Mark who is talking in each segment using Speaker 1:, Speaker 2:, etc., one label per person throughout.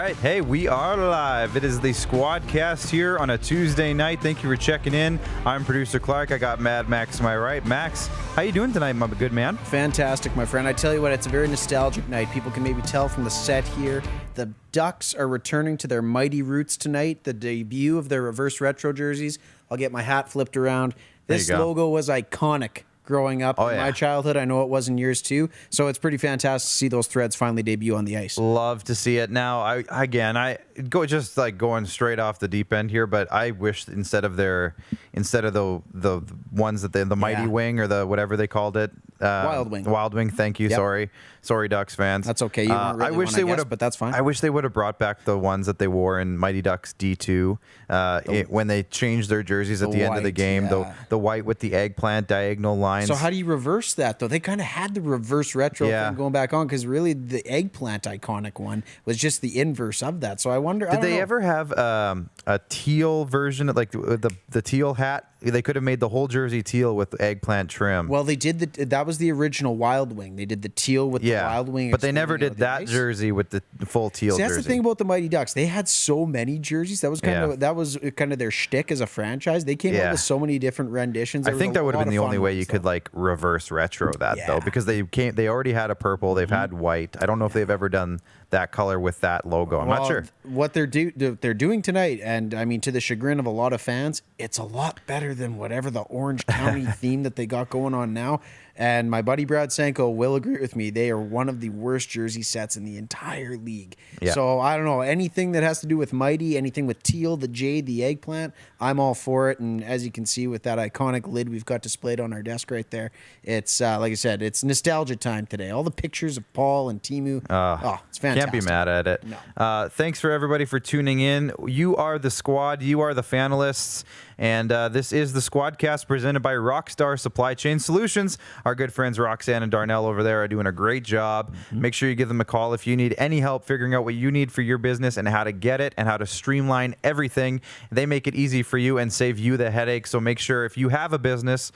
Speaker 1: right. Hey, we are live. It is the SquadCast here on a Tuesday night. Thank you for checking in. I'm producer Clark. I got Mad Max to my right. Max, how you doing tonight, my good man?
Speaker 2: Fantastic, my friend. I tell you what, it's a very nostalgic night. People can maybe tell from the set here. The Ducks are returning to their mighty roots tonight. The debut of their reverse retro jerseys. I'll get my hat flipped around. This logo was iconic growing up in my childhood. I know it was in yours too. So it's pretty fantastic to see those threads finally debut on the ice.
Speaker 1: Love to see it. Now, I go just like going straight off the deep end here, but I wish instead of the ones that the Mighty Wing or the whatever they called it,
Speaker 2: Wild
Speaker 1: Wing. Thank you.
Speaker 2: Yep.
Speaker 1: Sorry, Ducks fans.
Speaker 2: That's okay. You weren't really
Speaker 1: I wish
Speaker 2: one,
Speaker 1: they would have,
Speaker 2: but that's fine.
Speaker 1: I wish they would have brought back the ones that they wore in Mighty Ducks D2 when they changed their jerseys at the end of the game. The white with the eggplant diagonal lines.
Speaker 2: So how do you reverse that though? They kind of had the reverse retro thing going back on because really the eggplant iconic one was just the inverse of that. So I wonder.
Speaker 1: Did they ever have a teal version, like the teal hat? They could have made the whole jersey teal with eggplant trim.
Speaker 2: Well, they did that was the original Wild Wing. They did the teal with the Wild Wing.
Speaker 1: But they never did that jersey with the full teal jersey.
Speaker 2: That's the thing about the Mighty Ducks. They had so many jerseys. That was kind of their shtick as a franchise. They came out with so many different renditions.
Speaker 1: I think that would have been the only way you could like reverse retro that though, because they already had a purple. They've had white. I don't know if they've ever done that color with that logo. I'm not sure.
Speaker 2: What they're doing tonight, and I mean to the chagrin of a lot of fans, it's a lot better than whatever the Orange County theme that they got going on now. And my buddy Brad Sanko will agree with me. They are one of the worst jersey sets in the entire league. Yeah. So I don't know, anything that has to do with Mighty, anything with teal, the jade, the eggplant, I'm all for it. And as you can see with that iconic lid we've got displayed on our desk right there, it's like I said, it's nostalgia time today. All the pictures of Paul and Timu. It's fantastic.
Speaker 1: Can't be mad at it. No. Thanks for everybody for tuning in. You are the squad. You are the finalists. And this is the SquadCast presented by Rockstar Supply Chain Solutions. Our good friends Roxanne and Darnell over there are doing a great job. Make sure you give them a call if you need any help figuring out what you need for your business and how to get it and how to streamline everything. They make it easy for you and save you the headache. So make sure if you have a business,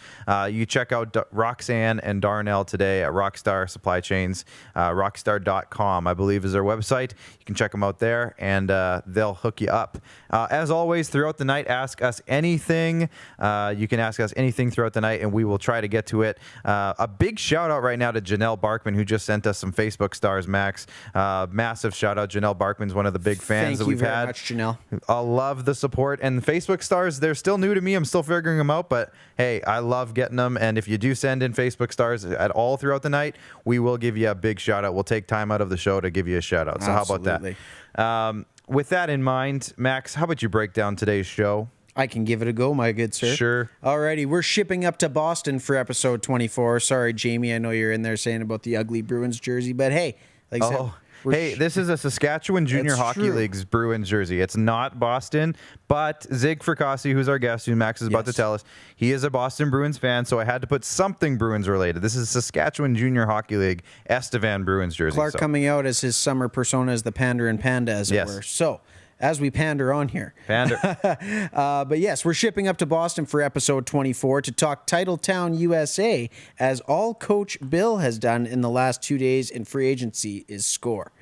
Speaker 1: you check out Roxanne and Darnell today at Rockstar Supply Chains. Rockstar.com, I believe, is their website. You can check them out there, and they'll hook you up. As always, throughout the night, ask us anything. You can ask us anything throughout the night, and we will try to get to it. A big shout out right now to Janelle Barkman, who just sent us some Facebook stars, Max. Massive shout out. Janelle Barkman's one of the big fans that we've had.
Speaker 2: Thank you very much, Janelle.
Speaker 1: I love the support. And the Facebook stars, they're still new to me. I'm still figuring them out, but hey, I love getting them. And if you do send in Facebook stars at all throughout the night, we will give you a big shout out. We'll take time out of the show to give you a shout out. So
Speaker 2: Absolutely.
Speaker 1: How about that? With that in mind, Max, how about you break down today's show?
Speaker 2: I can give it a go, my good sir.
Speaker 1: Sure.
Speaker 2: Alrighty, we're shipping up to Boston for episode 24. Sorry, Jamie, I know you're in there saying about the ugly Bruins jersey, but hey, like I said,
Speaker 1: this is a Saskatchewan Junior Hockey League's Bruins jersey. It's not Boston, but Zig Fracassi, who's our guest, who Max is about to tell us, he is a Boston Bruins fan, so I had to put something Bruins related. This is Saskatchewan Junior Hockey League Estevan Bruins jersey.
Speaker 2: Clark coming out as his summer persona as the Panda and Panda, as it were. So, as we pander on here. But yes, we're shipping up to Boston for episode 24 to talk Titletown, USA, as all Coach Bill has done in the last 2 days in free agency is score.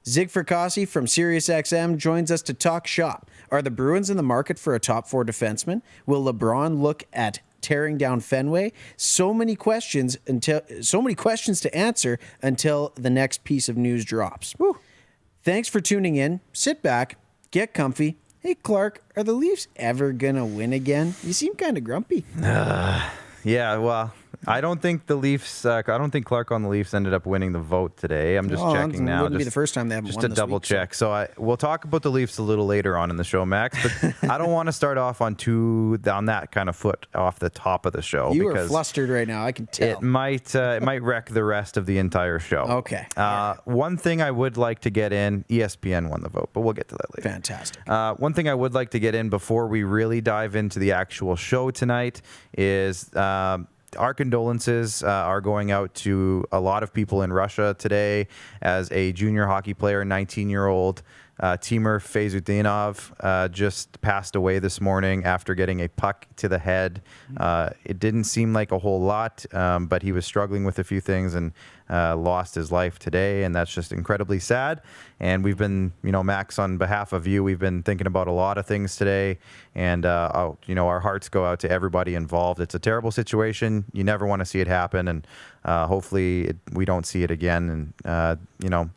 Speaker 2: Zig Fracassi from SiriusXM joins us to talk shop. Are the Bruins in the market for a top 4 defenseman? Will LeBron look at tearing down Fenway? So many questions to answer until the next piece of news drops. Woo. Thanks for tuning in. Sit back. Get comfy. Hey, Clark, are the Leafs ever going to win again? You seem kind of grumpy.
Speaker 1: Yeah, well, I don't think the Leafs, I don't think Clark on the Leafs ended up winning the vote today. I'm just checking now.
Speaker 2: It wouldn't be the first time they haven't won
Speaker 1: Just to double check. So we'll talk about the Leafs a little later on in the show, Max, but I don't want to start off on that kind of foot off the top of the show.
Speaker 2: You are flustered right now, I can tell.
Speaker 1: It might wreck the rest of the entire show.
Speaker 2: Okay.
Speaker 1: One thing I would like to get in, ESPN won the vote, but we'll get to that later.
Speaker 2: Fantastic.
Speaker 1: One thing I would like to get in before we really dive into the actual show tonight is our condolences are going out to a lot of people in Russia today as a junior hockey player, 19-year-old Timur Feyzudinov just passed away this morning after getting a puck to the head. It didn't seem like a whole lot, but he was struggling with a few things and lost his life today, and that's just incredibly sad. And we've been, Max, on behalf of you, we've been thinking about a lot of things today, and our hearts go out to everybody involved. It's a terrible situation. You never want to see it happen, and hopefully we don't see it again. And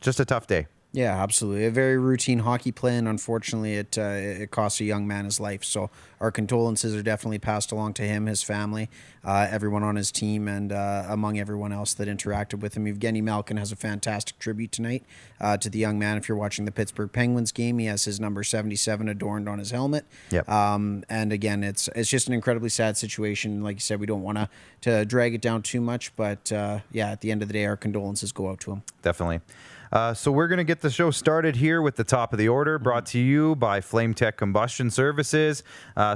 Speaker 1: just a tough day.
Speaker 2: Yeah, absolutely. A very routine hockey play, and unfortunately, it cost a young man his life. So our condolences are definitely passed along to him, his family, everyone on his team, and among everyone else that interacted with him. Evgeny Malkin has a fantastic tribute tonight to the young man. If you're watching the Pittsburgh Penguins game, he has his number 77 adorned on his helmet.
Speaker 1: Yep.
Speaker 2: And again, it's just an incredibly sad situation. Like you said, we don't want to drag it down too much, but at the end of the day, our condolences go out to him.
Speaker 1: Definitely. So we're going to get the show started here with the top of the order, brought to you by Flame Tech Combustion Services.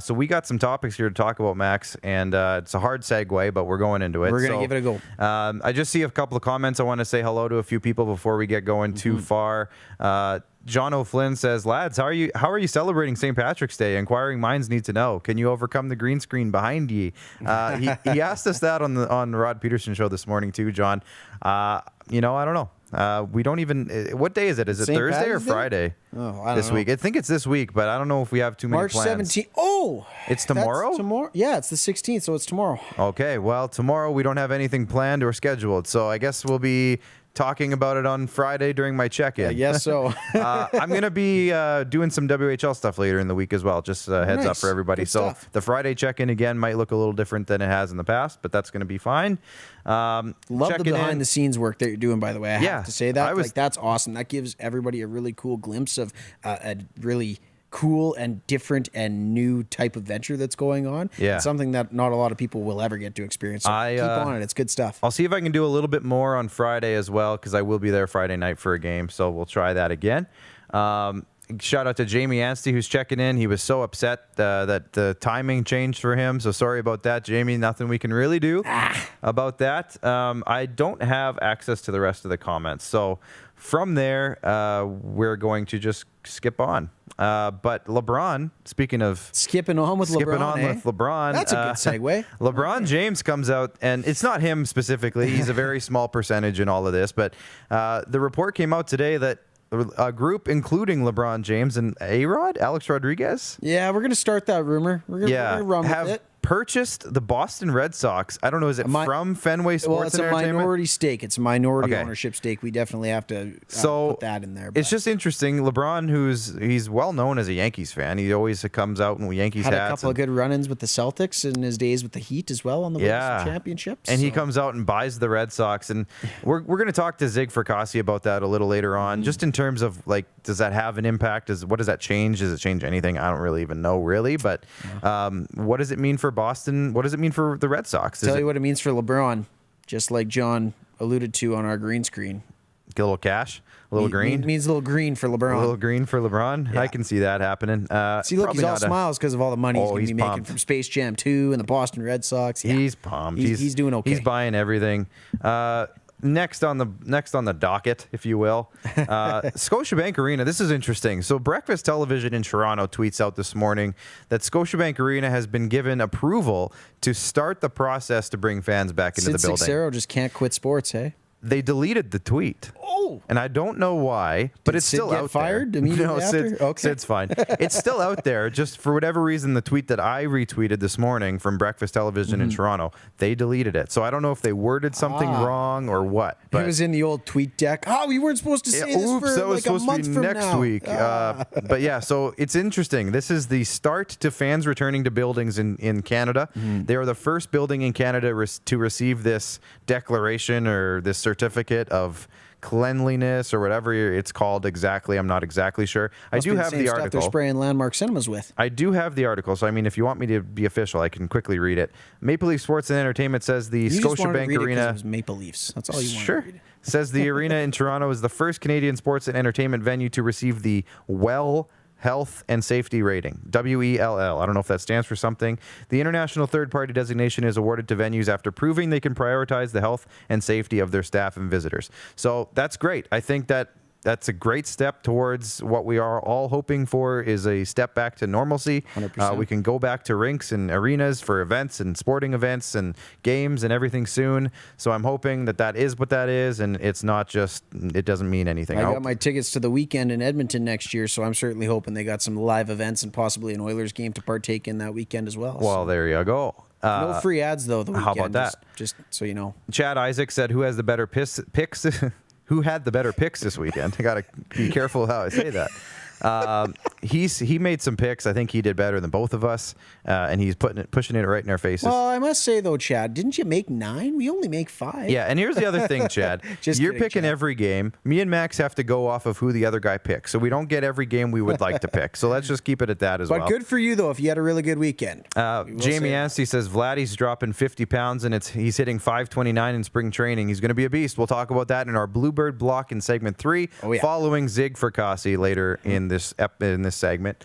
Speaker 1: So we got some topics here to talk about, Max, and it's a hard segue, but we're going into it.
Speaker 2: We're going to give it a go.
Speaker 1: I just see a couple of comments. I want to say hello to a few people before we get going too far. John O'Flynn says, lads, how are you celebrating St. Patrick's Day? Inquiring minds need to know. Can you overcome the green screen behind ye? He asked us that on the Rod Peterson show this morning too, John. I don't know. We don't even. What day is it? Is it
Speaker 2: St.
Speaker 1: Thursday
Speaker 2: Patty's
Speaker 1: or Friday?
Speaker 2: Oh, I don't
Speaker 1: this
Speaker 2: know.
Speaker 1: week. I think it's this week, but I don't know if we have too many
Speaker 2: March
Speaker 1: plans.
Speaker 2: 17th. Oh,
Speaker 1: it's tomorrow?
Speaker 2: That's tomorrow? Yeah, it's the 16th, so it's tomorrow.
Speaker 1: Okay, well, tomorrow we don't have anything planned or scheduled, so I guess we'll be talking about it on Friday during my check-in.
Speaker 2: I guess so.
Speaker 1: I'm going to be doing some WHL stuff later in the week as well. Just heads up for everybody.
Speaker 2: Good
Speaker 1: so
Speaker 2: stuff.
Speaker 1: the Friday check-in again might look a little different than it has in the past, but that's going to be fine.
Speaker 2: Love the behind-the-scenes work that you're doing, by the way. I have to say that. That's awesome. That gives everybody a really cool glimpse of a really cool and different and new type of venture that's going on.
Speaker 1: Yeah.
Speaker 2: It's something that not a lot of people will ever get to experience. So keep on it. It's good stuff.
Speaker 1: I'll see if I can do a little bit more on Friday as well, because I will be there Friday night for a game, so we'll try that again. Shout out to Jamie Anstey, who's checking in. He was so upset that the timing changed for him, so sorry about that, Jamie. Nothing we can really do about that. I don't have access to the rest of the comments, so from there, we're going to just skip on. But LeBron, speaking of
Speaker 2: skipping on with
Speaker 1: LeBron,
Speaker 2: that's a good segue.
Speaker 1: LeBron James comes out, and it's not him specifically. He's a very small percentage in all of this, but the report came out today that a group including LeBron James and A-Rod, Alex Rodriguez.
Speaker 2: Yeah, we're going to start that rumor. We're going to run with it.
Speaker 1: Purchased the Boston Red Sox. I don't know, is it from Fenway Sports
Speaker 2: Well, it's a minority stake. It's a minority ownership stake. We definitely have to put that in there.
Speaker 1: It's just interesting. LeBron, he's well known as a Yankees fan. He always comes out in Yankees hats.
Speaker 2: Had a couple of good run-ins with the Celtics in his days with the Heat as well on the way to some championships.
Speaker 1: And he comes out and buys the Red Sox. And we're going to talk to Zig Fracassi about that a little later on, just in terms of, does that have an impact? What does that change? Does it change anything? I don't really even know, really. But what does it mean for Boston? What does it mean for the Red Sox?
Speaker 2: Tell you what it means for LeBron, just like John alluded to on our green screen.
Speaker 1: Get a little cash, a little green.
Speaker 2: It means a little green for LeBron.
Speaker 1: A little green for LeBron. Yeah. I can see that happening.
Speaker 2: See, look, he's all smiles because of all the money he's going to be making from Space Jam 2 and the Boston Red Sox. Yeah.
Speaker 1: He's pumped.
Speaker 2: He's doing okay.
Speaker 1: He's buying everything. Next on the docket, if you will, Scotiabank Arena. This is interesting. So Breakfast Television in Toronto tweets out this morning that Scotiabank Arena has been given approval to start the process to bring fans back into the building.
Speaker 2: Sid Seixeiro just can't quit sports, hey?
Speaker 1: They deleted the tweet.
Speaker 2: Oh.
Speaker 1: And I don't know why, but it's still out
Speaker 2: fired
Speaker 1: there.
Speaker 2: Immediately after? Okay.
Speaker 1: Sid's fine. It's still out there. Just for whatever reason, the tweet that I retweeted this morning from Breakfast Television in Toronto, they deleted it. So I don't know if they worded something wrong or what. But
Speaker 2: it was in the old tweet deck. Oh, we weren't supposed to say this for
Speaker 1: that was
Speaker 2: like a
Speaker 1: supposed
Speaker 2: month
Speaker 1: to be
Speaker 2: from
Speaker 1: next
Speaker 2: now.
Speaker 1: week. But yeah, so it's interesting. This is the start to fans returning to buildings in Canada. They are the first building in Canada to receive this declaration or this certificate of cleanliness or whatever it's called exactly. I'm not exactly sure. I do have the article.
Speaker 2: They're spraying Landmark Cinemas with.
Speaker 1: I do have the article. So, I mean, if you want me to be official, I can quickly read it. Maple Leaf Sports and Entertainment says the Scotiabank Arena.
Speaker 2: It was Maple Leafs. That's all you want.
Speaker 1: Sure.
Speaker 2: To read.
Speaker 1: Says the arena in Toronto is the first Canadian sports and entertainment venue to receive the Health and Safety Rating, WELL. I don't know if that stands for something. The international third-party designation is awarded to venues after proving they can prioritize the health and safety of their staff and visitors. So that's great. I think that that's a great step towards what we are all hoping for is a step back to normalcy.
Speaker 2: 100%.
Speaker 1: We can go back to rinks and arenas for events and sporting events and games and everything soon. So I'm hoping that is what that is, and it's not just, it doesn't mean anything.
Speaker 2: I got my tickets to the weekend in Edmonton next year, so I'm certainly hoping they got some live events and possibly an Oilers game to partake in that weekend as well.
Speaker 1: Well, there you go.
Speaker 2: No free ads, though, the weekend.
Speaker 1: How about that?
Speaker 2: Just so you know.
Speaker 1: Chad Isaac said, who has the better picks? Who had the better picks this weekend? I got to be careful how I say that. He made some picks. I think he did better than both of us, and he's pushing it right in our faces.
Speaker 2: Well, I must say, though, Chad, didn't you make 9? We only make 5.
Speaker 1: Yeah, and here's the other thing, Chad. You're picking Chad. Every game. Me and Max have to go off of who the other guy picks, so we don't get every game we would like to pick. So let's just keep it at that as well.
Speaker 2: But good for you, though, if you had a really good weekend.
Speaker 1: Jamie Anstey says Vladdy's dropping 50 pounds, and he's hitting 529 in spring training. He's going to be a beast. We'll talk about that in our Bluebird block in segment 3, following Zig Fracassi later in this segment.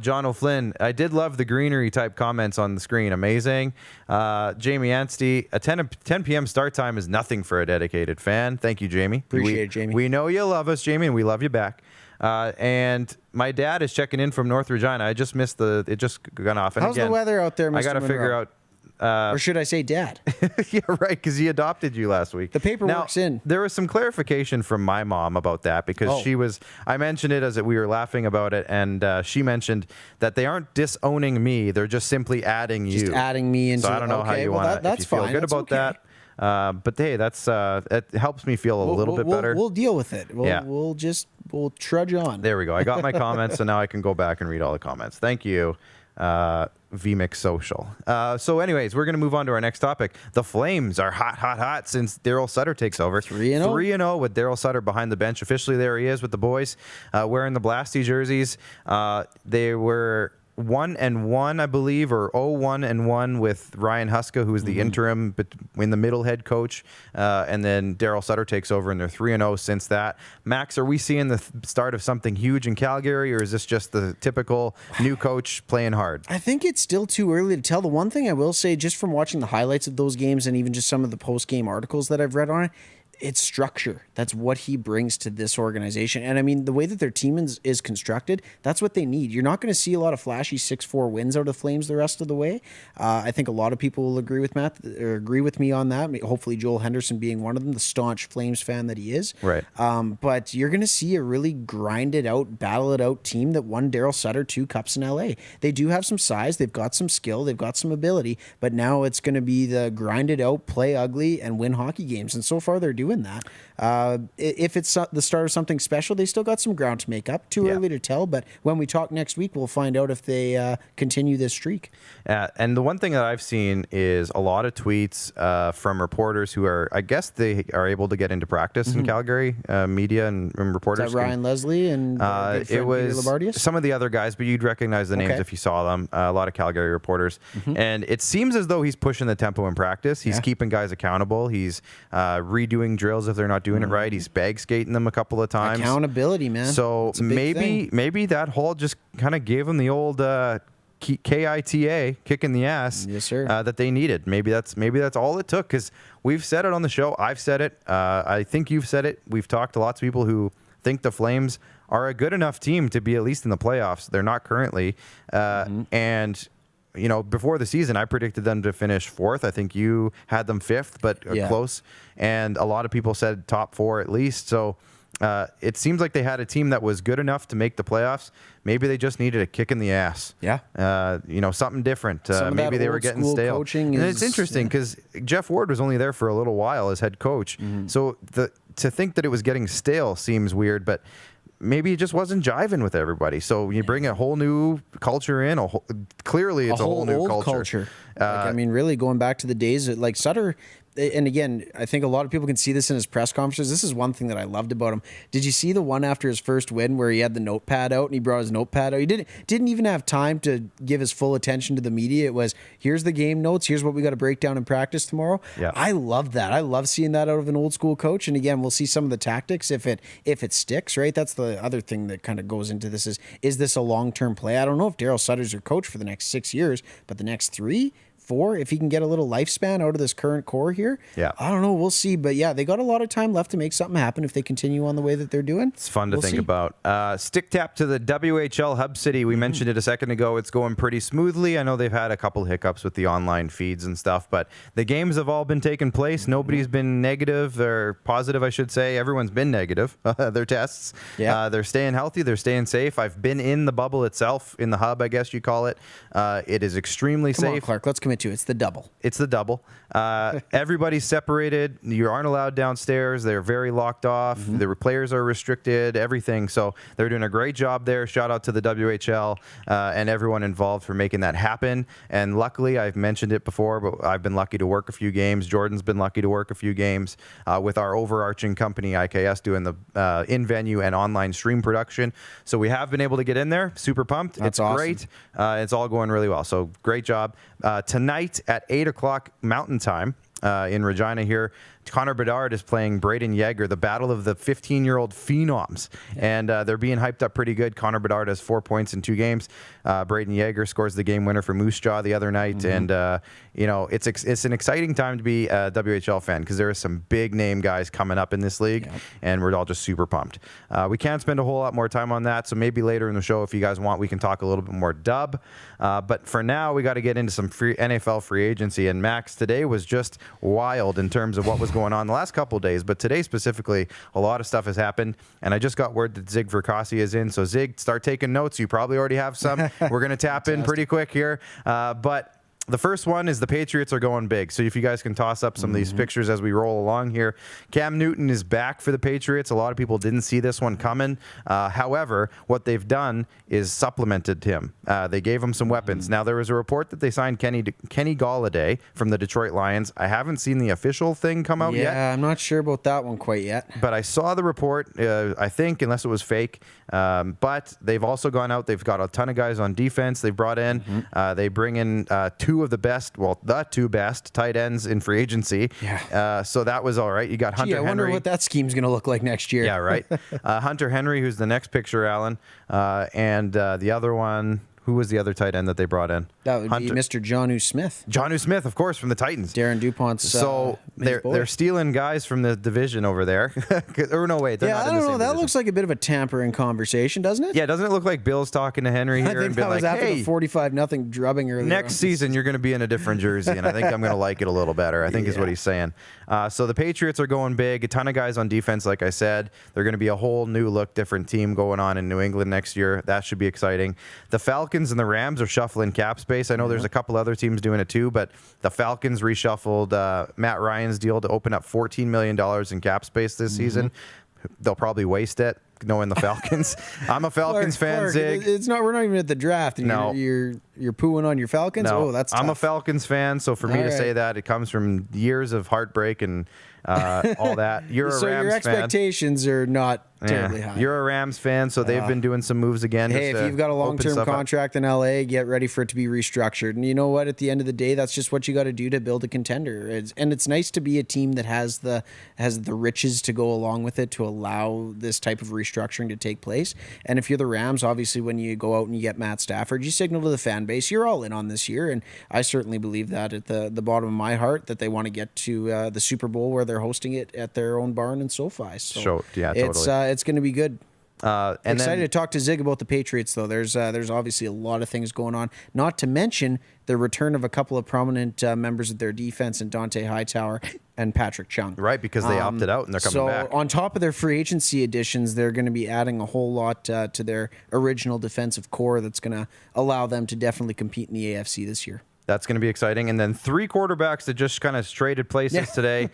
Speaker 1: John O'Flynn, I did love the greenery type comments on the screen. Amazing. Jamie Anstey, a 10 p.m. start time is nothing for a dedicated fan. Thank you, Jamie.
Speaker 2: Appreciate it, Jamie.
Speaker 1: We know you love us, Jamie, and we love you back. And my dad is checking in from North Regina. I just missed it just got off. And
Speaker 2: how's the weather out there, Mr.
Speaker 1: I got to figure out.
Speaker 2: Or should I say dad?
Speaker 1: Yeah, right, because he adopted you last week.
Speaker 2: The paperwork's in.
Speaker 1: There was some clarification from my mom about that because I mentioned it as we were laughing about it, and she mentioned that they aren't disowning me. They're just simply adding you.
Speaker 2: Just adding me into
Speaker 1: So I don't know how you want to, if you feel good about that. But hey, it helps me feel a little bit better.
Speaker 2: We'll deal with it. We'll trudge on.
Speaker 1: There we go. I got my comments, so now I can go back and read all the comments. Thank you. VMix Social. So anyways, we're going to move on to our next topic. The Flames are hot since Daryl Sutter takes over.
Speaker 2: 3-0.
Speaker 1: 3-0 with Daryl Sutter behind the bench. Officially, there he is with the boys wearing the Blasty jerseys. They were 1-1, I believe, or 0-1-1 with Ryan Huska, who is the interim in the middle head coach, and then Daryl Sutter takes over, and they're 3-0 since that. Max, are we seeing the start of something huge in Calgary, or is this just the typical new coach playing hard?
Speaker 2: I think it's still too early to tell. The one thing I will say, just from watching the highlights of those games and even just some of the post-game articles that I've read on it, it's structure. That's what he brings to this organization. And I mean, the way that their team is constructed, that's what they need. You're not going to see a lot of flashy 6-4 wins out of the Flames the rest of the way. I think a lot of people will agree with me on that. Hopefully Joel Henderson being one of them, the staunch Flames fan that he is.
Speaker 1: Right.
Speaker 2: But you're going to see a really grinded out, battle it out team that won Daryl Sutter 2 cups in LA. They do have some size. They've got some skill. They've got some ability. But now it's going to be the grinded out, play ugly, and win hockey games. And so far they're doing that. If it's the start of something special, they still got some ground to make up. Too early to tell, but when we talk next week, we'll find out if they continue this streak.
Speaker 1: And the one thing that I've seen is a lot of tweets from reporters who are, I guess they are able to get into practice in Calgary, media and reporters.
Speaker 2: Is that Ryan Leslie and
Speaker 1: it was some of the other guys, but you'd recognize the names if you saw them. A lot of Calgary reporters. And it seems as though he's pushing the tempo in practice. He's keeping guys accountable. He's redoing drills if they're not doing it right. He's bag skating them a couple of times.
Speaker 2: Accountability, man.
Speaker 1: So maybe that hole just kind of gave him the old KITA, kick in the ass,
Speaker 2: yes, sir.
Speaker 1: That they needed. Maybe that's all it took, because we've said it on the show. I've said it. I think you've said it. We've talked to lots of people who think the Flames are a good enough team to be at least in the playoffs. They're not currently. And before the season, I predicted them to finish 4th. I think you had them 5th, but close. And a lot of people said top 4 at least. So it seems like they had a team that was good enough to make the playoffs. Maybe they just needed a kick in the ass. Yeah. Something different. Maybe they were getting stale. And it's interesting because Jeff Ward was only there for a little while as head coach. So to think that it was getting stale seems weird, but maybe it just wasn't jiving with everybody. So you bring a whole new culture in. Clearly, it's a whole new culture.
Speaker 2: Really going back to the days like Sutter. And again, I think a lot of people can see this in his press conferences. This is one thing that I loved about him. Did you see the one after his first win where he had the notepad out and he brought his notepad out? He didn't even have time to give his full attention to the media. It was, here's the game notes. Here's what we got to break down in practice tomorrow. Yeah. I love that. I love seeing that out of an old school coach. And again, we'll see some of the tactics if it sticks, right? That's the other thing that kind of goes into this is this a long-term play? I don't know if Daryl Sutter's your coach for the next 6 years, but the next 3, 4 if he can get a little lifespan out of this current core here.
Speaker 1: Yeah.
Speaker 2: I don't know. We'll see. But yeah, they got a lot of time left to make something happen if they continue on the way that they're doing.
Speaker 1: It's fun to think about. Stick tap to the WHL Hub City. We mentioned it a second ago. It's going pretty smoothly. I know they've had a couple hiccups with the online feeds and stuff, but the games have all been taking place. Nobody's been negative or positive, I should say. Everyone's been negative, their tests.
Speaker 2: Yeah.
Speaker 1: They're staying healthy. They're staying safe. I've been in the bubble itself, in the hub, I guess you call it. It is extremely
Speaker 2: Come
Speaker 1: safe.
Speaker 2: on, Clark, let's commit to it. It's the double.
Speaker 1: It's the double. Everybody's separated. You aren't allowed downstairs. They're very locked off. The players are restricted, everything. So they're doing a great job there. Shout out to the WHL and everyone involved for making that happen. And luckily, I've mentioned it before, but I've been lucky to work a few games. Jordan's been lucky to work a few games with our overarching company, IKS, doing the in-venue and online stream production. So we have been able to get in there. Super pumped.
Speaker 2: That's
Speaker 1: it's
Speaker 2: awesome.
Speaker 1: great. It's all going really well. So great job. Tonight at 8 o'clock Mountain Time in Regina here, Connor Bedard is playing Braden Yeager, the battle of the 15-year-old phenoms. And they're being hyped up pretty good. Connor Bedard has 4 points in 2 games. Braden Yeager scores the game winner for Moose Jaw the other night. And, it's an exciting time to be a WHL fan because there are some big-name guys coming up in this league, and we're all just super pumped. We can't spend a whole lot more time on that, so maybe later in the show, if you guys want, we can talk a little bit more dub. But for now, we got to get into some NFL free agency. And Max, today was just wild in terms of what was going on the last couple of days, but today specifically, a lot of stuff has happened, and I just got word that Zig Fracassi is in. So Zig, start taking notes. You probably already have some. We're going to tap in pretty quick here, but the first one is the Patriots are going big. So if you guys can toss up some of these pictures as we roll along here. Cam Newton is back for the Patriots. A lot of people didn't see this one coming. However, what they've done is supplemented him. They gave him some weapons. Now, there was a report that they signed Kenny Golladay from the Detroit Lions. I haven't seen the official thing come out yet.
Speaker 2: Yeah, I'm not sure about that one quite yet.
Speaker 1: But I saw the report, I think, unless it was fake. But they've also gone out. They've got a ton of guys on defense they've brought in. They bring in the two best tight ends in free agency.
Speaker 2: Yeah.
Speaker 1: So that was all right. You got Hunter Henry.
Speaker 2: I wonder what that scheme's going to look like next year.
Speaker 1: Yeah, right. Hunter Henry, who's the next picture, Alan. And the other one, who was the other tight end that they brought in?
Speaker 2: That would be Mr. Jonnu Smith.
Speaker 1: Jonnu Smith, of course, from the Titans.
Speaker 2: Darren DuPont's
Speaker 1: So they're stealing guys from the division over there. Or no, wait. They're not
Speaker 2: I
Speaker 1: in the
Speaker 2: don't know.
Speaker 1: same
Speaker 2: That
Speaker 1: division.
Speaker 2: looks like a bit of a tampering conversation, doesn't it?
Speaker 1: Yeah, doesn't it look like Bill's talking to Henry here
Speaker 2: I think
Speaker 1: and
Speaker 2: that
Speaker 1: been
Speaker 2: was
Speaker 1: like,
Speaker 2: after
Speaker 1: hey,
Speaker 2: the 45-0 drubbing earlier.
Speaker 1: next season you're going to be in a different jersey, and I think I'm going to like it a little better, I think is what he's saying. So the Patriots are going big. A ton of guys on defense, like I said. They're going to be a whole new look, different team going on in New England next year. That should be exciting. The Falcons and the Rams are shuffling cap space. I know there's a couple other teams doing it too, but the Falcons reshuffled Matt Ryan's deal to open up $14 million in cap space this season. They'll probably waste it, knowing the Falcons. I'm a Falcons fan, Zig.
Speaker 2: We're not even at the draft. And
Speaker 1: No.
Speaker 2: You're pooing on your Falcons?
Speaker 1: No,
Speaker 2: Oh, that's tough.
Speaker 1: I'm a Falcons fan, so for me to say that, it comes from years of heartbreak and all that. You're a
Speaker 2: so
Speaker 1: Rams
Speaker 2: your expectations are not terribly high.
Speaker 1: You're a Rams fan, so they've been doing some moves again.
Speaker 2: Hey, if you've got a long-term contract in LA, get ready for it to be restructured. And you know what? At the end of the day, that's just what you got to do to build a contender. It's nice to be a team that has the riches to go along with it to allow this type of restructuring to take place. And if you're the Rams, obviously, when you go out and you get Matt Stafford, you signal to the fan base you're all in on this year. And I certainly believe that at the bottom of my heart that they want to get to the Super Bowl where they're hosting it at their own barn in SoFi. So
Speaker 1: totally.
Speaker 2: It's going to be good.
Speaker 1: And
Speaker 2: Excited to talk to Zig about the Patriots, though. There's obviously a lot of things going on. Not to mention the return of a couple of prominent members of their defense in Dante Hightower and Patrick Chung.
Speaker 1: Right, because they opted out and they're coming back.
Speaker 2: So on top of their free agency additions, they're going to be adding a whole lot to their original defensive core that's going to allow them to definitely compete in the AFC this year.
Speaker 1: That's going to be exciting. And then 3 quarterbacks that just kind of traded places today.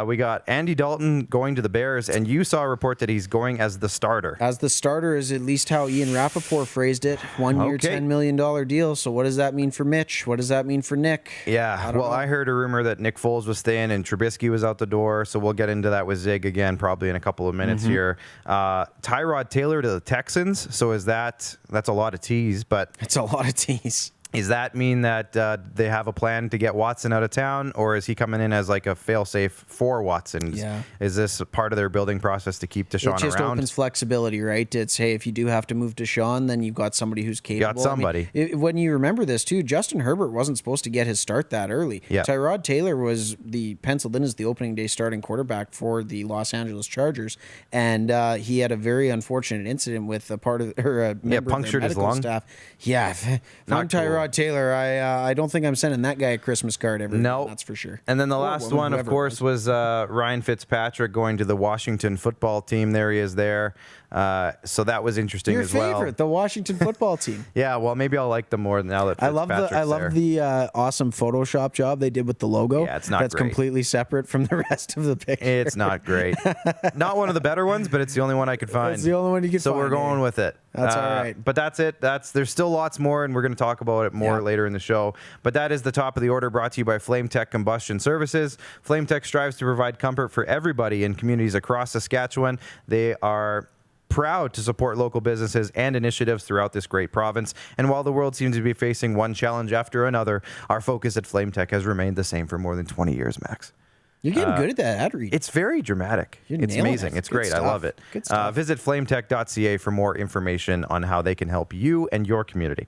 Speaker 1: We got Andy Dalton going to the Bears, and you saw a report that he's going as the starter.
Speaker 2: As the starter is at least how Ian Rappaport phrased it. 1 year, $10 million deal. So what does that mean for Mitch? What does that mean for Nick?
Speaker 1: Yeah, I heard a rumor that Nick Foles was staying and Trubisky was out the door, so we'll get into that with Zig again probably in a couple of minutes here. Tyrod Taylor to the Texans. So that's a lot of tease, but...
Speaker 2: It's a lot of tease.
Speaker 1: Does that mean that they have a plan to get Watson out of town, or is he coming in as like a fail-safe for Watson?
Speaker 2: Yeah.
Speaker 1: Is this part of their building process to keep Deshaun around?
Speaker 2: It just opens flexibility, right? It's, hey, if you do have to move Deshaun, then you've got somebody who's capable.
Speaker 1: Got somebody.
Speaker 2: I mean, when you remember this, too, Justin Herbert wasn't supposed to get his start that early.
Speaker 1: Yeah.
Speaker 2: Tyrod Taylor was penciled in as the opening day starting quarterback for the Los Angeles Chargers, and he had a very unfortunate incident with a part of a member
Speaker 1: punctured
Speaker 2: of
Speaker 1: his
Speaker 2: their medical
Speaker 1: lung.
Speaker 2: staff. Yeah, if I'm Tyrod Taylor, I don't think I'm sending that guy a Christmas card every month, that's for sure.
Speaker 1: And then the last one, of course, was Ryan Fitzpatrick going to the Washington football team. There he is there. So that was interesting as well.
Speaker 2: Your favorite, the Washington football team.
Speaker 1: Yeah, well, maybe I'll like them more now that Fitzpatrick's
Speaker 2: I love the awesome Photoshop job they did with the logo.
Speaker 1: Yeah, it's not
Speaker 2: That's
Speaker 1: great.
Speaker 2: Completely separate from the rest of the picture.
Speaker 1: It's not great. Not one of the better ones, but it's the only one I could find.
Speaker 2: It's the only one you could find.
Speaker 1: So we're going with it.
Speaker 2: That's all right.
Speaker 1: But that's it. There's still lots more, and we're going to talk about it more later in the show. But that is the top of the order, brought to you by Flame Tech Combustion Services. Flame Tech strives to provide comfort for everybody in communities across Saskatchewan. They are proud to support local businesses and initiatives throughout this great province. And while the world seems to be facing one challenge after another, our focus at Flame Tech has remained the same for more than 20 years, Max.
Speaker 2: You're getting good at that ad read.
Speaker 1: It's very dramatic. It's amazing. It's great.
Speaker 2: Stuff.
Speaker 1: I love it.
Speaker 2: Good stuff.
Speaker 1: Visit flametech.ca for more information on how they can help you and your community.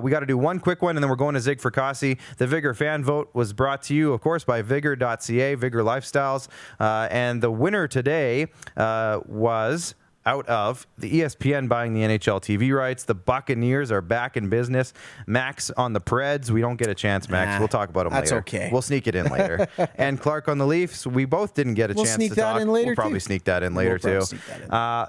Speaker 1: We got to do one quick one, and then we're going to Zig Fracassi. The Vigor fan vote was brought to you, of course, by Vigor.ca, Vigor Lifestyles. And the winner today was out of the ESPN buying the NHL TV rights. The Buccaneers are back in business. Max on the Preds. We don't get a chance, Max. We'll talk about them later.
Speaker 2: That's okay.
Speaker 1: We'll sneak it in later. And Clark on the Leafs. We both didn't get a chance to talk. We'll probably sneak that in later, too.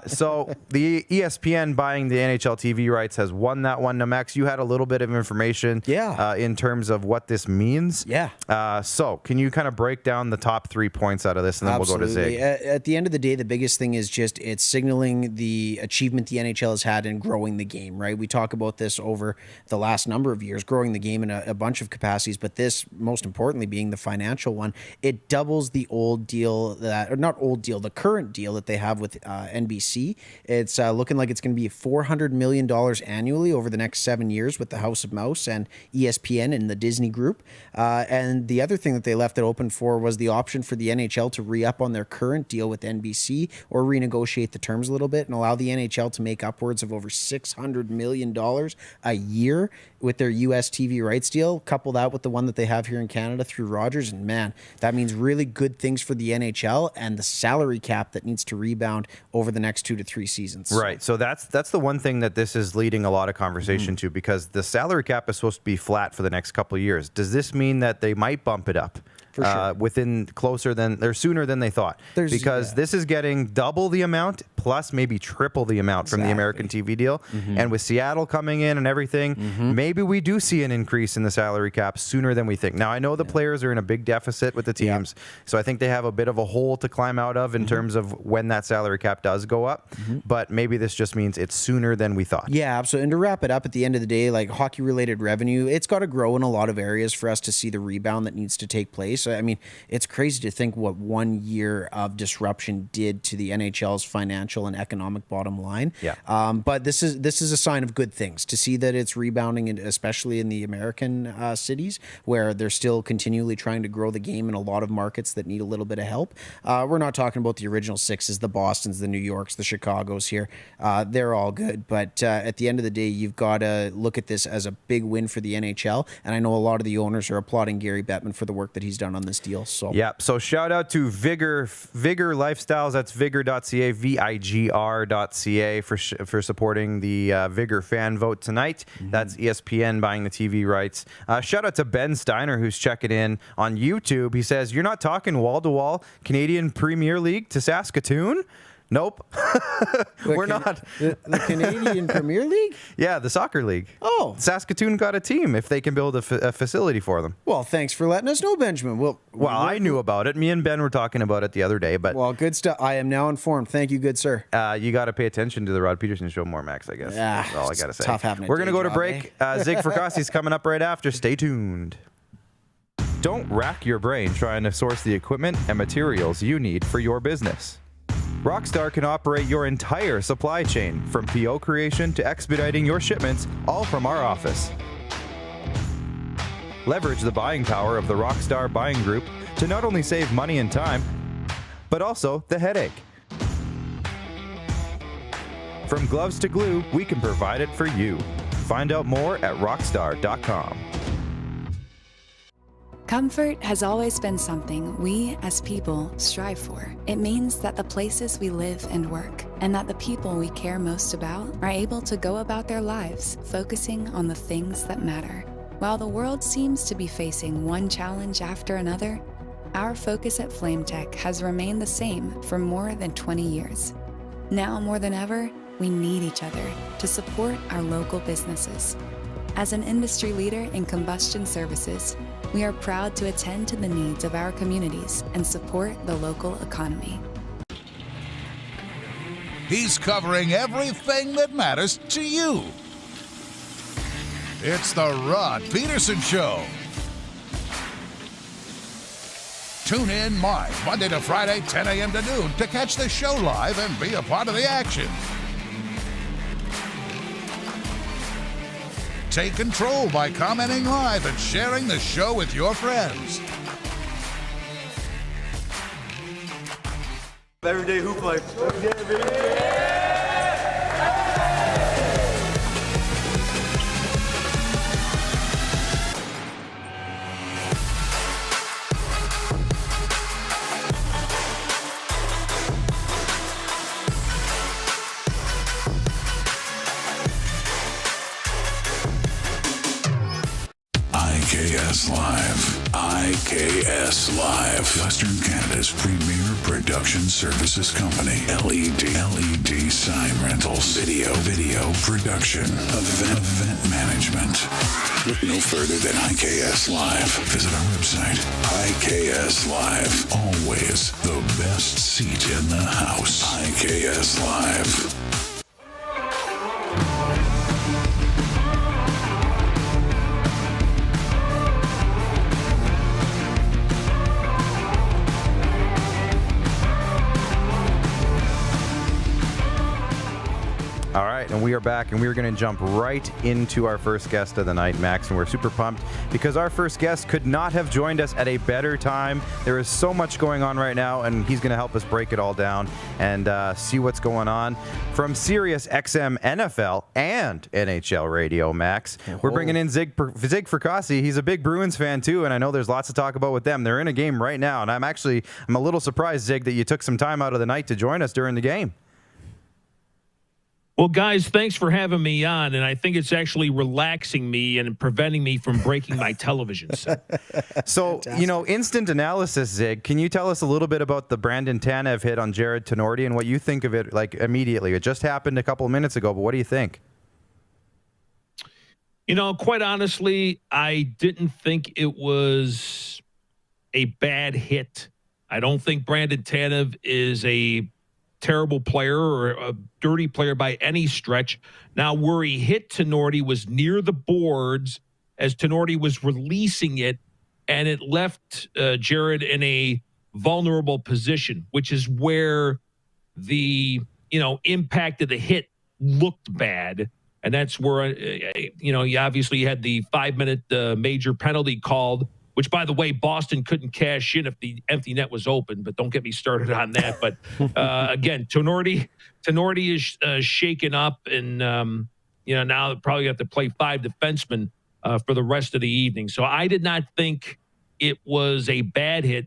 Speaker 1: So the ESPN buying the NHL TV rights has won that one. Now, Max, you had a little bit of information in terms of what this means.
Speaker 2: Yeah.
Speaker 1: So can you kind of break down the top 3 points out of this, and then we'll go to Zig?
Speaker 2: At the end of the day, the biggest thing is just it's signaling the achievement the NHL has had in growing the game, right? We talk about this over the last number of years, growing the game in a bunch of capacities, but this, most importantly, being the financial one. It doubles the old deal the current deal that they have with NBC. It's looking like it's going to be $400 million annually over the next 7 years with the House of Mouse and ESPN and the Disney Group. And the other thing that they left it open for was the option for the NHL to re-up on their current deal with NBC or renegotiate the terms a little bit and allow the NHL to make upwards of over $600 million a year with their U.S. TV rights deal. Couple that with the one that they have here in Canada through Rogers, and man, that means really good things for the NHL and the salary cap that needs to rebound over the next 2 to 3 seasons.
Speaker 1: Right. So that's the one thing that this is leading a lot of conversation to, because the salary cap is supposed to be flat for the next couple of years. Does this mean that they might bump it up?
Speaker 2: For sure.
Speaker 1: Sooner than they thought, because this is getting double the amount plus maybe triple the amount from the American TV deal. And with Seattle coming in and everything, maybe we do see an increase in the salary cap sooner than we think. Now, I know the players are in a big deficit with the teams, so I think they have a bit of a hole to climb out of in terms of when that salary cap does go up, but maybe this just means it's sooner than we thought.
Speaker 2: Yeah, absolutely. And to wrap it up, at the end of the day, like hockey-related revenue, it's got to grow in a lot of areas for us to see the rebound that needs to take place. I mean, it's crazy to think what 1 year of disruption did to the NHL's financial and economic bottom line.
Speaker 1: Yeah.
Speaker 2: But this is a sign of good things to see that it's rebounding, especially in the American cities where they're still continually trying to grow the game in a lot of markets that need a little bit of help. We're not talking about the original sixes, the Bostons, the New Yorks, the Chicagos here. They're all good. But at the end of the day, you've got to look at this as a big win for the NHL. And I know a lot of the owners are applauding Gary Bettman for the work that he's done on this deal. So
Speaker 1: So shout out to Vigor Lifestyles. That's vigor.ca, vigr.ca for supporting the Vigor fan vote tonight. That's ESPN buying the TV rights. Shout out to Ben Steiner, who's checking in on YouTube. He says, "You're not talking wall-to-wall Canadian Premier League to Saskatoon?" Nope. We're not.
Speaker 2: The Canadian Premier League?
Speaker 1: Yeah, the soccer league.
Speaker 2: Oh.
Speaker 1: Saskatoon got a team if they can build a facility for them.
Speaker 2: Well, thanks for letting us know, Benjamin.
Speaker 1: Well, I knew about it. Me and Ben were talking about it the other day. But
Speaker 2: well, good stuff. I am now informed. Thank you, good sir.
Speaker 1: You got to pay attention to the Rod Peterson show more, Max, I guess.
Speaker 2: Yeah,
Speaker 1: that's all I got to say.
Speaker 2: Tough having a
Speaker 1: We're going to go to
Speaker 2: job,
Speaker 1: break. Zig Fracassi's coming up right after. Stay tuned. Don't rack your brain trying to source the equipment and materials you need for your business. Rockstar can operate your entire supply chain, from PO creation to expediting your shipments, all from our office. Leverage the buying power of the Rockstar Buying Group to not only save money and time, but also the headache. From gloves to glue, we can provide it for you. Find out more at rockstar.com.
Speaker 3: Comfort has always been something we, as people, strive for. It means that the places we live and work, and that the people we care most about, are able to go about their lives focusing on the things that matter. While the world seems to be facing one challenge after another, our focus at FlameTech has remained the same for more than 20 years. Now more than ever, we need each other to support our local businesses. As an industry leader in combustion services, we are proud to attend to the needs of our communities and support the local economy.
Speaker 4: He's covering everything that matters to you. It's the Rod Peterson Show. Tune in live Monday to Friday, 10 a.m. to noon to catch the show live and be a part of the action. Take control by commenting live and sharing the show with your friends.
Speaker 5: Everyday hoop life.
Speaker 6: IKS Live. IKS Live. Western Canada's premier production services company. LED sign rentals. Video production. Event management. Look no further than IKS Live. Visit our website. IKS Live. Always the best seat in the house. IKS Live.
Speaker 1: All right, and we are back, and we are going to jump right into our first guest of the night, Max, and we're super pumped because our first guest could not have joined us at a better time. There is so much going on right now, and he's going to help us break it all down and see what's going on. From SiriusXM NFL and NHL Radio, Max, we're bringing in Zig Fracassi. He's a big Bruins fan, too, and I know there's lots to talk about with them. They're in a game right now, and I'm a little surprised, Zig, that you took some time out of the night to join us during the game.
Speaker 7: Well, guys, thanks for having me on, and I think it's actually relaxing me and preventing me from breaking my television set.
Speaker 1: So, instant analysis, Zig, can you tell us a little bit about the Brandon Tanev hit on Jared Tenorti and what you think of it, like, immediately? It just happened a couple of minutes ago, but what do you think?
Speaker 7: Quite honestly, I didn't think it was a bad hit. I don't think Brandon Tanev is a terrible player or a dirty player by any stretch. Now, where he hit Tenorti was near the boards as Tenorti was releasing it, and it left Jared in a vulnerable position, which is where the impact of the hit looked bad. And that's where, you obviously had the 5-minute major penalty called, which, by the way, Boston couldn't cash in if the empty net was open, but don't get me started on that. But again, Tenorti is shaken up, and now they probably have to play 5 defensemen for the rest of the evening. So I did not think it was a bad hit,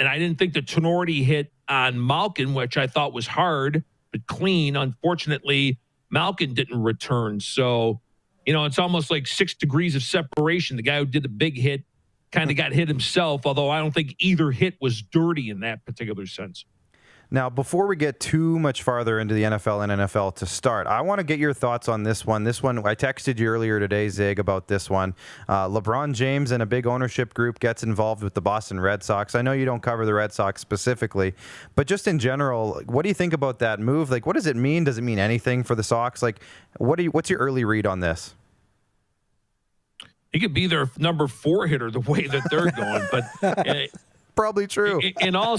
Speaker 7: and I didn't think the Tenorti hit on Malkin, which I thought was hard but clean. Unfortunately, Malkin didn't return. So, it's almost like 6 degrees of separation. The guy who did the big hit kind of got hit himself, although I don't think either hit was dirty in that particular sense.
Speaker 1: Now, before we get too much farther into the NFL and NFL to start, I want to get your thoughts on this one. This one, I texted you earlier today, Zig, about this one. LeBron James and a big ownership group gets involved with the Boston Red Sox. I know you don't cover the Red Sox specifically, but just in general, what do you think about that move? Like, what does it mean? Does it mean anything for the Sox? Like, what's your early read on this?
Speaker 7: He could be their number 4 hitter the way that they're going, but
Speaker 1: probably true.
Speaker 7: In all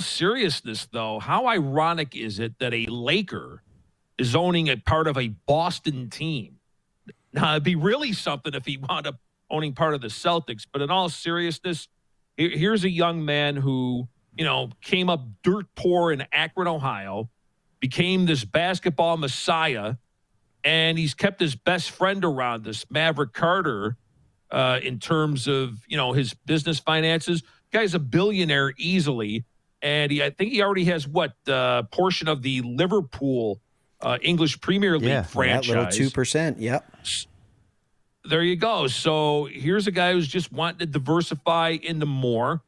Speaker 7: seriousness, though, how ironic is it that a Laker is owning a part of a Boston team? Now, it'd be really something if he wound up owning part of the Celtics. But in all seriousness, here's a young man who, came up dirt poor in Akron, Ohio, became this basketball messiah, and he's kept his best friend around, this Maverick Carter, in terms of, his business finances. Guy's a billionaire easily, and I think he already has portion of the Liverpool English Premier League franchise.
Speaker 2: That little 2%, yep.
Speaker 7: There you go. So here's a guy who's just wanting to diversify into more,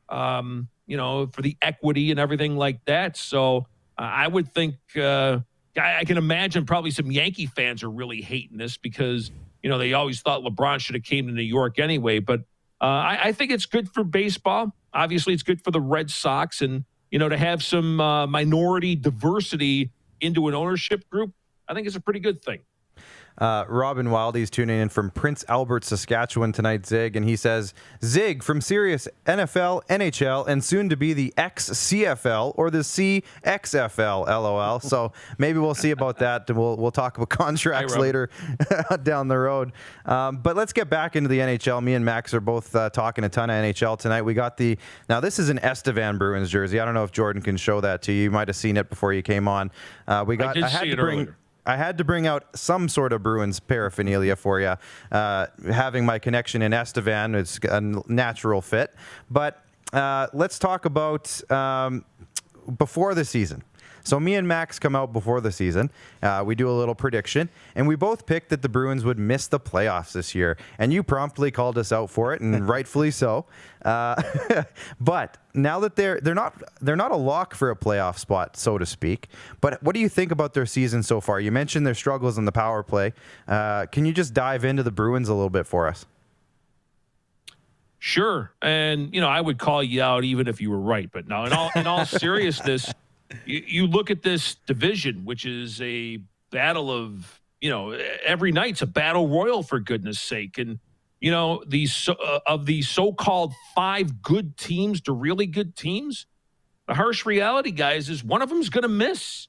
Speaker 7: for the equity and everything like that. So I would think I can imagine probably some Yankee fans are really hating this because, they always thought LeBron should have came to New York anyway. But I think it's good for baseball. Obviously, it's good for the Red Sox. And, to have some minority diversity into an ownership group, I think it's a pretty good thing.
Speaker 1: Robin Wildy's tuning in from Prince Albert, Saskatchewan tonight, Zig, and he says, Zig from Sirius NFL, NHL, and soon to be the XCFL or the CXFL, LOL. So maybe we'll see about that, and we'll talk about contracts later down the road. But let's get back into the NHL. Me and Max are both talking a ton of NHL tonight. We got now this is an Estevan Bruins jersey. I don't know if Jordan can show that to you. You might have seen it before you came on. I had to bring out some sort of Bruins paraphernalia for you. Having my connection in Estevan is a natural fit. But let's talk about before the season. So me and Max come out before the season. We do a little prediction, and we both picked that the Bruins would miss the playoffs this year. And you promptly called us out for it, and rightfully so. But now that they're not a lock for a playoff spot, so to speak. But what do you think about their season so far? You mentioned their struggles in the power play. Can you just dive into the Bruins a little bit for us?
Speaker 7: Sure. And, I would call you out even if you were right. But no, in all seriousness, you look at this division, which is a battle of, every night's a battle royal, for goodness sake. And, these of the so-called 5 good teams to really good teams, the harsh reality, guys, is one of them's going to miss.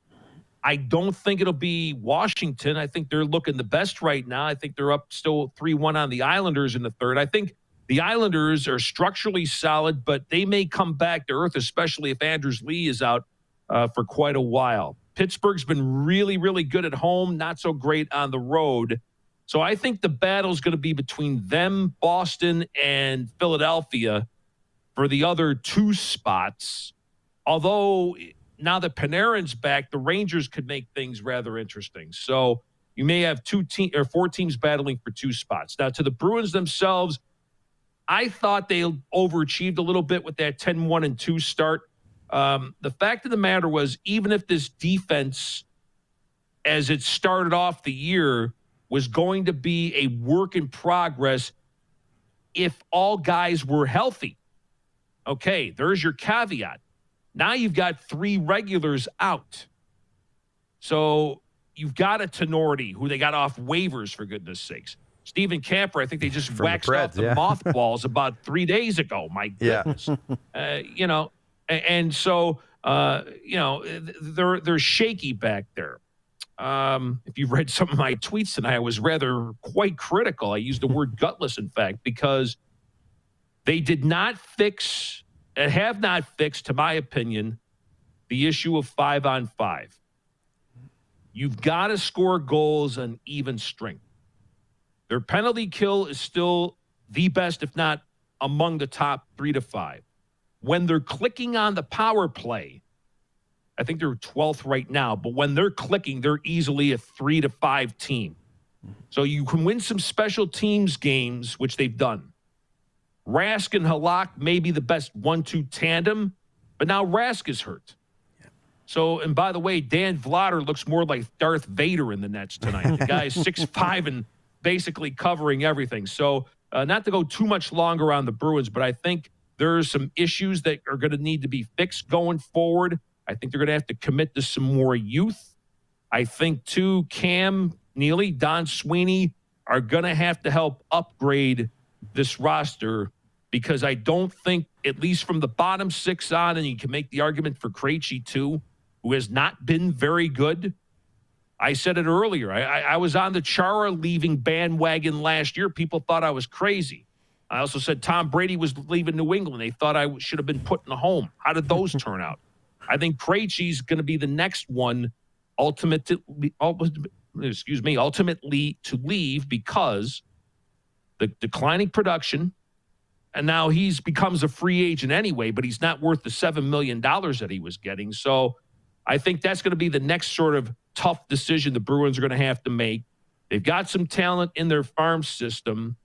Speaker 7: I don't think it'll be Washington. I think they're looking the best right now. I think they're up still 3-1 on the Islanders in the third. I think the Islanders are structurally solid, but they may come back to earth, especially if Anders Lee is out for quite a while. Pittsburgh's been really, really good at home, not so great on the road. So I think the battle's going to be between them, Boston, and Philadelphia for the other 2 spots. Although now that Panarin's back, the Rangers could make things rather interesting. So you may have 4 teams battling for 2 spots. Now, to the Bruins themselves, I thought they overachieved a little bit with that 10-1-2 start. The fact of the matter was, even if this defense, as it started off the year, was going to be a work in progress if all guys were healthy. Okay, there's your caveat. Now you've got 3 regulars out. So you've got a Tenorti, who they got off waivers, for goodness sakes. Stephen Camper, I think they just waxed off the mothballs about 3 days ago. My goodness. And so, they're shaky back there. If you've read some of my tweets tonight, I was rather quite critical. I used the word gutless, in fact, because they did not fix, and have not fixed, to my opinion, the issue of 5-on-5. You've got to score goals on even strength. Their penalty kill is still the best, if not among the top 3 to 5. When they're clicking on the power play, I think they're 12th right now, but when they're clicking, they're easily a 3 to 5 team. So you can win some special teams games, which they've done. Rask and Halak may be the best 1-2 tandem, but now Rask is hurt. So, and by the way, Dan Vladar looks more like Darth Vader in the Nets tonight. The guy's 6'5" and basically covering everything. So not to go too much longer on the Bruins, but I think there's some issues that are going to need to be fixed going forward. I think they're going to have to commit to some more youth. I think, too, Cam Neely, Don Sweeney are going to have to help upgrade this roster, because I don't think, at least from the bottom 6 on, and you can make the argument for Krejci, too, who has not been very good, I said it earlier. I was on the Chara leaving bandwagon last year. People thought I was crazy. I also said Tom Brady was leaving New England. They thought I should have been put in a home. How did those turn out? I think Krejci's going to be the next one ultimately to leave because the declining production, and now he's becomes a free agent anyway, but he's not worth the $7 million that he was getting. So I think that's going to be the next sort of tough decision the Bruins are going to have to make. They've got some talent in their farm system,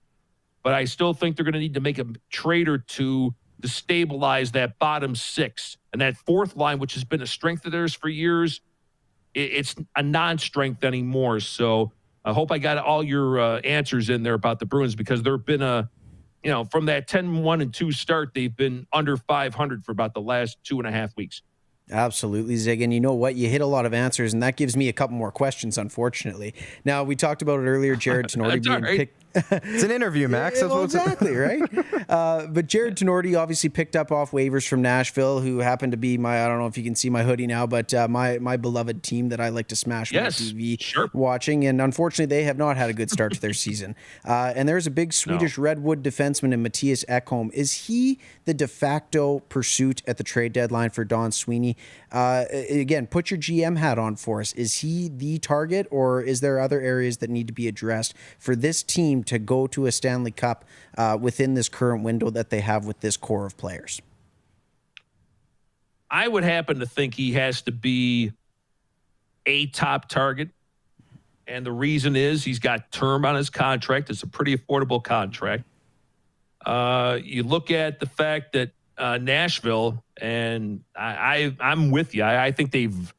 Speaker 7: but I still think they're going to need to make a trade or two to stabilize that bottom six. And that fourth line, which has been a strength of theirs for years, it's a non-strength anymore. So I hope I got all your answers in there about the Bruins, because they've been from that 10-1-2 start, they've been under 500 for about the last 2.5 weeks.
Speaker 2: Absolutely, Zig. And you know what? You hit a lot of answers, and that gives me a couple more questions, unfortunately. Now, we talked about it earlier, Jared Tenorti being picked.
Speaker 1: It's an interview, Max.
Speaker 2: That's exactly, right? But Jared Tenorti obviously picked up off waivers from Nashville, who happened to be I don't know if you can see my hoodie now, but my beloved team that I like to smash on TV watching. And unfortunately, they have not had a good start to their season. And there's a big Swedish Redwood defenseman in Matthias Ekholm. Is he the de facto pursuit at the trade deadline for Don Sweeney? Again, put your GM hat on for us. Is he the target, or is there other areas that need to be addressed for this team to go to a Stanley Cup within this current window that they have with this core of players?
Speaker 7: I would happen to think he has to be a top target. And the reason is he's got term on his contract. It's a pretty affordable contract. You look at the fact that Nashville, and I'm with you. I think they've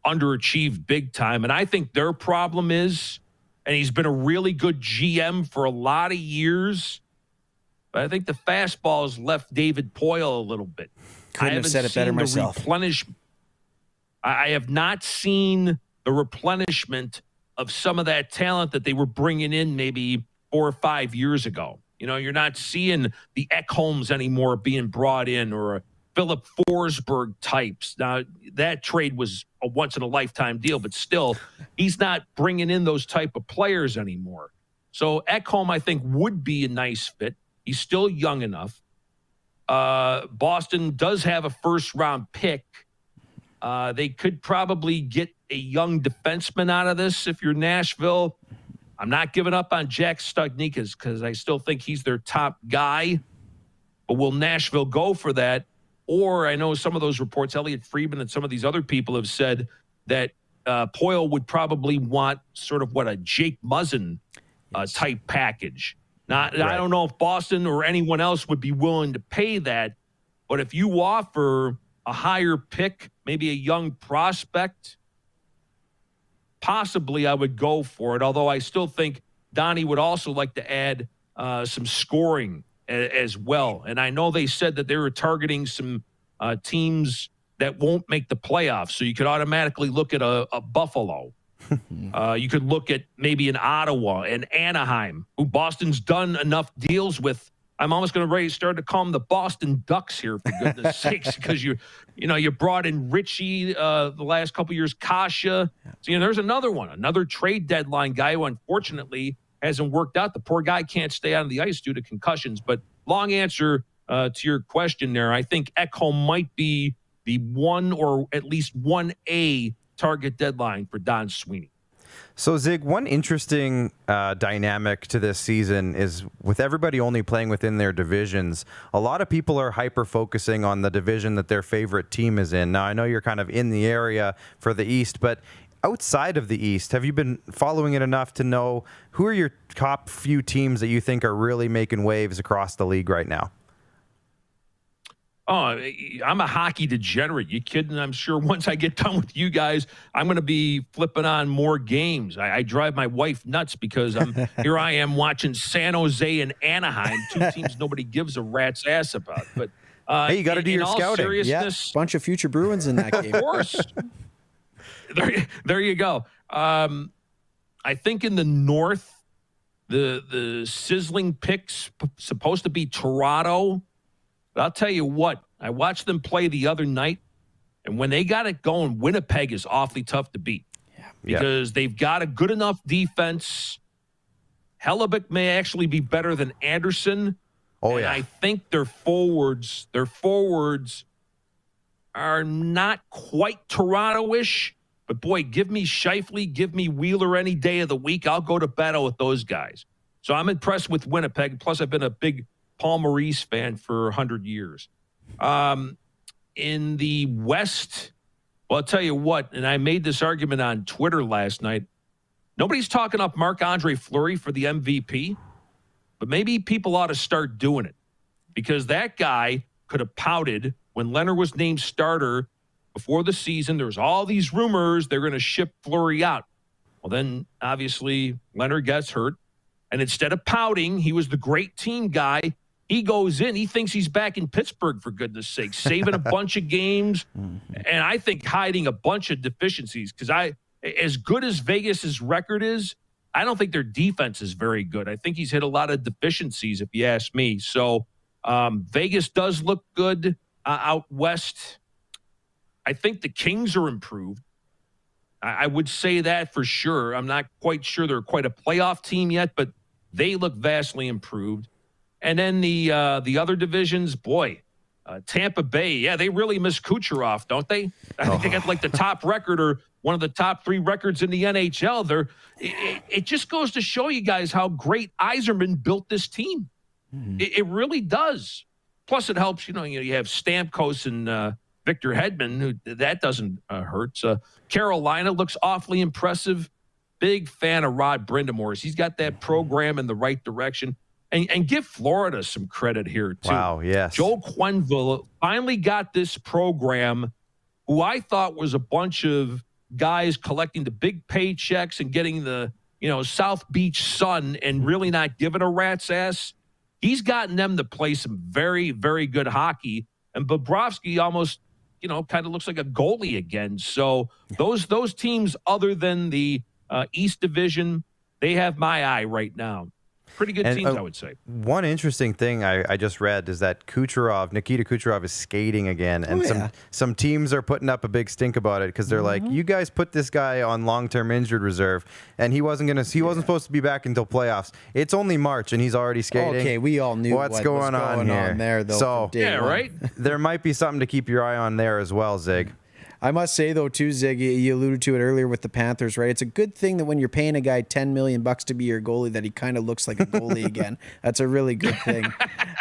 Speaker 7: underachieved big time. And I think their problem is, and he's been a really good GM for a lot of years, but I think the fastball has left David Poile a little bit.
Speaker 2: Couldn't have said it better myself.
Speaker 7: I have not seen the replenishment of some of that talent that they were bringing in maybe 4 or 5 years ago. You're not seeing the Ekholms anymore being brought in, or a Philip Forsberg types. Now, that trade was a once-in-a-lifetime deal, but still, he's not bringing in those type of players anymore. So Ekholm, I think, would be a nice fit. He's still young enough. Boston does have a first-round pick. They could probably get a young defenseman out of this if you're Nashville. I'm not giving up on Jack Studnickas because I still think he's their top guy. But will Nashville go for that? Or I know some of those reports, Elliot Friedman and some of these other people have said that Poile would probably want sort of a Jake Muzzin type package. Now, I don't know if Boston or anyone else would be willing to pay that. But if you offer a higher pick, maybe a young prospect, possibly I would go for it, although I still think Donnie would also like to add some scoring as well. And I know they said that they were targeting some teams that won't make the playoffs, so you could automatically look at a Buffalo. You could look at maybe an Ottawa and Anaheim, who Boston's done enough deals with. I'm almost going to start to call them the Boston Ducks here, for goodness sakes, because you brought in Richie the last couple of years, Kasha. So there's another trade deadline guy who unfortunately hasn't worked out. The poor guy can't stay out of the ice due to concussions. But long answer to your question there, I think Ekholm might be the one or at least 1A target deadline for Don Sweeney.
Speaker 1: So, Zig, one interesting dynamic to this season is with everybody only playing within their divisions, a lot of people are hyper-focusing on the division that their favorite team is in. Now, I know you're kind of in the area for the East, but outside of the East, have you been following it enough to know who are your top few teams that you think are really making waves across the league right now?
Speaker 7: Oh, I'm a hockey degenerate. You kidding? I'm sure once I get done with you guys, I'm going to be flipping on more games. I drive my wife nuts because here I am watching San Jose and Anaheim, two teams nobody gives a rat's ass about. But
Speaker 1: hey, you got to do your scouting.
Speaker 2: Yeah, bunch of future Bruins in that game.
Speaker 7: Of course. There you go. I think in the North, the sizzling pick's supposed to be Toronto. But I'll tell you what, I watched them play the other night, and when they got it going, Winnipeg is awfully tough to beat. because they've got a good enough defense. Hellebuck may actually be better than Anderson. And I think their forwards are not quite Toronto-ish. But, boy, give me Scheifele, give me Wheeler any day of the week. I'll go to battle with those guys. So I'm impressed with Winnipeg. Plus, I've been a big Paul Maurice fan for 100 years. In the West, well, I'll tell you what, and I made this argument on Twitter last night. Nobody's talking up Marc-Andre Fleury for the MVP, but maybe people ought to start doing it because that guy could have pouted when Leonard was named starter before the season. There was all these rumors they're going to ship Fleury out. Well, then, obviously, Leonard gets hurt. And instead of pouting, he was the great team guy. He goes in. He thinks he's back in Pittsburgh, for goodness sake, saving a bunch of games. And I think hiding a bunch of deficiencies. Because as good as Vegas' record is, I don't think their defense is very good. I think he's hit a lot of deficiencies, if you ask me. So Vegas does look good out west. I think the Kings are improved. I would say that for sure. I'm not quite sure they're quite a playoff team yet, but they look vastly improved. And then the other divisions, boy, Tampa Bay, they really miss Kucherov, don't they? I think they got like the top record or one of the top 3 records in the NHL. It just goes to show you guys how great Yzerman built this team. It really does. Plus, it helps, you have Stamkos and Victor Hedman, that doesn't hurt. Carolina looks awfully impressive. Big fan of Rod Brindamore's. He's got that program in the right direction. And give Florida some credit here, too.
Speaker 1: Wow, yes.
Speaker 7: Joe Quenneville finally got this program, who I thought was a bunch of guys collecting the big paychecks and getting the, South Beach sun and really not giving a rat's ass. He's gotten them to play some very, very good hockey. And Bobrovsky almost, kind of looks like a goalie again. So those teams, other than the East Division, they have my eye right now. Pretty good teams, I would say.
Speaker 1: One interesting thing I just read is that Nikita Kucherov is skating again, and some teams are putting up a big stink about it because they're like, you guys put this guy on long-term injured reserve, and he wasn't supposed to be back until playoffs. It's only March, and he's already skating.
Speaker 2: Okay, we all knew
Speaker 1: what's going on
Speaker 2: there, though.
Speaker 1: So
Speaker 7: right.
Speaker 1: There might be something to keep your eye on there as well, Zig.
Speaker 2: I must say, though, too, Zig, you alluded to it earlier with the Panthers, right? It's a good thing that when you're paying a guy $10 million to be your goalie, that he kind of looks like a goalie again. That's a really good thing.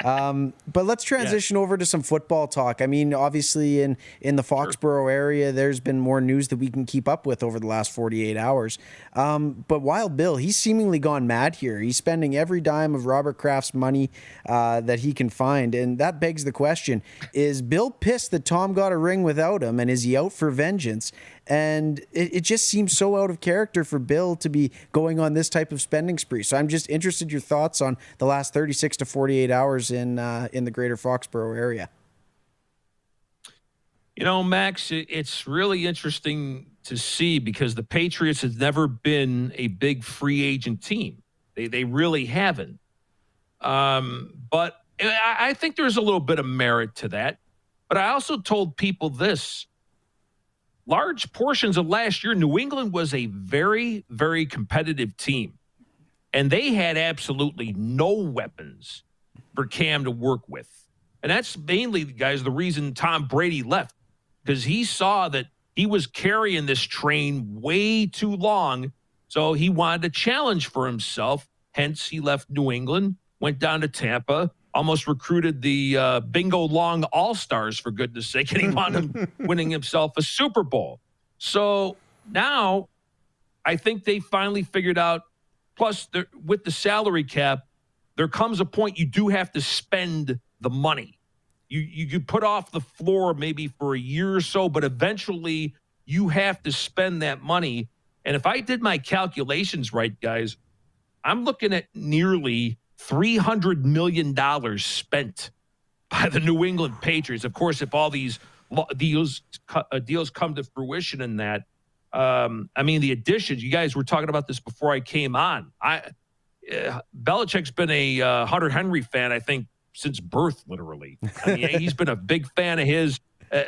Speaker 2: But let's transition over to some football talk. I mean, obviously, in the Foxborough area, there's been more news that we can keep up with over the last 48 hours. But Wild Bill, he's seemingly gone mad here. He's spending every dime of Robert Kraft's money that he can find. And that begs the question, is Bill pissed that Tom got a ring without him, and is he out for vengeance? And it just seems so out of character for Bill to be going on this type of spending spree. So I'm just interested in your thoughts on the last 36 to 48 hours in the greater Foxborough area.
Speaker 7: Max, it's really interesting to see because the Patriots have never been a big free agent team. They really haven't. But I think there's a little bit of merit to that. But I also told people this. Large portions of last year, New England was a very, very competitive team. And they had absolutely no weapons for Cam to work with. And that's mainly, guys, the reason Tom Brady left. Because he saw that he was carrying this train way too long. So he wanted a challenge for himself. Hence, he left New England, went down to Tampa, almost recruited the Bingo Long All-Stars, for goodness sake, and he wound up winning himself a Super Bowl. So now I think they finally figured out, plus with the salary cap, there comes a point you do have to spend the money. You put off the floor maybe for a year or so, but eventually you have to spend that money. And if I did my calculations right, guys, I'm looking at nearly $300 million spent by the New England Patriots. Of course, if all these deals come to fruition in that, I mean, the additions, you guys were talking about this before I came on. Belichick's been a Hunter Henry fan, I think, since birth, literally. I mean, he's been a big fan of his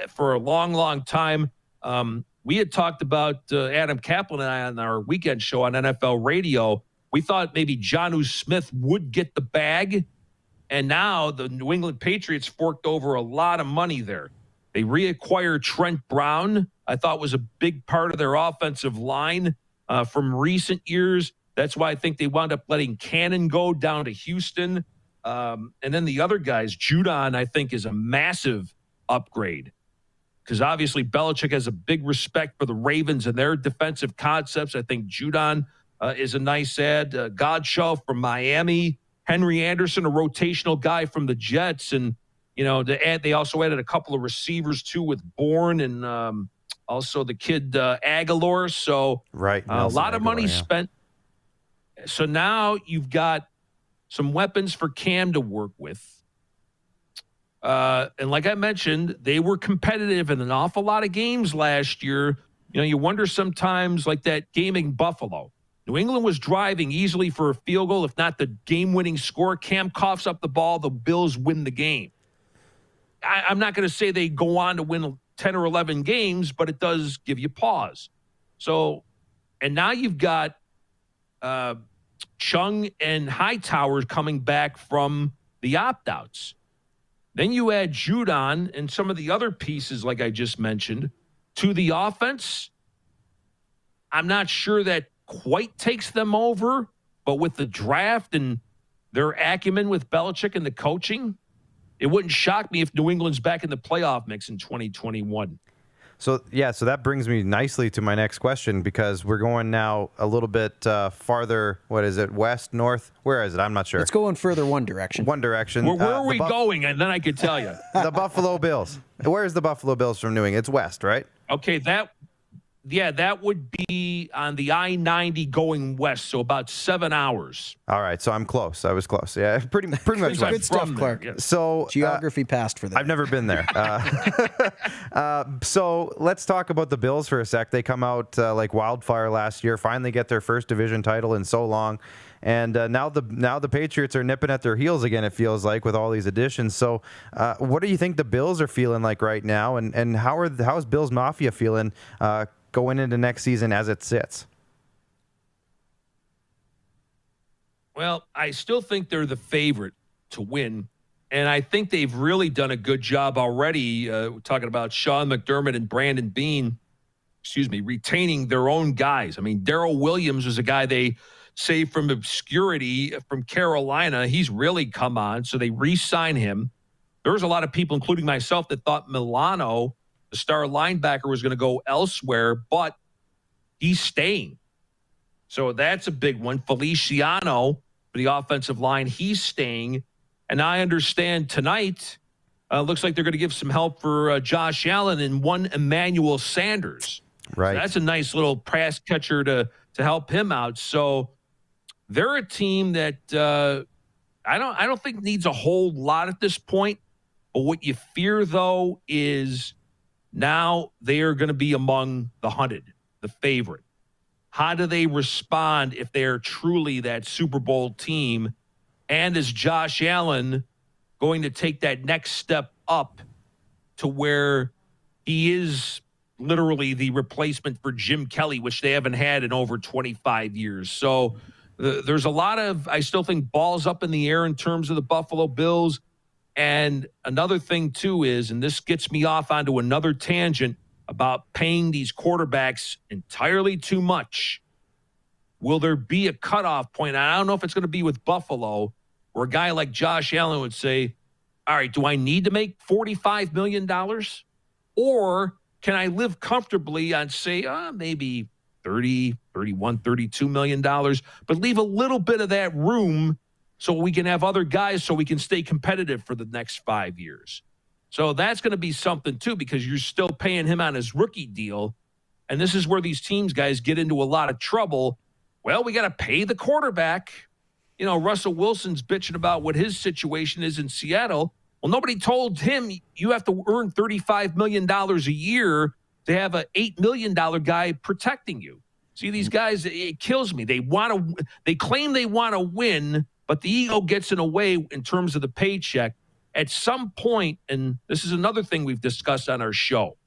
Speaker 7: for a long, long time. we had talked about Adam Kaplan and I on our weekend show on NFL radio. We thought maybe Jonnu Smith would get the bag, and now the New England Patriots forked over a lot of money there. They reacquired Trent Brown, I thought was a big part of their offensive line from recent years. That's why I think they wound up letting Cannon go down to Houston. And then the other guys, Judon, I think, is a massive upgrade because obviously Belichick has a big respect for the Ravens and their defensive concepts. I think Judon is a nice add. Godshall from Miami, Henry Anderson, a rotational guy from the Jets. And, you know, they also added a couple of receivers too with Bourne and also the kid Aguilar. So
Speaker 1: right,
Speaker 7: a lot of money spent. So now you've got some weapons for Cam to work with. And like I mentioned, they were competitive in an awful lot of games last year. You know, you wonder sometimes, like that game in Buffalo. New England was driving easily for a field goal, if not the game-winning score. Cam coughs up the ball, the Bills win the game. I'm not going to say they go on to win 10 or 11 games, but it does give you pause. So, and now you've got Chung and Hightower coming back from the opt-outs. Then you add Judon and some of the other pieces, like I just mentioned, to the offense. I'm not sure that quite takes them over, but with the draft and their acumen with Belichick and the coaching, it wouldn't shock me if New England's back in the playoff mix in 2021.
Speaker 1: So that brings me nicely to my next question because we're going now a little bit farther. What is it? West, north? Where is it? I'm not sure.
Speaker 2: Let's go in further one direction.
Speaker 1: One direction.
Speaker 7: Where are we going? And then I could tell you.
Speaker 1: The Buffalo Bills. Where's the Buffalo Bills from New England? It's west, right?
Speaker 7: Okay, that would be on the I-90 going west, so about 7 hours.
Speaker 1: All right, so I'm close. I was close. Yeah, pretty much west.
Speaker 2: Good stuff, Clark.
Speaker 7: Yes.
Speaker 1: So
Speaker 2: geography passed for that.
Speaker 1: I've never been there. So let's talk about the Bills for a sec. They come out like wildfire last year, finally get their first division title in so long. And now the Patriots are nipping at their heels again, it feels like, with all these additions. So what do you think the Bills are feeling like right now? And how is Bills Mafia feeling going into next season as it sits?
Speaker 7: Well, I still think they're the favorite to win. And I think they've really done a good job already, talking about Sean McDermott and Brandon Beane, retaining their own guys. I mean, Darrell Williams was a guy they saved from obscurity from Carolina. He's really come on, so they re-sign him. There was a lot of people, including myself, that thought Milano, the star linebacker, was going to go elsewhere, but he's staying. So that's a big one. Feliciano, for the offensive line, he's staying. And I understand tonight, looks like they're going to give some help for Josh Allen and one Emmanuel Sanders.
Speaker 1: Right.
Speaker 7: So that's a nice little pass catcher to help him out. So they're a team that I don't think needs a whole lot at this point. But what you fear, though, is now they are going to be among the hunted, the favorite. How do they respond if they're truly that Super Bowl team? And is Josh Allen going to take that next step up to where he is literally the replacement for Jim Kelly, which they haven't had in over 25 years? So there's a lot of, I still think, balls up in the air in terms of the Buffalo Bills. And another thing, too, is, and this gets me off onto another tangent about paying these quarterbacks entirely too much. Will there be a cutoff point? I don't know if it's going to be with Buffalo, where a guy like Josh Allen would say, all right, do I need to make $45 million? Or can I live comfortably on, say, maybe $30, $31, $32 million, but leave a little bit of that room so we can have other guys so we can stay competitive for the next 5 years. So that's going to be something, too, because you're still paying him on his rookie deal. And this is where these teams, guys, get into a lot of trouble. Well, we got to pay the quarterback. You know, Russell Wilson's bitching about what his situation is in Seattle. Well, nobody told him you have to earn $35 million a year to have an $8 million guy protecting you. See, these guys, it kills me. They claim they want to win, but the ego gets in the way in terms of the paycheck. At some point, and this is another thing we've discussed on our show,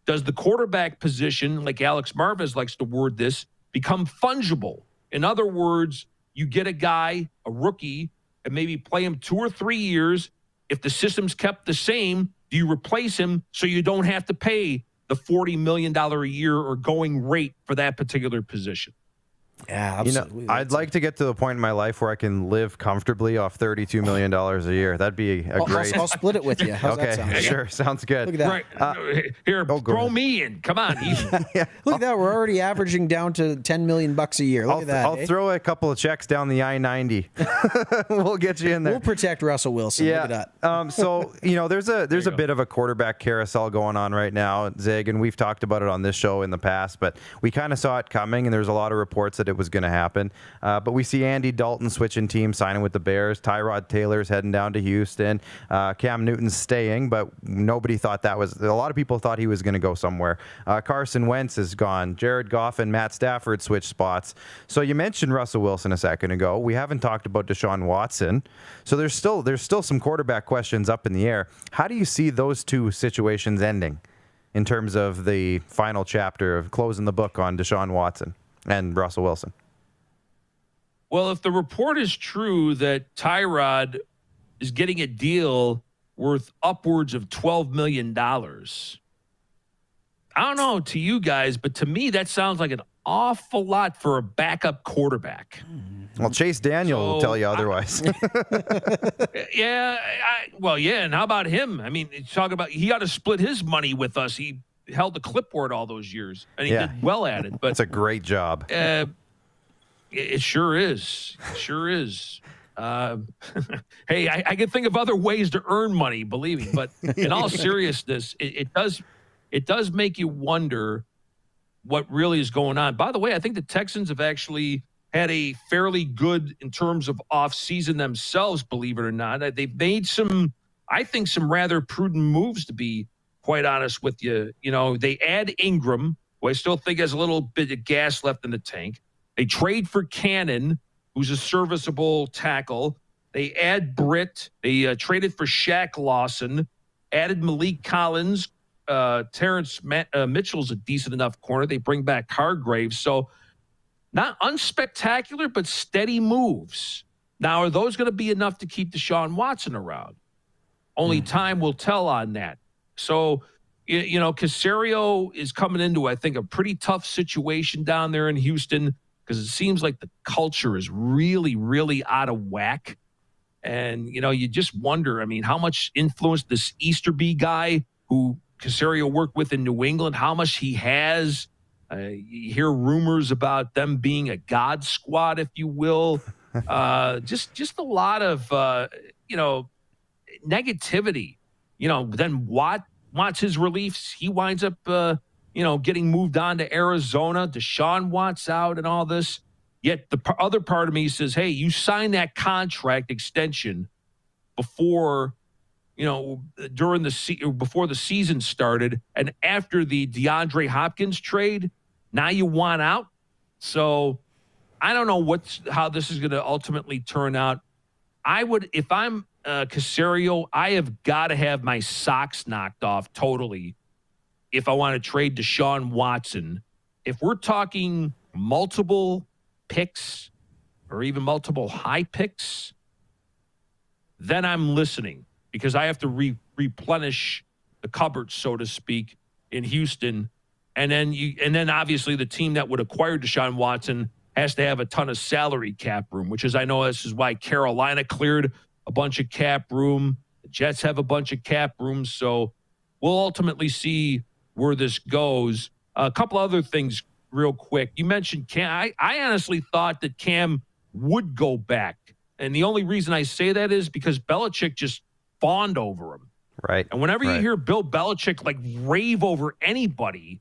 Speaker 7: does the quarterback position, like Alex Marvez likes to word this, become fungible? In other words, you get a guy, a rookie, and maybe play him 2 or 3 years. If the system's kept the same, do you replace him so you don't have to pay the $40 million a year or going rate for that particular position?
Speaker 2: Yeah, absolutely.
Speaker 1: I'd like to get to the point in my life where I can live comfortably off $32 million a year. That'd be a great.
Speaker 2: I'll split it with you. How's that sound?
Speaker 1: Sure, sounds good.
Speaker 2: Look at that.
Speaker 7: Right. Here, throw me in. Come on.
Speaker 2: Look at that. We're already averaging down to $10 million a year. Look at that.
Speaker 1: I'll throw a couple of checks down the I-90. We'll get you in there.
Speaker 2: We'll protect Russell Wilson.
Speaker 1: Yeah.
Speaker 2: Look at that.
Speaker 1: So, there's a bit of a quarterback carousel going on right now, Zig, and we've talked about it on this show in the past, but we kind of saw it coming, and there's a lot of reports that it was going to happen. But we see Andy Dalton switching teams, signing with the Bears. Tyrod Taylor's heading down to Houston. Cam Newton's staying, but nobody thought a lot of people thought he was going to go somewhere. Carson Wentz is gone. Jared Goff and Matt Stafford switched spots. So you mentioned Russell Wilson a second ago. We haven't talked about Deshaun Watson. So there's still some quarterback questions up in the air. How do you see those two situations ending in terms of the final chapter of closing the book on Deshaun Watson and Russell Wilson?
Speaker 7: Well, if the report is true that Tyrod is getting a deal worth upwards of $12 million, I don't know to you guys, but to me, that sounds like an awful lot for a backup quarterback.
Speaker 1: Well, Chase Daniel will tell you otherwise.
Speaker 7: Yeah. And how about him? I mean, talk about he got to split his money with us. He held the clipboard all those years, and he did well at it. But
Speaker 1: it's a great job.
Speaker 7: It sure is. It sure is. Hey, I can think of other ways to earn money, believe me. But in all seriousness, it does make you wonder what really is going on. By the way, I think the Texans have actually had a fairly good in terms of off-season themselves, believe it or not. They've made some rather prudent moves, to be quite honest with you. They add Ingram, who I still think has a little bit of gas left in the tank. They trade for Cannon, who's a serviceable tackle. They add Britt. They traded for Shaq Lawson, added Malik Collins. Terrence Mitchell's a decent enough corner. They bring back Hargraves. So not unspectacular, but steady moves. Now, are those going to be enough to keep Deshaun Watson around? Only time will tell on that. So, Caserio is coming into, I think, a pretty tough situation down there in Houston, because it seems like the culture is really, really out of whack. And, you just wonder, how much influence this Easterby guy who Caserio worked with in New England, how much he has. You hear rumors about them being a God squad, if you will. Just a lot of, negativity. Then Watt wants his reliefs. He winds up, getting moved on to Arizona. Deshaun Watts out and all this. Yet the other part of me says, hey, you signed that contract extension before, before the season started, and after the DeAndre Hopkins trade, now you want out. So I don't know how this is going to ultimately turn out. If I'm Caserio, I have got to have my socks knocked off totally if I want to trade Deshaun Watson. If we're talking multiple picks or even multiple high picks, then I'm listening, because I have to replenish the cupboard, so to speak, in Houston. And then obviously the team that would acquire Deshaun Watson has to have a ton of salary cap room, which is, I know this is why Carolina cleared a bunch of cap room. The Jets have a bunch of cap room. So we'll ultimately see where this goes. A couple other things real quick. You mentioned Cam. I honestly thought that Cam would go back. And the only reason I say that is because Belichick just fawned over him.
Speaker 1: Right.
Speaker 7: And whenever you hear Bill Belichick rave over anybody,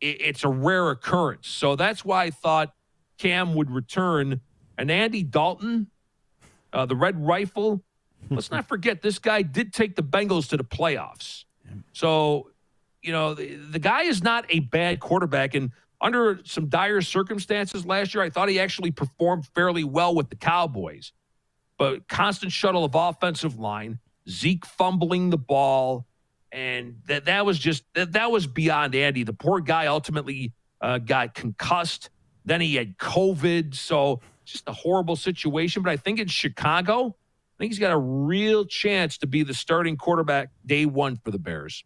Speaker 7: it's a rare occurrence. So that's why I thought Cam would return. And Andy Dalton, the Red Rifle, let's not forget, this guy did take the Bengals to the playoffs. So, the guy is not a bad quarterback. And under some dire circumstances last year, I thought he actually performed fairly well with the Cowboys. But constant shuttle of offensive line, Zeke fumbling the ball, And that was beyond Andy. The poor guy ultimately got concussed. Then he had COVID. So just a horrible situation. But I think in Chicago, I think he's got a real chance to be the starting quarterback day one for the Bears.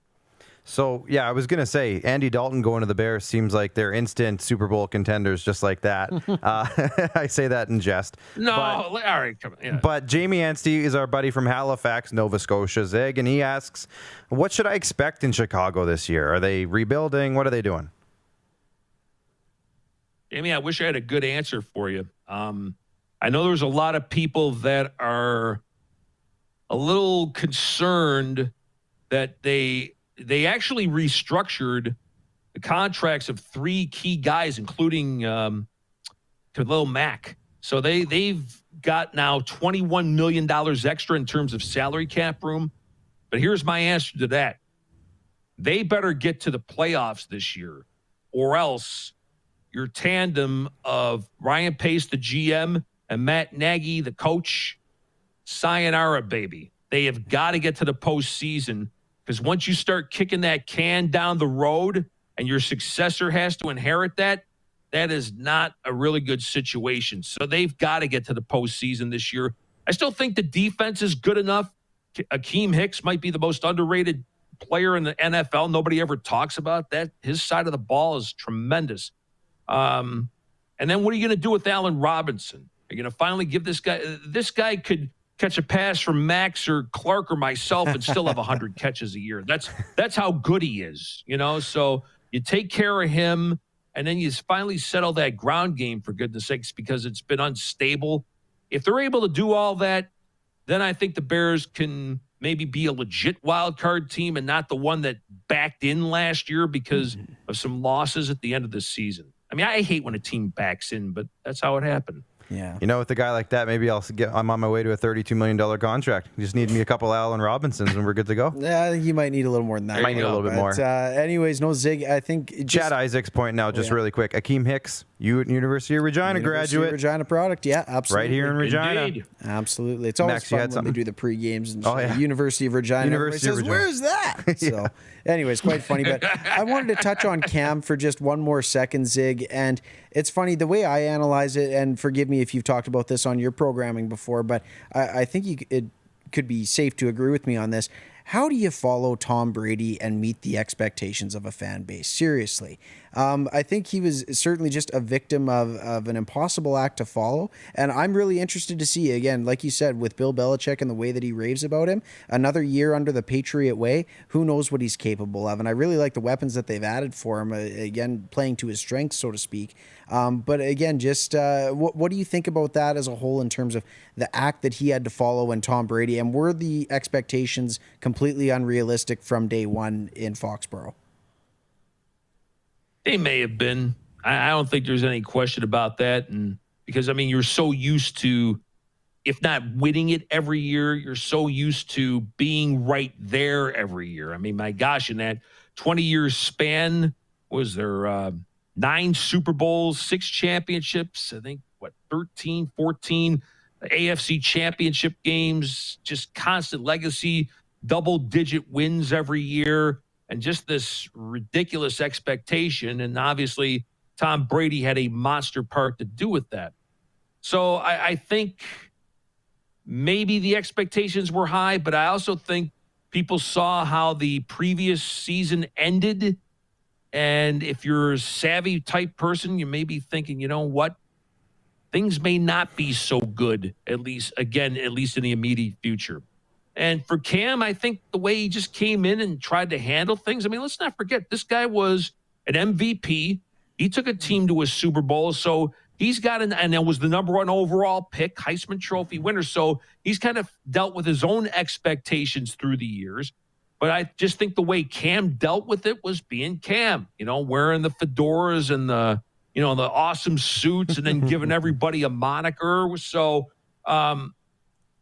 Speaker 1: So, yeah, I was going to say, Andy Dalton going to the Bears seems like they're instant Super Bowl contenders just like that. I say that in jest.
Speaker 7: No, all right, come on. Yeah.
Speaker 1: But Jamie Anstey is our buddy from Halifax, Nova Scotia, Zig, and he asks, what should I expect in Chicago this year? Are they rebuilding? What are they doing?
Speaker 7: Jamie, I wish I had a good answer for you. I know there's a lot of people that are a little concerned that they actually restructured the contracts of 3 key guys, including Khalil Mack. So they've got now $21 million extra in terms of salary cap room. But here's my answer to that. They better get to the playoffs this year, or else your tandem of Ryan Pace, the GM, and Matt Nagy, the coach, sayonara, baby. They have got to get to the postseason. Because once you start kicking that can down the road and your successor has to inherit that, that is not a really good situation. So they've got to get to the postseason this year. I still think the defense is good enough. Akeem Hicks might be the most underrated player in the NFL. Nobody ever talks about that. His side of the ball is tremendous. And then what are you going to do with Allen Robinson? Are you going to finally give this guy – this guy could – catch a pass from Max or Clark or myself and still have 100 catches a year. That's how good he is, you know? So you take care of him, and then you finally settle that ground game, for goodness sakes, because it's been unstable. If they're able to do all that, then I think the Bears can maybe be a legit wild card team and not the one that backed in last year because of some losses at the end of the season. I mean, I hate when a team backs in, but that's how it happened.
Speaker 2: Yeah.
Speaker 1: You know, with a guy like that, maybe I'm on my way to a $32 million contract. You just need me a couple Allen Robinsons and we're good to go.
Speaker 2: Yeah, I think you might need a little more than that.
Speaker 1: I might need a little bit more.
Speaker 2: Anyways, no, Zig, I think...
Speaker 1: Chad Isaac's pointing out just really quick. Akeem Hicks, University of Regina graduate.
Speaker 2: Regina product, yeah, absolutely.
Speaker 1: Right here in Regina.
Speaker 7: Indeed.
Speaker 2: Absolutely. It's always
Speaker 1: Max,
Speaker 2: fun when they do the pre-games and University of Regina.
Speaker 1: University of Regina.
Speaker 2: Where's that? So, anyways, quite funny. But I wanted to touch on Cam for just one more second, Zig. And it's funny, the way I analyze it, and forgive me if you've talked about this on your programming before, but I think it could be safe to agree with me on this. How do you follow Tom Brady and meet the expectations of a fan base? Seriously. I think he was certainly just a victim of an impossible act to follow. And I'm really interested to see, again, like you said, with Bill Belichick and the way that he raves about him, another year under the Patriot way, who knows what he's capable of. And I really like the weapons that they've added for him, again, playing to his strengths, so to speak. But again, just what do you think about that as a whole in terms of the act that he had to follow and Tom Brady? And were the expectations completely unrealistic from day one in Foxborough?
Speaker 7: They may have been. I don't think there's any question about that. And because, I mean, you're so used to, if not winning it every year, you're so used to being right there every year. I mean, my gosh, in that 20-year span, was there 9 Super Bowls, 6 championships, I think, 13, 14 AFC championship games, just constant legacy, double-digit wins every year, and just this ridiculous expectation. And obviously, Tom Brady had a monster part to do with that. So I think maybe the expectations were high, but I also think people saw how the previous season ended. And if you're a savvy type person, you may be thinking, you know what? Things may not be so good, at least in the immediate future. And for Cam, I think the way he just came in and tried to handle things, I mean, let's not forget, this guy was an MVP. He took a team to a Super Bowl, so he's got and it was the number 1 overall pick, Heisman Trophy winner. So he's kind of dealt with his own expectations through the years. But I just think the way Cam dealt with it was being Cam, you know, wearing the fedoras and the awesome suits and then giving everybody a moniker. So,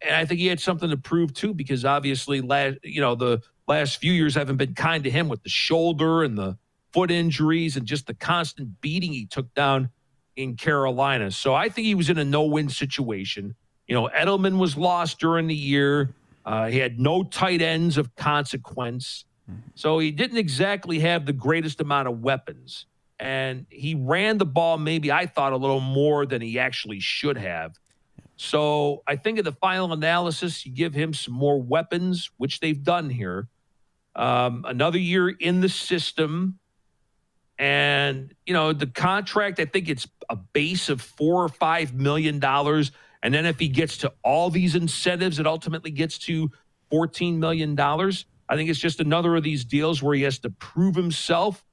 Speaker 7: and I think he had something to prove too, because obviously, the last few years haven't been kind to him with the shoulder and the foot injuries and just the constant beating he took down in Carolina. So I think he was in a no-win situation. You know, Edelman was lost during the year. He had no tight ends of consequence. So he didn't exactly have the greatest amount of weapons. And he ran the ball maybe, I thought, a little more than he actually should have. So I think in the final analysis, you give him some more weapons, which they've done here. Another year in the system. And, the contract, I think it's a base of $4 or $5 million. And then if he gets to all these incentives, it ultimately gets to $14 million. I think it's just another of these deals where he has to prove himself.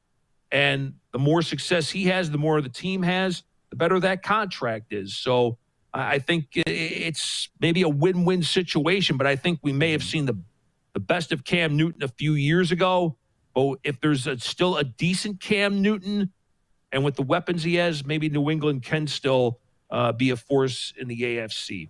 Speaker 7: And the more success he has, the more the team has, the better that contract is. So I think it's maybe a win-win situation, but I think we may have seen the best of Cam Newton a few years ago. But if there's still a decent Cam Newton, and with the weapons he has, maybe New England can still be a force in the AFC.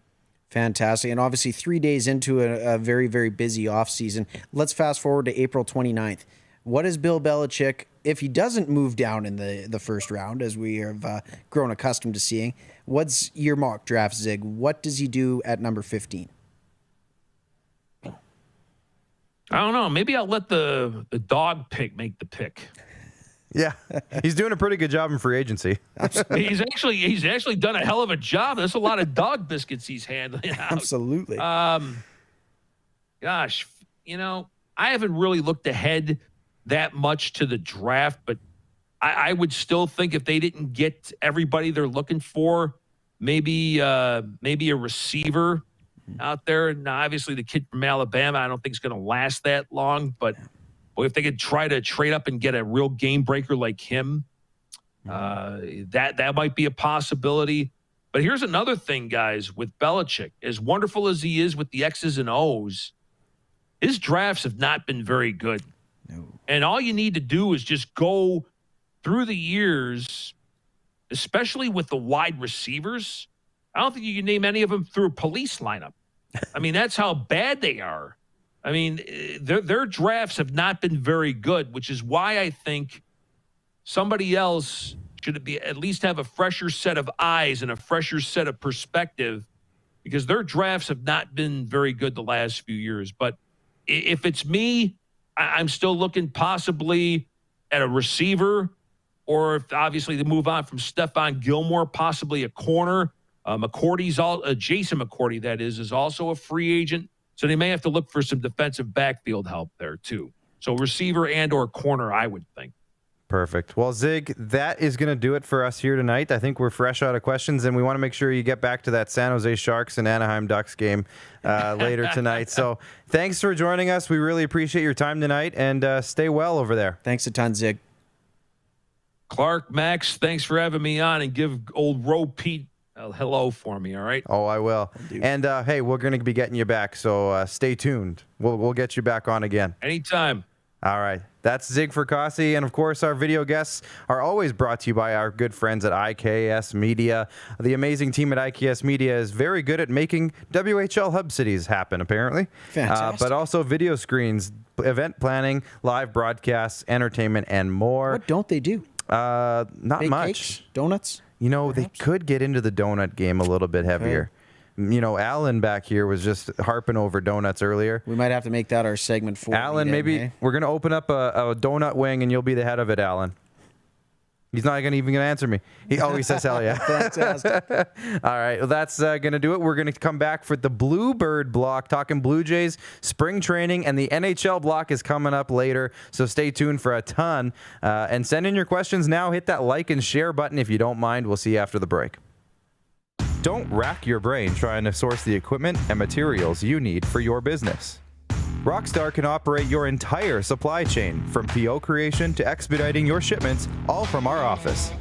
Speaker 2: Fantastic. And obviously 3 days into a very, very busy offseason. Let's fast forward to April 29th. What is Bill Belichick, if he doesn't move down in the first round, as we have grown accustomed to seeing, what's your mock draft, Zig? What does he do at number 15?
Speaker 7: I don't know. Maybe I'll let the dog pick make the pick.
Speaker 1: Yeah, he's doing a pretty good job in free agency.
Speaker 7: He's actually done a hell of a job. There's a lot of dog biscuits he's handling out.
Speaker 2: Absolutely.
Speaker 7: Gosh, I haven't really looked ahead that much to the draft, but I would still think if they didn't get everybody they're looking for, maybe a receiver out there. Now, obviously, the kid from Alabama, I don't think is going to last that long, but if they could try to trade up and get a real game breaker like him, that might be a possibility. But here's another thing, guys, with Belichick. As wonderful as he is with the X's and O's, his drafts have not been very good.
Speaker 2: No.
Speaker 7: And all you need to do is just go through the years, especially with the wide receivers. I don't think you can name any of them through a police lineup. I mean, that's how bad they are. I mean, their drafts have not been very good, which is why I think somebody else should be at least have a fresher set of eyes and a fresher set of perspective, because their drafts have not been very good the last few years. But if it's me, I'm still looking possibly at a receiver, or if obviously they move on from Stephon Gilmore, possibly a corner. Jason McCourty, that is also a free agent. So they may have to look for some defensive backfield help there too. So receiver and or corner, I would think.
Speaker 1: Perfect. Well, Zig, that is going to do it for us here tonight. I think we're fresh out of questions, and we want to make sure you get back to that San Jose Sharks and Anaheim Ducks game later tonight. So thanks for joining us. We really appreciate your time tonight, and stay well over there.
Speaker 2: Thanks a ton, Zig.
Speaker 7: Clark, Max, thanks for having me on, and give old Ro Pete hello for me, all right?
Speaker 1: Oh, I will. And, hey, we're going to be getting you back, so stay tuned. We'll get you back on again.
Speaker 7: Anytime.
Speaker 1: All right. That's Zig Fracassi. And, of course, our video guests are always brought to you by our good friends at IKS Media. The amazing team at IKS Media is very good at making WHL hub cities happen, apparently.
Speaker 2: Fantastic.
Speaker 1: But also video screens, event planning, live broadcasts, entertainment, and more.
Speaker 2: What don't they do?
Speaker 1: Not
Speaker 2: Bake
Speaker 1: much.
Speaker 2: Cakes? Donuts?
Speaker 1: Perhaps? They could get into the donut game a little bit heavier. Okay. Alan back here was just harping over donuts earlier.
Speaker 2: We might have to make that our segment for
Speaker 1: Alan, maybe we're going to open up a donut wing and you'll be the head of it, Alan. He's not even going to answer me. He says, hell yeah.
Speaker 2: Fantastic.
Speaker 1: All right. Well, that's going to do it. We're going to come back for the Bluebird block, talking Blue Jays, spring training, and the NHL block is coming up later. So stay tuned for a ton. And send in your questions now. Hit that like and share button if you don't mind. We'll see you after the break. Don't rack your brain trying to source the equipment and materials you need for your business. Rockstar can operate your entire supply chain, from PO creation to expediting your shipments, all from our office.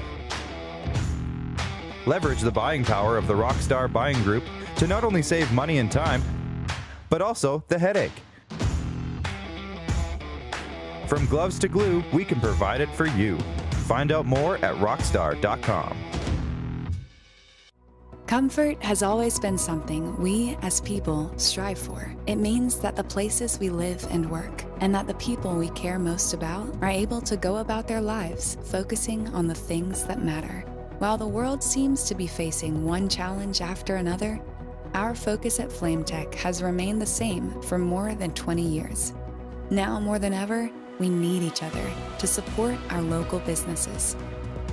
Speaker 1: Leverage the buying power of the Rockstar Buying Group to not only save money and time, but also the headache. From gloves to glue, we can provide it for you. Find out more at rockstar.com.
Speaker 3: Comfort has always been something we, as people, strive for. It means that the places we live and work, and that the people we care most about, are able to go about their lives focusing on the things that matter. While the world seems to be facing one challenge after another, our focus at FlameTech has remained the same for more than 20 years. Now more than ever, we need each other to support our local businesses.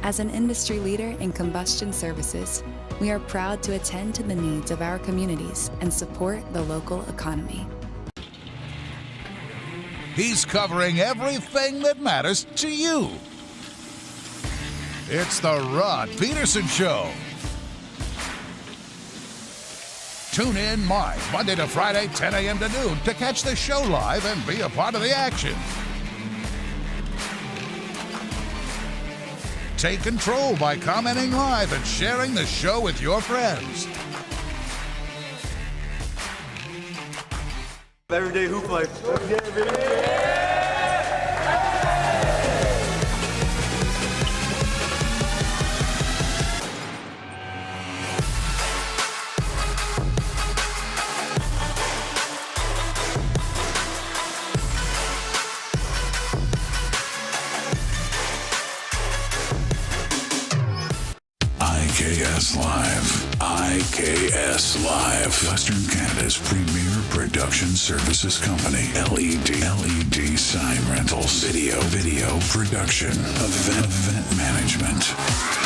Speaker 3: As an industry leader in combustion services, we are proud to attend to the needs of our communities and support the local economy.
Speaker 4: He's covering everything that matters to you. It's the Rod Peterson Show. Tune in live Monday to Friday, 10 a.m. to noon to catch the show live and be a part of the action. Take control by commenting live and sharing the show with your friends.
Speaker 5: Everyday hoop life.
Speaker 6: IKS Live. IKS Live. Western Canada's premier production services company. LED sign rentals. Video production. Event management.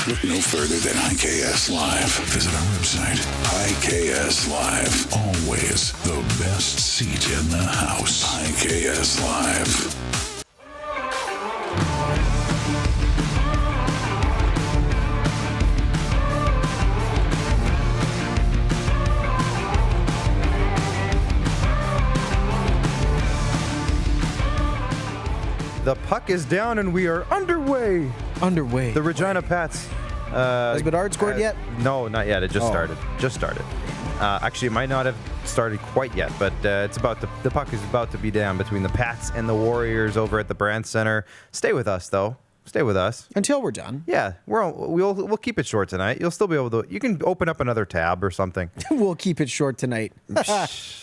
Speaker 6: Look no further than IKS Live. Visit our website. IKS Live. Always the best seat in the house. IKS Live.
Speaker 1: The puck is down and we are underway. The Regina Pats.
Speaker 2: Has Bedard scored yet?
Speaker 1: No, not yet. It just started. Actually, it might not have started quite yet, but the puck is about to be down between the Pats and the Warriors over at the Brandt Center. Stay with us, though. Stay with us
Speaker 2: until we're done.
Speaker 1: Yeah, we'll keep it short tonight. You'll still be able to. You can open up another tab or something.
Speaker 2: We'll keep it short tonight.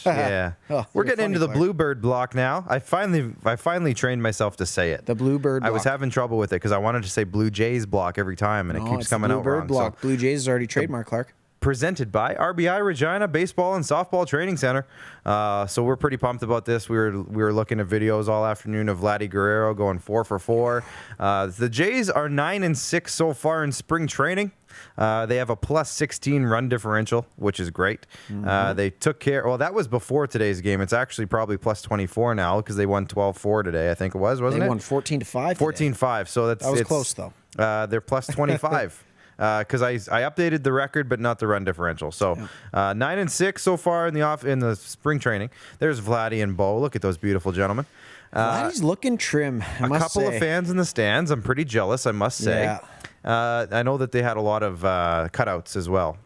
Speaker 1: Yeah, we're getting into the Bluebird block now. I finally trained myself to say it.
Speaker 2: The Bluebird block.
Speaker 1: I was having trouble with it because I wanted to say Blue Jays block every time, and it keeps coming out wrong.
Speaker 2: Bluebird block.
Speaker 1: So,
Speaker 2: Blue Jays is already trademarked, Clark.
Speaker 1: Presented by RBI Regina Baseball and Softball Training Center. So we're pretty pumped about this. We were looking at videos all afternoon of Vladdy Guerrero going 4 for 4. The Jays are 9-6 so far in spring training. They have a plus 16 run differential, which is great. They took care. Well, that was before today's game. It's actually probably plus 24 now because they won 12-4 today. I think it was, wasn't it?
Speaker 2: They won 14-5.
Speaker 1: 14-5. So that was
Speaker 2: close though.
Speaker 1: They're plus 25. Because I updated the record, but not the run differential. So 9-6 so far in the spring training. There's Vladdy and Bo. Look at those beautiful gentlemen.
Speaker 2: Vladdy's looking trim.
Speaker 1: A couple of fans in the stands. I'm pretty jealous, I must say.
Speaker 2: Yeah.
Speaker 1: I know that they had a lot of cutouts as well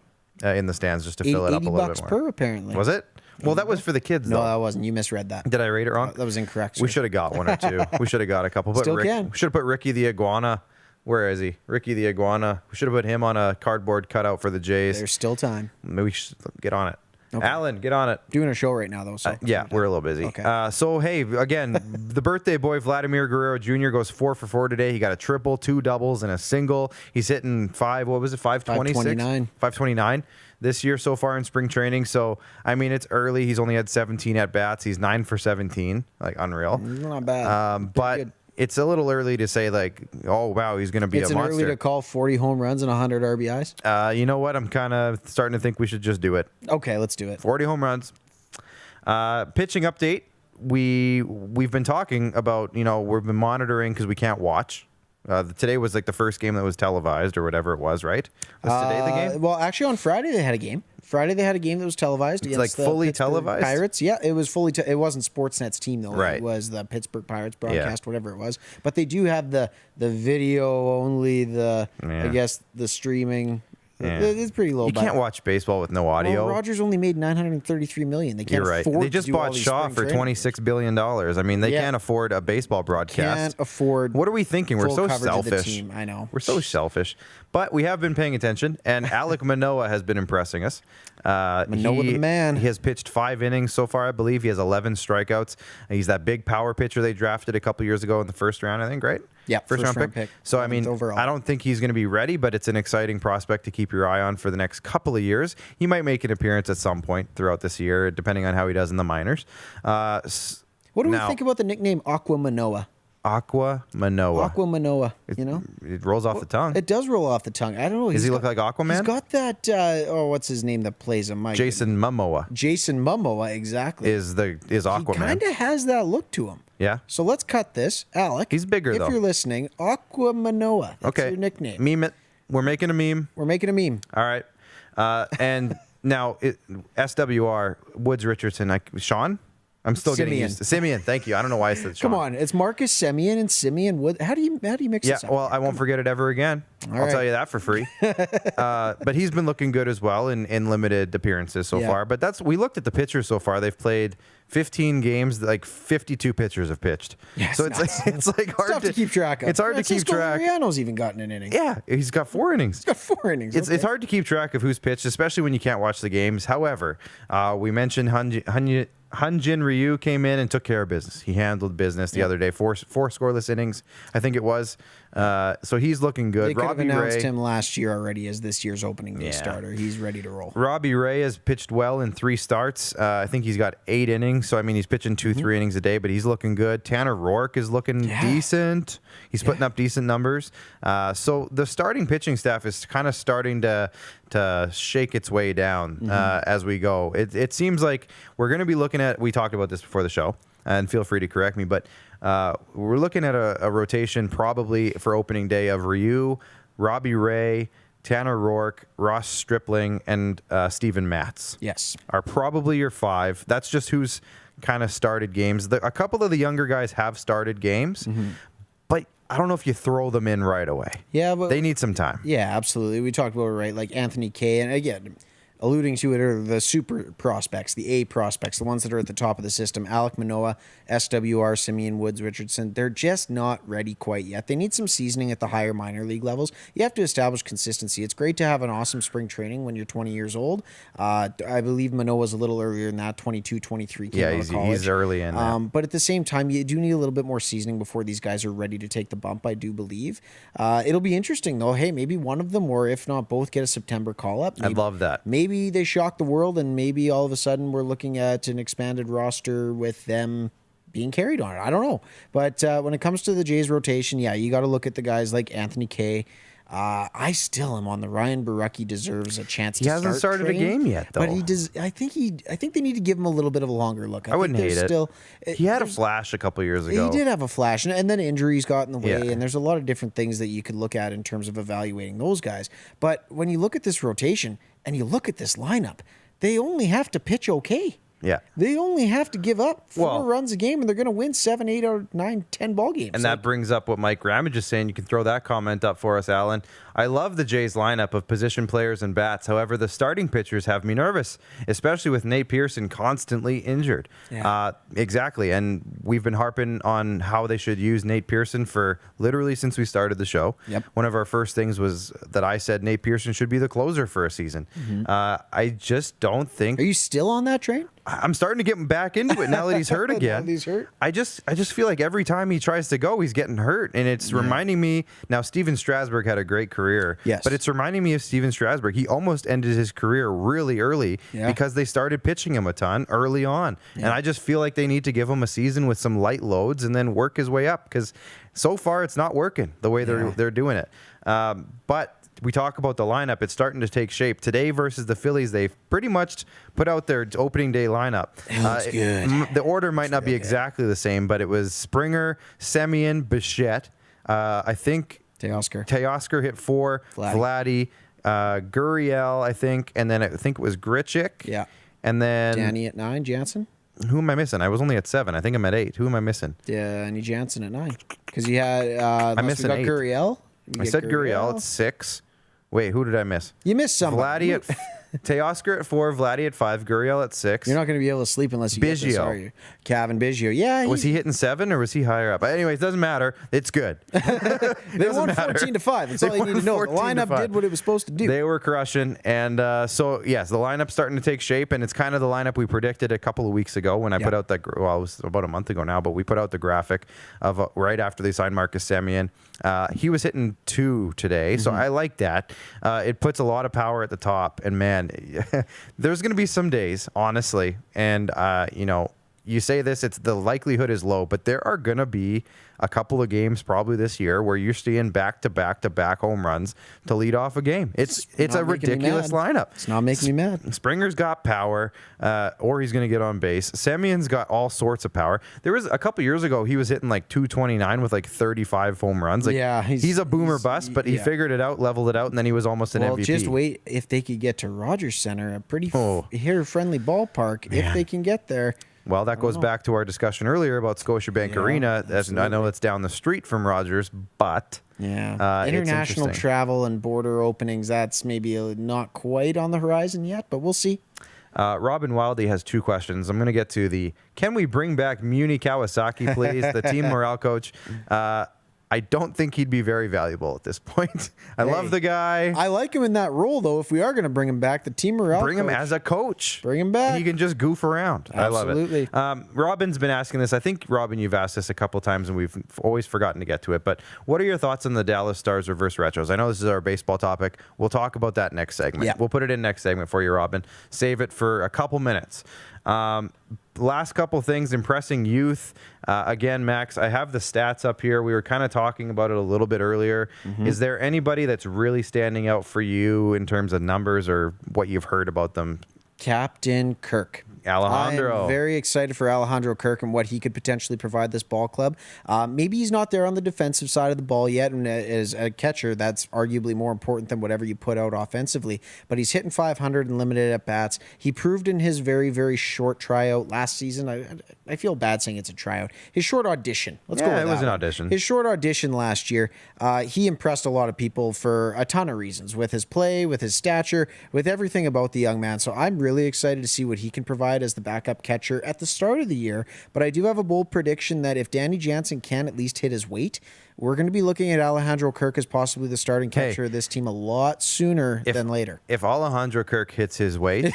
Speaker 1: in the stands just to fill it up a little bit more.
Speaker 2: $80 per apparently.
Speaker 1: Was it? Well, that was for the kids, though.
Speaker 2: No, that wasn't. You misread that.
Speaker 1: Did I read it wrong?
Speaker 2: That was incorrect. Sir.
Speaker 1: We should have got one or two. We should have got a couple. But
Speaker 2: Still can.
Speaker 1: We should have put Ricky the Iguana. Where is he? Ricky the Iguana. We should have put him on a cardboard cutout for the Jays.
Speaker 2: There's still time.
Speaker 1: Maybe we should get on it.
Speaker 2: Okay.
Speaker 1: Alan, get on it.
Speaker 2: Doing a show right now, though. So
Speaker 1: yeah, we're a little busy.
Speaker 2: Okay.
Speaker 1: So, hey, again, the birthday boy, Vladimir Guerrero Jr. goes 4 for 4 today. He got a triple, 2 doubles, and a single. He's hitting 529 this year so far in spring training. So, I mean, it's early. He's only had 17 at-bats. He's 9 for 17. Like, unreal.
Speaker 2: Not bad.
Speaker 1: But good. It's a little early to say, like, oh, wow, he's going to be a monster.
Speaker 2: It's early to call 40 home runs and 100 RBIs?
Speaker 1: You know what? I'm kind of starting to think we should just do it.
Speaker 2: Okay, let's do it.
Speaker 1: 40 home runs. Pitching update. We've been talking about, we've been monitoring because we can't watch. Today was like the first game that was televised or whatever it was, right? Was today the game?
Speaker 2: Well, actually, on Friday they had a game. Friday they had a game that was televised.
Speaker 1: It's like fully televised?
Speaker 2: Pirates. Yeah, it was fully. It wasn't Sportsnet's team though.
Speaker 1: Right.
Speaker 2: It was the Pittsburgh Pirates broadcast, whatever it was. But they do have the video only. I guess the streaming. Yeah. It's pretty low.
Speaker 1: You can't watch baseball with no audio.
Speaker 2: Well, Rogers only made $933 million. They can't
Speaker 1: You're right.
Speaker 2: afford
Speaker 1: They just
Speaker 2: to do
Speaker 1: bought
Speaker 2: all these
Speaker 1: Shaw for $26 billion. I mean, they can't afford a baseball broadcast.
Speaker 2: Can't afford.
Speaker 1: What are we thinking? We're so selfish.
Speaker 2: Of the team. I know.
Speaker 1: We're so selfish. But we have been paying attention, and Alek Manoah has been impressing us.
Speaker 2: Manoah the man.
Speaker 1: He has pitched 5 innings so far, I believe. He has 11 strikeouts. He's that big power pitcher they drafted a couple years ago in the first round, I think, right?
Speaker 2: Yeah,
Speaker 1: first round pick. So, I mean,
Speaker 2: overall.
Speaker 1: I don't think he's going to be ready, but it's an exciting prospect to keep your eye on for the next couple of years. He might make an appearance at some point throughout this year, depending on how he does in the minors.
Speaker 2: What do we think about the nickname Aqua Manoa?
Speaker 1: Aqua Manoa.
Speaker 2: Aqua Manoa,
Speaker 1: It rolls off the tongue.
Speaker 2: It does roll off the tongue. I don't know.
Speaker 1: Does he look like Aquaman?
Speaker 2: He's got that, what's his name that plays him? Mike?
Speaker 1: Jason Momoa.
Speaker 2: Jason Momoa, exactly.
Speaker 1: Is Aquaman.
Speaker 2: He kind of has that look to him.
Speaker 1: Yeah.
Speaker 2: So let's cut this. Alec.
Speaker 1: He's bigger, though.
Speaker 2: If you're listening, Aqua Manoa. That's
Speaker 1: your
Speaker 2: nickname.
Speaker 1: Meme it. We're making a meme.
Speaker 2: We're making a meme.
Speaker 1: All right. And now, SWR, Woods Richardson. Sean? I'm still getting used to Simeon. Thank you. I don't know why I said Sean.
Speaker 2: Come on, it's Marcus Semien and Simeon Wood. How do you mix this up?
Speaker 1: Yeah, well, I won't forget it ever again. I'll tell you that for free. But he's been looking good as well in limited appearances so far. But we looked at the pitchers so far. They've played 15 games. Like 52 pitchers have pitched.
Speaker 2: Yes,
Speaker 1: so it's hard
Speaker 2: to keep track of.
Speaker 1: It's hard to keep track.
Speaker 2: Mariano's even gotten an inning.
Speaker 1: Yeah, he's got 4 innings.
Speaker 2: He's got 4 innings.
Speaker 1: It's hard to keep track of who's pitched, especially when you can't watch the games. However, we mentioned Hyunjin Ryu came in and took care of business. He handled business the other day. 4 scoreless innings, I think it was. So he's looking good.
Speaker 2: They could have announced him last year already as this year's opening day starter. He's ready to roll.
Speaker 1: Robbie Ray has pitched well in 3 starts. I think he's got 8 innings. So, I mean, he's pitching 2-3 innings a day, but he's looking good. Tanner Rourke is looking decent. He's putting up decent numbers. So the starting pitching staff is kind of starting to shake its way down as we go. It seems like we're going to be looking at, we talked about this before the show, and feel free to correct me, but we're looking at a rotation probably for opening day of Ryu, Robbie Ray, Tanner Rourke, Ross Stripling, and Steven Matz.
Speaker 2: Yes.
Speaker 1: Are probably your 5. That's just who's kind of started games. A couple of the younger guys have started games, but I don't know if you throw them in right away.
Speaker 2: Yeah, but
Speaker 1: they need some time.
Speaker 2: Yeah, absolutely. We talked about it, right? Like Anthony Kay, and again, alluding to it are the super prospects, the A prospects, the ones that are at the top of the system. Alec Manoa, SWR, Simeon Woods Richardson. They're just not ready quite yet. They need some seasoning at the higher minor league levels. You have to establish consistency. It's great to have an awesome spring training when you're 20 years old. I believe Manoa's a little earlier than that, 22, 23.
Speaker 1: He's early in that.
Speaker 2: But at the same time, you do need a little bit more seasoning before these guys are ready to take the bump, I do believe. It'll be interesting, though. Hey, maybe one of them, or if not both, get a September call-up.
Speaker 1: I'd love that.
Speaker 2: Maybe they shock the world, and maybe all of a sudden we're looking at an expanded roster with them being carried on it. I don't know. But when it comes to the Jays rotation, you got to look at the guys like Anthony Kay. I still am on the Ryan Borucki deserves a chance to start.
Speaker 1: He hasn't started a game yet, though.
Speaker 2: But he does. I think they need to give him a little bit of a longer look.
Speaker 1: I wouldn't hate it. He had a flash a couple years ago.
Speaker 2: He did have a flash, and then injuries got in the way, and there's a lot of different things that you could look at in terms of evaluating those guys. But when you look at this rotation and you look at this lineup, they only have to pitch okay.
Speaker 1: Yeah.
Speaker 2: They only have to give up 4 runs a game, and they're going to win 7, 8, or 9, 10 ball games.
Speaker 1: And that brings up what Mike Ramage is saying. You can throw that comment up for us, Alan. I love the Jays lineup of position players and bats. However, the starting pitchers have me nervous, especially with Nate Pearson constantly injured.
Speaker 2: Yeah.
Speaker 1: Exactly. And we've been harping on how they should use Nate Pearson for literally since we started the show.
Speaker 2: Yep.
Speaker 1: One of our first things was that I said Nate Pearson should be the closer for a season. I just don't think.
Speaker 2: Are you still on that train?
Speaker 1: I'm starting to get him back into it now that he's hurt again.
Speaker 2: Now that he's hurt?
Speaker 1: I just feel like every time he tries to go, he's getting hurt. And it's reminding me, now Steven Strasburg had a great career.
Speaker 2: Yes.
Speaker 1: But it's reminding me of Steven Strasburg. He almost ended his career really early because they started pitching him a ton early on. And I just feel like they need to give him a season with some light loads and then work his way up, because so far it's not working the way they're doing it. But we talk about the lineup. It's starting to take shape. Today versus the Phillies, they've pretty much put out their opening day lineup.
Speaker 2: It looks good.
Speaker 1: The order might not be exactly the same, but it was Springer, Semien, Bichette. I think Teoscar hit 4. Vladdy, Gurriel, I think, and then I think it was Grichuk.
Speaker 2: Yeah.
Speaker 1: And then
Speaker 2: Danny at 9, Jansen.
Speaker 1: Who am I missing? I was only at 7. I think I'm at 8. Who am I missing?
Speaker 2: Danny Jansen at 9. Because you had
Speaker 1: I'm missing 8.
Speaker 2: Gurriel.
Speaker 1: I said Gurriel at 6. Wait, who did I miss?
Speaker 2: You missed somebody.
Speaker 1: Vladdy at Teoscar at 4, Vladdy at 5, Gurriel at 6.
Speaker 2: You're not going to be able to sleep unless you get this, are you? Kevin Biggio. Yeah.
Speaker 1: Was he hitting 7 or was he higher up? Anyways, it doesn't matter. It's good.
Speaker 2: They won 14-5. That's all you need to know. The lineup did what it was supposed to do.
Speaker 1: They were crushing. And so, yes, the lineup's starting to take shape, and it's kind of the lineup we predicted a couple of weeks ago when I put out that, well, it was about a month ago now, but we put out the graphic of right after they signed Marcus Semien. He was hitting 2 today, so I like that. It puts a lot of power at the top, and man, there's going to be some days, honestly, and you say this, it's the likelihood is low, but there are going to be a couple of games probably this year where you're seeing back-to-back home runs to lead off a game. It's a ridiculous lineup.
Speaker 2: It's not making me mad.
Speaker 1: Springer's got power, or he's going to get on base. Semyon's got all sorts of power. There was a couple years ago, he was hitting like 229 with like 35 home runs. Like,
Speaker 2: yeah,
Speaker 1: he's a boomer bust, but he figured it out, leveled it out, and then he was almost an MVP.
Speaker 2: Just wait if they could get to Rogers Center, a pretty hitter-friendly ballpark, if they can get there.
Speaker 1: Well, that goes back to our discussion earlier about Scotiabank Arena. I know it's down the street from Rogers, but
Speaker 2: international travel and border openings, that's maybe not quite on the horizon yet, but we'll see.
Speaker 1: Robin Wildy has 2 questions. I'm going to get to can we bring back Muni Kawasaki, please, the team morale coach? I don't think he'd be very valuable at this point. I love the guy.
Speaker 2: I like him in that role, though. If we are going to bring him back, the team morale
Speaker 1: bring him as a coach.
Speaker 2: Bring him back.
Speaker 1: He can just goof around.
Speaker 2: Absolutely.
Speaker 1: I love it. Robin's been asking this. I think, Robin, you've asked this a couple of times, and we've always forgotten to get to it. But what are your thoughts on the Dallas Stars reverse retros? I know this is our baseball topic. We'll talk about that next segment.
Speaker 2: Yeah.
Speaker 1: We'll put it in next segment for you, Robin. Save it for a couple minutes. Last couple things, impressing youth. Again, Max, I have the stats up here. We were kind of talking about it a little bit earlier. Mm-hmm. Is there anybody that's really standing out for you in terms of numbers or what you've heard about them?
Speaker 2: Captain Kirk.
Speaker 1: Alejandro.
Speaker 2: I'm very excited for Alejandro Kirk and what he could potentially provide this ball club. Maybe he's not there on the defensive side of the ball yet, and as a catcher, that's arguably more important than whatever you put out offensively. But he's hitting 500 and limited at bats. He proved in his very, very short tryout last season. I feel bad saying it's a tryout. His short audition. Let's go with that.
Speaker 1: It was an audition.
Speaker 2: His short audition last year. He impressed a lot of people for a ton of reasons, with his play, with his stature, with everything about the young man. So I'm really excited to see what he can provide as the backup catcher at the start of the year. But I do have a bold prediction that if Danny Jansen can at least hit his weight, we're going to be looking at Alejandro Kirk as possibly the starting catcher of this team a lot sooner than later.
Speaker 1: If Alejandro Kirk hits his weight,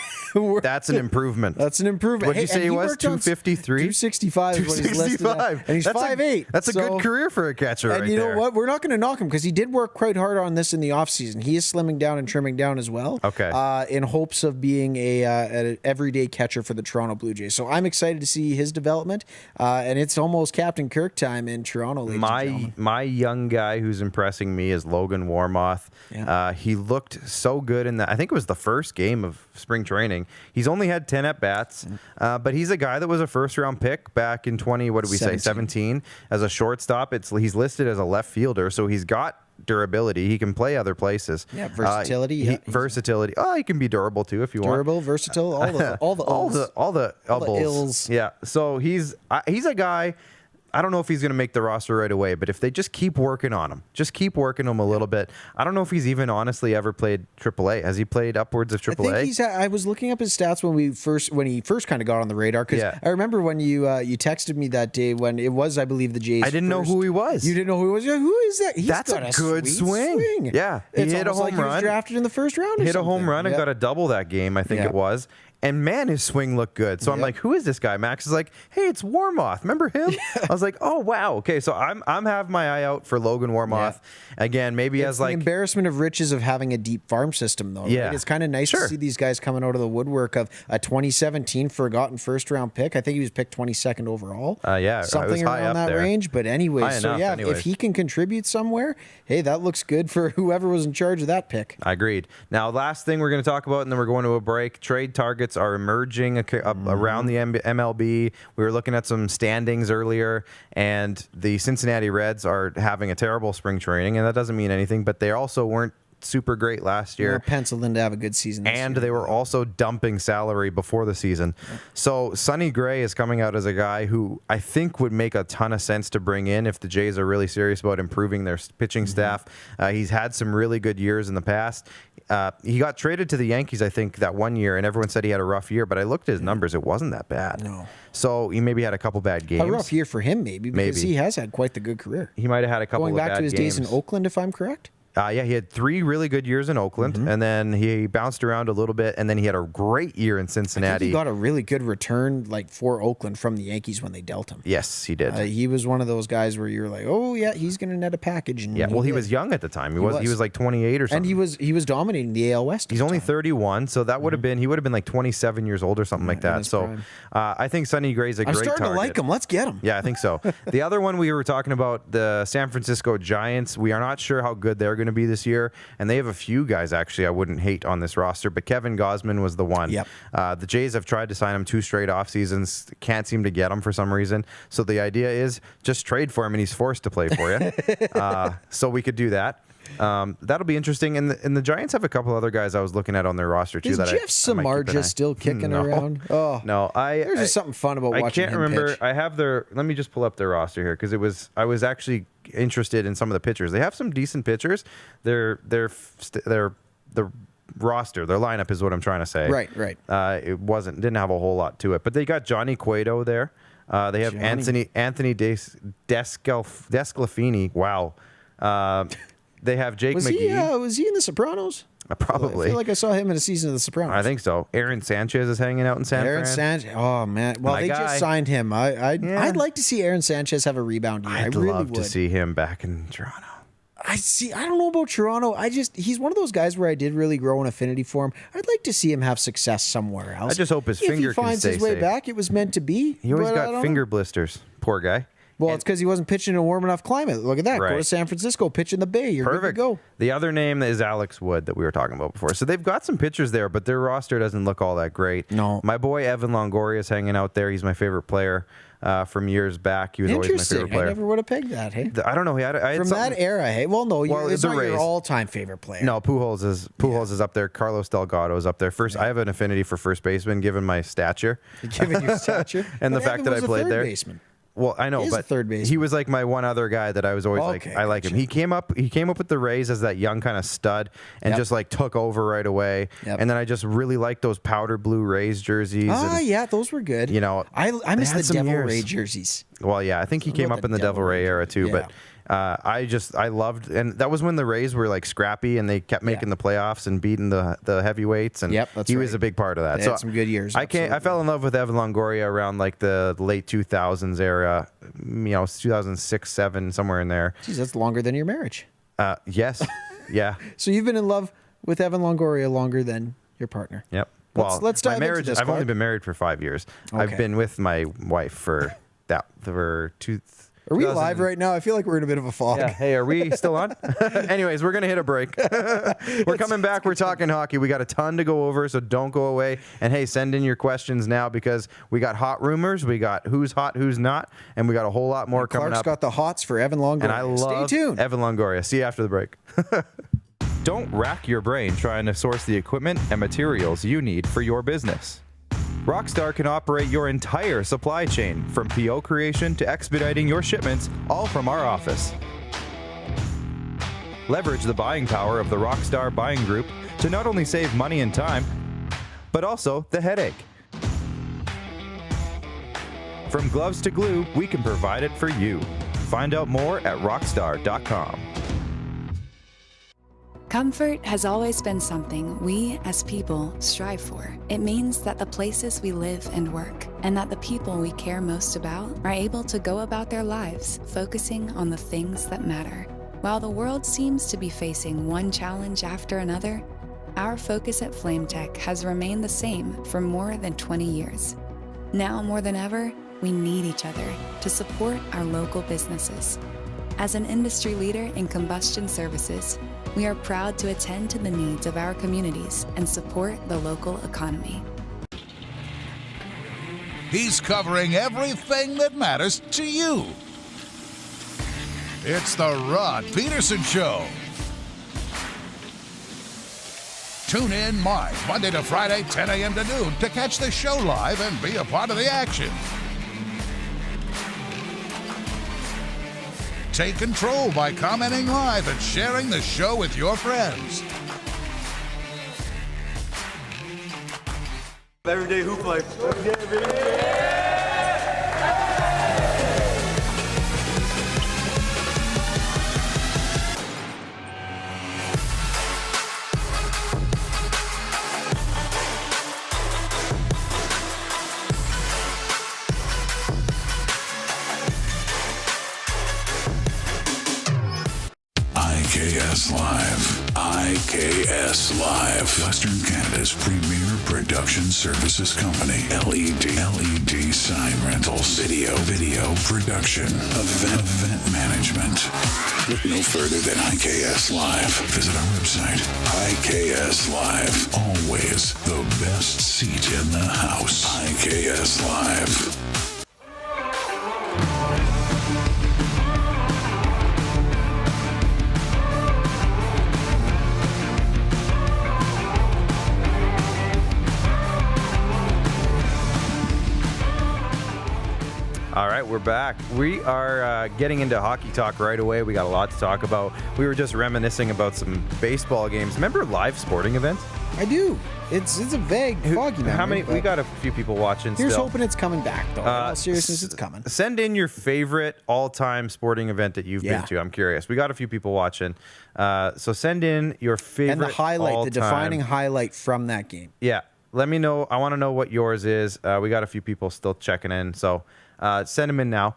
Speaker 1: that's an improvement.
Speaker 2: That's an improvement.
Speaker 1: What did you say he was? 253?
Speaker 2: 265 is what he's listed at. And he's 5'8".
Speaker 1: That's a good career for a catcher right there.
Speaker 2: And you know what? We're not going to knock him because he did work quite hard on this in the offseason. He is slimming down and trimming down as well.
Speaker 1: Okay.
Speaker 2: In hopes of being an everyday catcher for the Toronto Blue Jays. So I'm excited to see his development. And it's almost Captain Kirk time in Toronto, ladies and gentlemen.
Speaker 1: My young guy who's impressing me is Logan Warmoth. Yeah. He looked so good in that. I think it was the first game of spring training. He's only had 10 at-bats, but he's a guy that was a first-round pick back in 17 as a shortstop. He's listed as a left fielder, so he's got durability. He can play other places.
Speaker 2: Yeah, versatility.
Speaker 1: Versatility. Oh, he can be durable too if you want.
Speaker 2: Durable, versatile, all the ills.
Speaker 1: Yeah. So he's a guy. I don't know if he's going to make the roster right away, but if they just keep working on him, a little bit. I don't know if he's even honestly ever played AAA. Has he played upwards of AAA?
Speaker 2: I think I was looking up his stats when he first kind of got on the radar, because I remember when you texted me that day when it was, I believe, the Jays.
Speaker 1: I didn't know who he was.
Speaker 2: You didn't know who he was? Yeah, who is that?
Speaker 1: That's got a good swing. Yeah,
Speaker 2: he hit a home run. He was drafted in the first round.
Speaker 1: Hit a home run and got a double that game. I think it was. And man, his swing looked good. So I'm like, who is this guy? Max is like, hey, it's Warmoth. Remember him? I was like, oh wow. Okay, so I'm having my eye out for Logan Warmoth. Again, maybe
Speaker 2: it's
Speaker 1: as like
Speaker 2: the embarrassment of riches of having a deep farm system, though.
Speaker 1: Yeah,
Speaker 2: right? It's kind of nice to see these guys coming out of the woodwork. Of a 2017 forgotten first round pick. I think he was picked 22nd overall.
Speaker 1: it was
Speaker 2: Something
Speaker 1: high
Speaker 2: around
Speaker 1: up
Speaker 2: that
Speaker 1: there.
Speaker 2: range. But anyway, if he can contribute somewhere, hey, that looks good for whoever was in charge of that pick.
Speaker 1: I agreed. Now, last thing we're going to talk about, and then we're going to a break. Trade targets are emerging around the MLB. We were looking at some standings earlier, and the Cincinnati Reds are having a terrible spring training, and that doesn't mean anything, but they also weren't super great last year.
Speaker 2: They're penciled in to have a good season this
Speaker 1: and
Speaker 2: year.
Speaker 1: They were also dumping salary before the season. So Sonny Gray is coming out as a guy who I think would make a ton of sense to bring in if the Jays are really serious about improving their pitching staff. He's had some really good years in the past. He got traded to the Yankees, I think, that one year, and everyone said he had a rough year, but I looked at his numbers. It wasn't that bad.
Speaker 2: No.
Speaker 1: So he maybe had a couple bad games.
Speaker 2: A rough year for him, because he has had quite the good career.
Speaker 1: He might have had a couple of bad games.
Speaker 2: Going back to his days in Oakland, if I'm correct?
Speaker 1: Yeah, he had 3 really good years in Oakland, and then he bounced around a little bit, and then he had a great year in Cincinnati.
Speaker 2: I think he got a really good return, like for Oakland from the Yankees when they dealt him.
Speaker 1: Yes, he did.
Speaker 2: He was one of those guys where you're like, oh yeah, he's going to net a package. And
Speaker 1: he was young at the time. He was like 28 or something,
Speaker 2: and he was dominating the AL West.
Speaker 1: He's only 31, so that would have been he would have been like 27 years old or something like that. So I think Sonny Gray's a great target.
Speaker 2: I'm starting to like him. Let's get him.
Speaker 1: Yeah, I think so. The other one we were talking about, the San Francisco Giants. We are not sure how good they're going to be this year. And they have a few guys, actually, I wouldn't hate on this roster, but Kevin Gausman was the one.
Speaker 2: Yep.
Speaker 1: The Jays have tried to sign him 2 straight off seasons, can't seem to get him for some reason. So the idea is just trade for him, and he's forced to play for you. So we could do that. That'll be interesting. And the Giants have a couple other guys I was looking at on their roster, too.
Speaker 2: Is Jeff Samardzija still kicking around? Oh,
Speaker 1: no.
Speaker 2: There's just something fun about watching him
Speaker 1: I can't remember.
Speaker 2: pitch.
Speaker 1: I have let me just pull up their roster here, because I was actually interested in some of the pitchers. They have some decent pitchers. The roster, their lineup is what I'm trying to say.
Speaker 2: Right.
Speaker 1: It didn't have a whole lot to it, but they got Johnny Cueto there. They have Anthony Desclafini. Wow. They have Jake McGee.
Speaker 2: Was he in The Sopranos?
Speaker 1: Probably.
Speaker 2: I feel like I saw him in a season of The Sopranos.
Speaker 1: I think so. Aaron Sanchez is hanging out in San Fran.
Speaker 2: Aaron Sanchez. Oh, man. Well, they just signed him. I'd like to see Aaron Sanchez have a rebound year.
Speaker 1: I'd love to see him back in Toronto.
Speaker 2: I don't know about Toronto. He's one of those guys where I did really grow an affinity for him. I'd like to see him have success somewhere else.
Speaker 1: I just hope his finger can stay safe.
Speaker 2: If he finds his way back, it was meant to be.
Speaker 1: He always got finger blisters. Poor guy.
Speaker 2: Well, it's because he wasn't pitching in a warm enough climate. Look at that. Right. Go to San Francisco, pitch in the Bay. You're good to go.
Speaker 1: The other name is Alex Wood that we were talking about before. So they've got some pitchers there, but their roster doesn't look all that great.
Speaker 2: No.
Speaker 1: My boy Evan Longoria is hanging out there. He's my favorite player from years back. He was always my favorite player.
Speaker 2: I never would have pegged that, hey?
Speaker 1: I don't know. I had
Speaker 2: from that era, hey? Well, no, it's not your all-time favorite player.
Speaker 1: No, Pujols is up there. Carlos Delgado is up there. I have an affinity for first baseman given my stature.
Speaker 2: Given your stature?
Speaker 1: And the fact that I played there.
Speaker 2: Baseman.
Speaker 1: Well, I know, but
Speaker 2: third baseman.
Speaker 1: He was like my one other guy that I was always I like him. He came up with the Rays as that young kind of stud and just like took over right away.
Speaker 2: Yep.
Speaker 1: And then I just really liked those powder blue Rays jerseys.
Speaker 2: Yeah, those were good.
Speaker 1: You know,
Speaker 2: I miss the Devil Ray jerseys.
Speaker 1: Well, yeah, I think he came up in the Devil Ray era too, but I loved, and that was when the Rays were like scrappy and they kept making the playoffs and beating the heavyweights, and he was a big part of that.
Speaker 2: They had some good years.
Speaker 1: I fell in love with Evan Longoria around like the late 2000s era, 2006, 2007, somewhere in there.
Speaker 2: Jeez, that's longer than your marriage.
Speaker 1: Yes, yeah.
Speaker 2: So you've been in love with Evan Longoria longer than your partner.
Speaker 1: Yep. Well,
Speaker 2: let's dive
Speaker 1: my marriage.
Speaker 2: into this.
Speaker 1: I've only been married for 5 years. Okay. I've been with my wife for 2.
Speaker 2: Are we live right now? I feel like we're in a bit of a fog.
Speaker 1: Yeah. Hey, are we still on? Anyways, we're going to hit a break. We're coming back. We're talking hockey. We got a ton to go over, so don't go away. And hey, send in your questions now because we got hot rumors. We got who's hot, who's not. And we got a whole lot more coming up.
Speaker 2: Clark's got the hots for Evan Longoria.
Speaker 1: And I love
Speaker 2: Stay tuned.
Speaker 1: Evan Longoria. See you after the break. Don't rack your brain trying to source the equipment and materials you need for your business. Rockstar can operate your entire supply chain, from PO creation to expediting your shipments, all from our office. Leverage the buying power of the Rockstar Buying Group to not only save money and time, but also the headache. From gloves to glue, we can provide it for you. Find out more at rockstar.com.
Speaker 3: Comfort has always been something we, as people, strive for. It means that the places we live and work, and that the people we care most about, are able to go about their lives, focusing on the things that matter. While the world seems to be facing one challenge after another, our focus at FlameTech has remained the same for more than 20 years. Now more than ever, we need each other to support our local businesses. As an industry leader in combustion services, we are proud to attend to the needs of our communities and support the local economy.
Speaker 4: He's covering everything that matters to you. It's the Rod Peterson Show. Tune in live Monday to Friday, 10 a.m. to noon to catch the show live and be a part of the action. Take control by commenting live and sharing the show with your friends.
Speaker 5: Everyday hoop life.
Speaker 6: IKS Live. IKS Live. Western Canada's premier production services company. LED sign rentals. Video production. Event management. Look no further than IKS Live. Visit our website. IKS Live. Always the best seat in the house. IKS Live.
Speaker 1: All right, we're back. We are getting into hockey talk right away. We got a lot to talk about. We were just reminiscing about some baseball games. Remember live sporting events?
Speaker 2: I do. It's a vague, foggy memory.
Speaker 1: How many? We got a few people watching.
Speaker 2: Here's
Speaker 1: still.
Speaker 2: hoping it's coming back, though. In all seriousness, it's coming.
Speaker 1: Send in your favorite all-time sporting event that you've been to. I'm curious. We got a few people watching. So send in your favorite
Speaker 2: and the highlight,
Speaker 1: all-time.
Speaker 2: the defining highlight from that game.
Speaker 1: Yeah. Let me know. I want to know what yours is. We got a few people still checking in, so send them in now.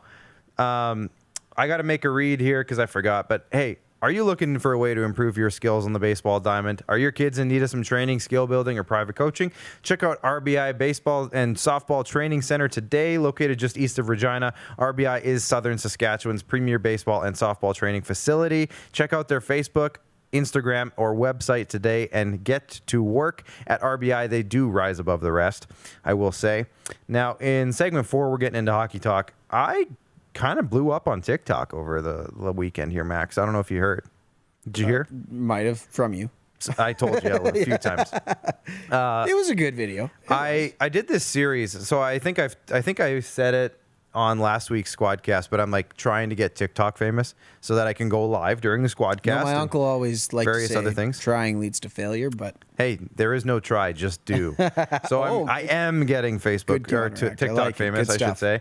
Speaker 1: I got to make a read here because I forgot. But hey, are you looking for a way to improve your skills on the baseball diamond? Are your kids in need of some training, skill building, or private coaching? Check out RBI Baseball and Softball Training Center today, located just east of Regina. RBI is Southern Saskatchewan's premier baseball and softball training facility. Check out their Facebook, Instagram, or website today and get to work at RBI. They do rise above the rest, I will say. Now, in segment 4, we're getting into hockey talk. I kind of blew up on TikTok over the weekend here, Max. I don't know if you heard. Did you hear?
Speaker 2: Might have from you.
Speaker 1: I told you a few times.
Speaker 2: It was a good video.
Speaker 1: I did this series, so I think I said it on last week's SquadCast, but I'm like trying to get TikTok famous so that I can go live during the SquadCast.
Speaker 2: No, my uncle always liked
Speaker 1: various
Speaker 2: to say
Speaker 1: other things.
Speaker 2: Trying leads to failure, but
Speaker 1: hey, there is no try, just do. So I am getting Facebook or TikTok famous, I should say.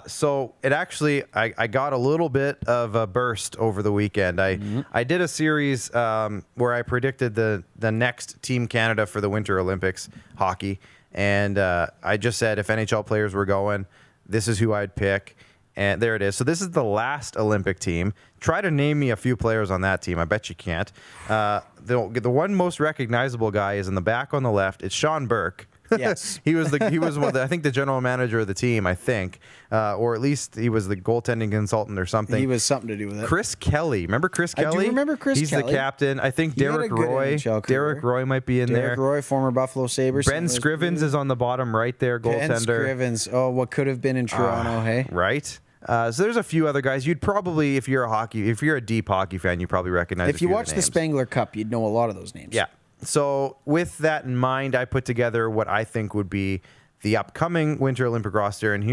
Speaker 1: So it actually, I got a little bit of a burst over the weekend. I did a series where I predicted the next Team Canada for the Winter Olympics hockey, and I just said if NHL players were going, this is who I'd pick. And there it is. So this is the last Olympic team. Try to name me a few players on that team. I bet you can't. The one most recognizable guy is in the back on the left. It's Sean Burke.
Speaker 2: Yes.
Speaker 1: he was I think the general manager of the team, I think. Or at least he was the goaltending consultant or something.
Speaker 2: He was something to do with it.
Speaker 1: Chris Kelly. Remember Chris Kelly?
Speaker 2: I do remember Chris
Speaker 1: He's
Speaker 2: Kelly.
Speaker 1: He's the captain. I think Derek Roy. Derek Roy might be in there.
Speaker 2: Derek Roy, former Buffalo Sabres.
Speaker 1: Ben Scrivens is on the bottom right there, goaltender.
Speaker 2: Ben Scrivens. Oh, what could have been in Toronto, hey?
Speaker 1: Right. So there's a few other guys. You'd probably, if you're a deep hockey fan, you probably recognize.
Speaker 2: If you watch the Spengler Cup, you'd know a lot of those names.
Speaker 1: Yeah. So with that in mind, I put together what I think would be the upcoming Winter Olympic roster. And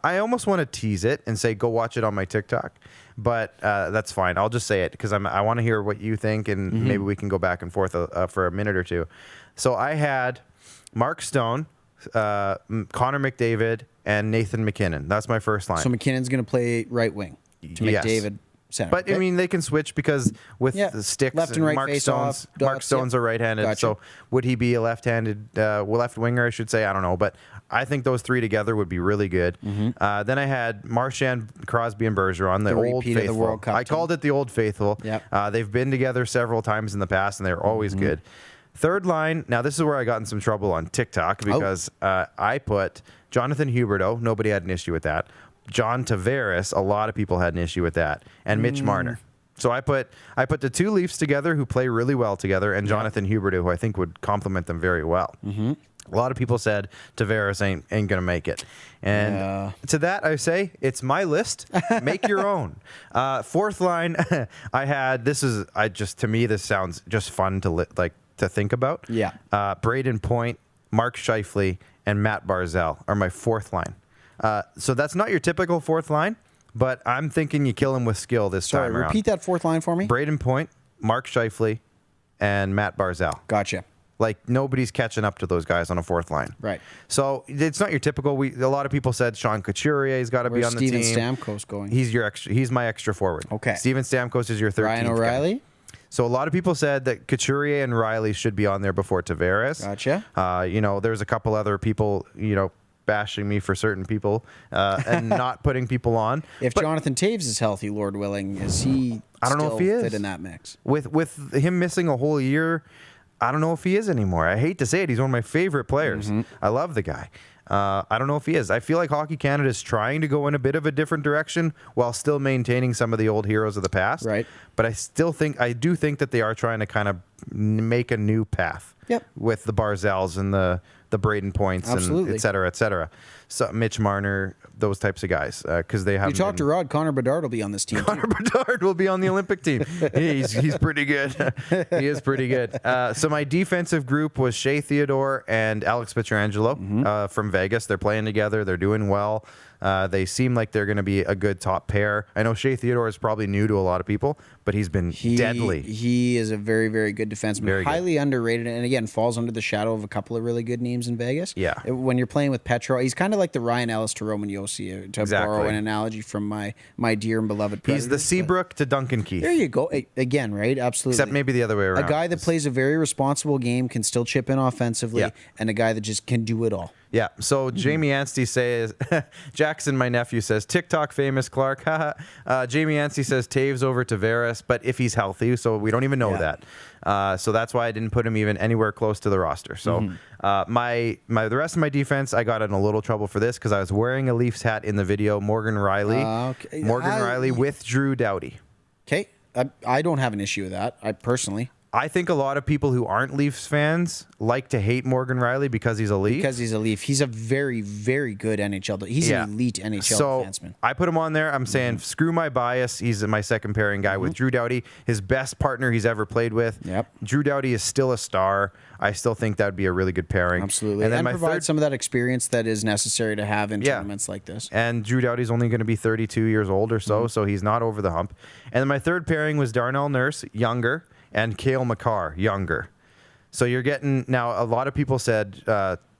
Speaker 1: I almost want to tease it and say, go watch it on my TikTok. But that's fine. I'll just say it because I want to hear what you think, and maybe we can go back and forth for a minute or two. So I had Mark Stone, Connor McDavid, and Nathan McKinnon. That's my first line.
Speaker 2: So McKinnon's going to play right wing to McDavid center.
Speaker 1: But, okay. I mean, they can switch because with the sticks,
Speaker 2: left and right Mark
Speaker 1: Stone's a right-handed. Gotcha. So would he be a left-handed, left winger, I should say? I don't know. But I think those three together would be really good. Then I had Marchand, Crosby, and Bergeron, the old faithful.
Speaker 2: The World Cup
Speaker 1: I called it the old faithful.
Speaker 2: Yep.
Speaker 1: They've been together several times in the past, and they're always good. Third line, now this is where I got in some trouble on TikTok because I put Jonathan Huberdeau. Nobody had an issue with that. John Tavares, a lot of people had an issue with that. And Mitch Marner. So I put the two Leafs together who play really well together, and Jonathan Huberdeau, who I think would complement them very well. A lot of people said Tavares ain't going to make it. And to that, I say, it's my list. Make your own. Fourth line, I had, to me, this sounds just fun to think about.
Speaker 2: Yeah.
Speaker 1: Braden Point, Mark Scheifele, and Matt Barzal are my fourth line. So that's not your typical fourth line, but I'm thinking you kill him with skill this time around.
Speaker 2: Repeat that fourth line for me.
Speaker 1: Braden Point, Mark Scheifele, and Matt Barzal.
Speaker 2: Gotcha.
Speaker 1: Like, nobody's catching up to those guys on a fourth line.
Speaker 2: Right.
Speaker 1: So it's not your typical. A lot of people said Sean Couturier's got to be on the team.
Speaker 2: Steven Stamkos going?
Speaker 1: He's my extra forward.
Speaker 2: Okay.
Speaker 1: Steven Stamkos is your 13th
Speaker 2: Ryan O'Reilly?
Speaker 1: guy. So a lot of people said that Couturier and Riley should be on there before Tavares.
Speaker 2: Gotcha.
Speaker 1: There's a couple other people, bashing me for certain people and not putting people on.
Speaker 2: If Jonathan Taves is healthy, Lord willing, is he
Speaker 1: I don't know if he is
Speaker 2: fit in that mix?
Speaker 1: With him missing a whole year, I don't know if he is anymore. I hate to say it. He's one of my favorite players. I love the guy. I don't know if he is. I feel like Hockey Canada is trying to go in a bit of a different direction while still maintaining some of the old heroes of the past.
Speaker 2: Right.
Speaker 1: But I do think that they are trying to kind of make a new path.
Speaker 2: Yep.
Speaker 1: With the Barzals and the Braden Points and et cetera, et cetera. So Mitch Marner, those types of guys, because they have.
Speaker 2: You talk to Rod, Connor Bedard will be on this team.
Speaker 1: Connor Bedard will be on the Olympic team. He's pretty good. He is pretty good. So my defensive group was Shea Theodore and Alex Pietrangelo from Vegas. They're playing together. They're doing well. They seem like they're going to be a good top pair. I know Shea Theodore is probably new to a lot of people, but he's been deadly.
Speaker 2: He is a very, very good defenseman.
Speaker 1: Very
Speaker 2: highly underrated, and again, falls under the shadow of a couple of really good names in Vegas.
Speaker 1: Yeah.
Speaker 2: When you're playing with Petro, he's kind of like the Ryan Ellis to Roman Josi, to borrow an analogy from my dear and beloved Predators.
Speaker 1: He's the Seabrook to Duncan Keith.
Speaker 2: There you go. Again, right? Absolutely.
Speaker 1: Except maybe the other way around.
Speaker 2: A guy that plays a very responsible game, can still chip in offensively, and a guy that just can do it all.
Speaker 1: Yeah. So Jamie Anstey says, Jackson, my nephew, says, TikTok famous Clark. Jamie Anstey says Taves over Tavares, but if he's healthy, so we don't even know that. So that's why I didn't put him even anywhere close to the roster. So the rest of my defense, I got in a little trouble for this because I was wearing a Leafs hat in the video. Morgan Riley. Riley with Drew Doughty.
Speaker 2: Okay. I don't have an issue with that. I personally.
Speaker 1: I think a lot of people who aren't Leafs fans like to hate Morgan Riley because he's a Leaf.
Speaker 2: Because he's a Leaf. He's a very, very good NHL. He's an elite NHL defenseman.
Speaker 1: I put him on there. I'm saying, screw my bias. He's my second pairing guy with Drew Doughty, his best partner he's ever played with.
Speaker 2: Yep.
Speaker 1: Drew Doughty is still a star. I still think that would be a really good pairing.
Speaker 2: Absolutely. And then provide some of that experience that is necessary to have in tournaments like this.
Speaker 1: And Drew Doughty's only going to be 32 years old or so, so he's not over the hump. And then my third pairing was Darnell Nurse, younger, and Cale Makar, younger. So you're getting, now a lot of people said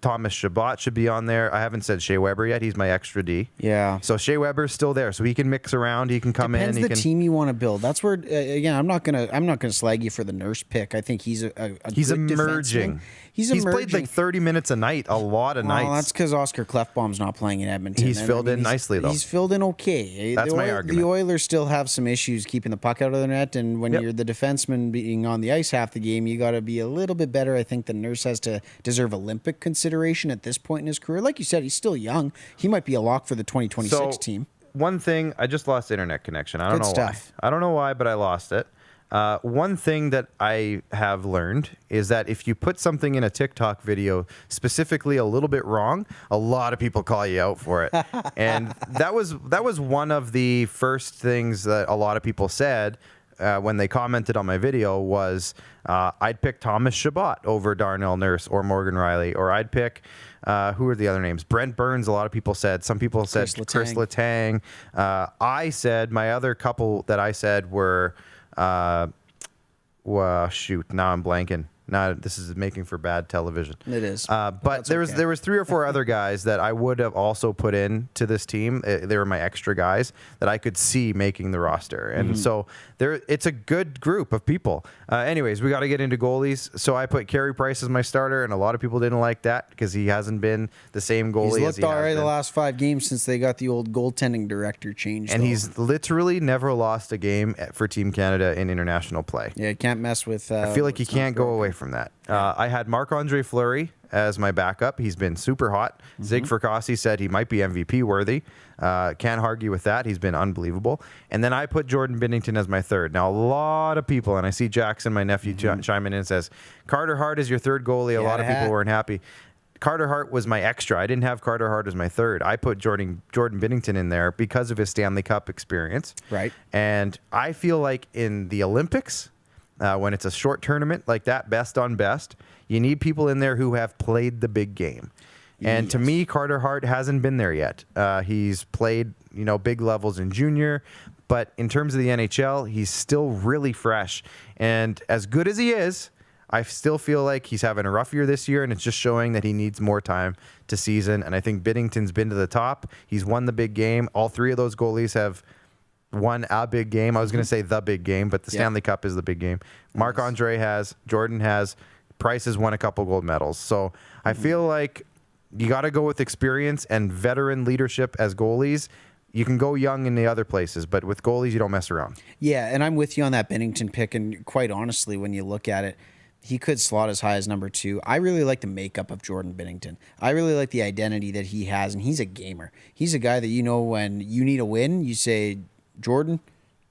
Speaker 1: Thomas Chabot should be on there. I haven't said Shea Weber yet. He's my extra D.
Speaker 2: Yeah.
Speaker 1: So Shea Weber's still there, so he can mix around. He can come in.
Speaker 2: Depends the team you want to build. That's where again, I'm not gonna slag you for the Nurse pick. I think he's
Speaker 1: he's
Speaker 2: good
Speaker 1: emerging.
Speaker 2: Defenseman. He's
Speaker 1: played like 30 minutes a night, a lot of nights.
Speaker 2: That's because Oscar Klefbom's not playing in Edmonton.
Speaker 1: He's filled in nicely, though.
Speaker 2: He's filled in okay.
Speaker 1: That's my argument.
Speaker 2: The Oilers still have some issues keeping the puck out of the net, and when you're the defenseman being on the ice half the game, you got to be a little bit better. I think the Nurse has to deserve Olympic consideration at this point in his career. Like you said, he's still young. He might be a lock for the 2026 team.
Speaker 1: One thing, I just lost internet connection. I don't know why. I don't know why, but I lost it. One thing that I have learned is that if you put something in a TikTok video specifically a little bit wrong, a lot of people call you out for it. And that was one of the first things that a lot of people said when they commented on my video was I'd pick Thomas Chabot over Darnell Nurse or Morgan Riley, or I'd pick who are the other names? Brent Burns, a lot of people said. Some people said Chris Letang. I said my other couple that I said were well, shoot, now I'm blanking. Now this is making for bad television.
Speaker 2: It is.
Speaker 1: But there was 3 or 4 other guys that I would have also put in to this team. They were my extra guys that I could see making the roster. And so it's a good group of people. Anyways, we got to get into goalies. So I put Carey Price as my starter, and a lot of people didn't like that because he hasn't been the same goalie as he has been.
Speaker 2: He's looked all right the last 5 games since they got the old goaltending director changed.
Speaker 1: And he's literally never lost a game for Team Canada in international play.
Speaker 2: Yeah, can't mess with...
Speaker 1: I feel like you can't go away from that. I had Marc-Andre Fleury as my backup. He's been super hot. Zig Fracassi said he might be MVP worthy. Can't argue with that. He's been unbelievable. And then I put Jordan Binnington as my third. Now, a lot of people, and I see Jackson, my nephew, chiming in and says, Carter Hart is your third goalie. A lot of people weren't happy. Carter Hart was my extra. I didn't have Carter Hart as my third. I put Jordan Binnington in there because of his Stanley Cup experience.
Speaker 2: Right.
Speaker 1: And I feel like in the Olympics, when it's a short tournament like that, best on best, you need people in there who have played the big game. And to me, Carter Hart hasn't been there yet. He's played, big levels in junior, but in terms of the NHL, he's still really fresh. And as good as he is, I still feel like he's having a rough year this year, and it's just showing that he needs more time to season. And I think Binnington's been to the top. He's won the big game. All 3 of those goalies have won a big game. I was going to say the big game, but the Stanley Cup is the big game. Marc-Andre has, Jordan has, Price has won a couple gold medals. So I feel like you got to go with experience and veteran leadership as goalies. You can go young in the other places, but with goalies, you don't mess around.
Speaker 2: Yeah, and I'm with you on that Binnington pick. And quite honestly, when you look at it, he could slot as high as number 2. I really like the makeup of Jordan Binnington. I really like the identity that he has, and he's a gamer. He's a guy that, you know, when you need a win, you say, Jordan,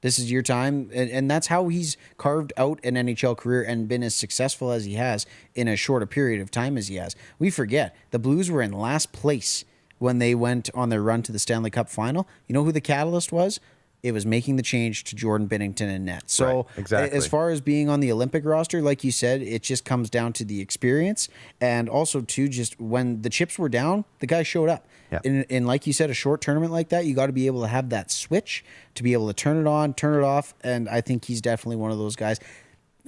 Speaker 2: this is your time. And that's how he's carved out an NHL career and been as successful as he has in as short a period of time as he has. We forget, the Blues were in last place when they went on their run to the Stanley Cup final. You know who the catalyst was? It was making the change to Jordan Binnington in net. So
Speaker 1: right, exactly.
Speaker 2: As far as being on the Olympic roster, like you said, it just comes down to the experience. And also, too, just when the chips were down, the guy showed up.
Speaker 1: Yeah.
Speaker 2: In like you said, a short tournament like that, you got to be able to have that switch to be able to turn it on, turn it off. And I think he's definitely one of those guys.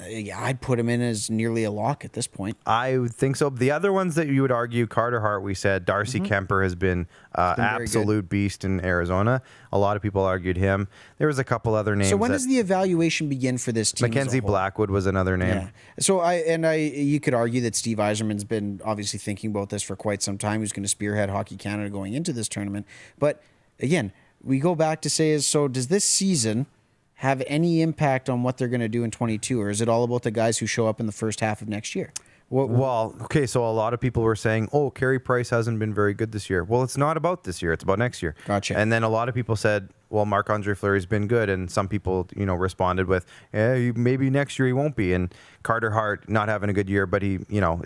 Speaker 2: Yeah, I'd put him in as nearly a lock at this point.
Speaker 1: I would think so. The other ones that you would argue, Carter Hart, we said, Darcy Kemper has been absolute beast in Arizona. A lot of people argued him. There was a couple other names.
Speaker 2: So when does the evaluation begin for this team?
Speaker 1: Mackenzie Blackwood was another name.
Speaker 2: Yeah. So you could argue that Steve Yzerman's been obviously thinking about this for quite some time. Who's going to spearhead Hockey Canada going into this tournament? But again, we go back to say, so does this season have any impact on what they're going to do in 22, or is it all about the guys who show up in the first half of next year?
Speaker 1: Well, okay, so a lot of people were saying, oh, Carey Price hasn't been very good this year. Well, it's not about this year. It's about next year.
Speaker 2: Gotcha.
Speaker 1: And then a lot of people said, well, Marc-Andre Fleury's been good. And some people, responded with, maybe next year he won't be. And Carter Hart not having a good year, but he,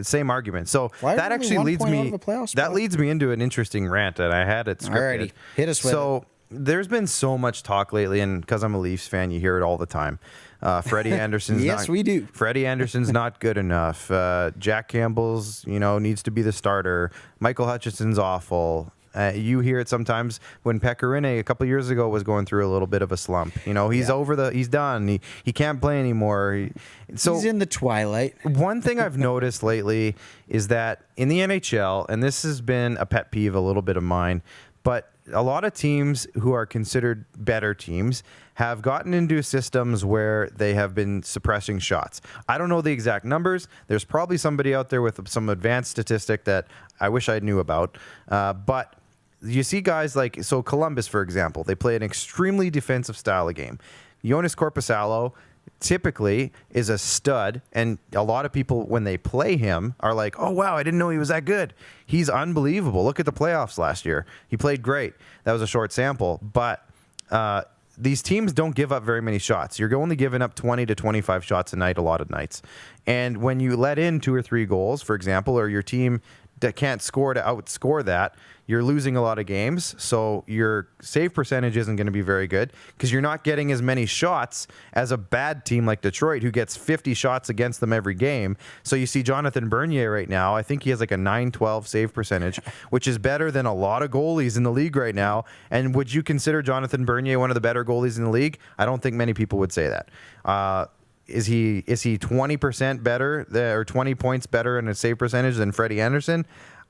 Speaker 1: same argument. So that actually leads me into an interesting rant, and I had it scripted.
Speaker 2: Alrighty, hit us with it.
Speaker 1: There's been so much talk lately, and because I'm a Leafs fan, you hear it all the time. Freddie Anderson's
Speaker 2: yes, we do.
Speaker 1: Freddie Anderson's not good enough. Jack Campbell's, needs to be the starter. Michael Hutchinson's awful. You hear it sometimes when Pekka Rinne a couple years ago was going through a little bit of a slump. He's done. He can't play anymore.
Speaker 2: He's in the twilight.
Speaker 1: One thing I've noticed lately is that in the NHL, and this has been a pet peeve a little bit of mine, but a lot of teams who are considered better teams have gotten into systems where they have been suppressing shots. I don't know the exact numbers. There's probably somebody out there with some advanced statistic that I wish I knew about. But you see guys like, Columbus, for example, they play an extremely defensive style of game. Joonas Korpisalo typically is a stud, and a lot of people, when they play him, are like, oh, wow, I didn't know he was that good. He's unbelievable. Look at the playoffs last year. He played great. That was a short sample, but these teams don't give up very many shots. You're only giving up 20 to 25 shots a night a lot of nights. And when you let in 2 or 3 goals, for example, or your team that can't score to outscore that, you're losing a lot of games. So your save percentage isn't going to be very good because you're not getting as many shots as a bad team like Detroit, who gets 50 shots against them every game. So you see Jonathan Bernier right now. I think he has like a 912 save percentage, which is better than a lot of goalies in the league right now. And would you consider Jonathan Bernier one of the better goalies in the league? I don't think many people would say that. Is he 20% better or 20 points better in a save percentage than Freddie Anderson?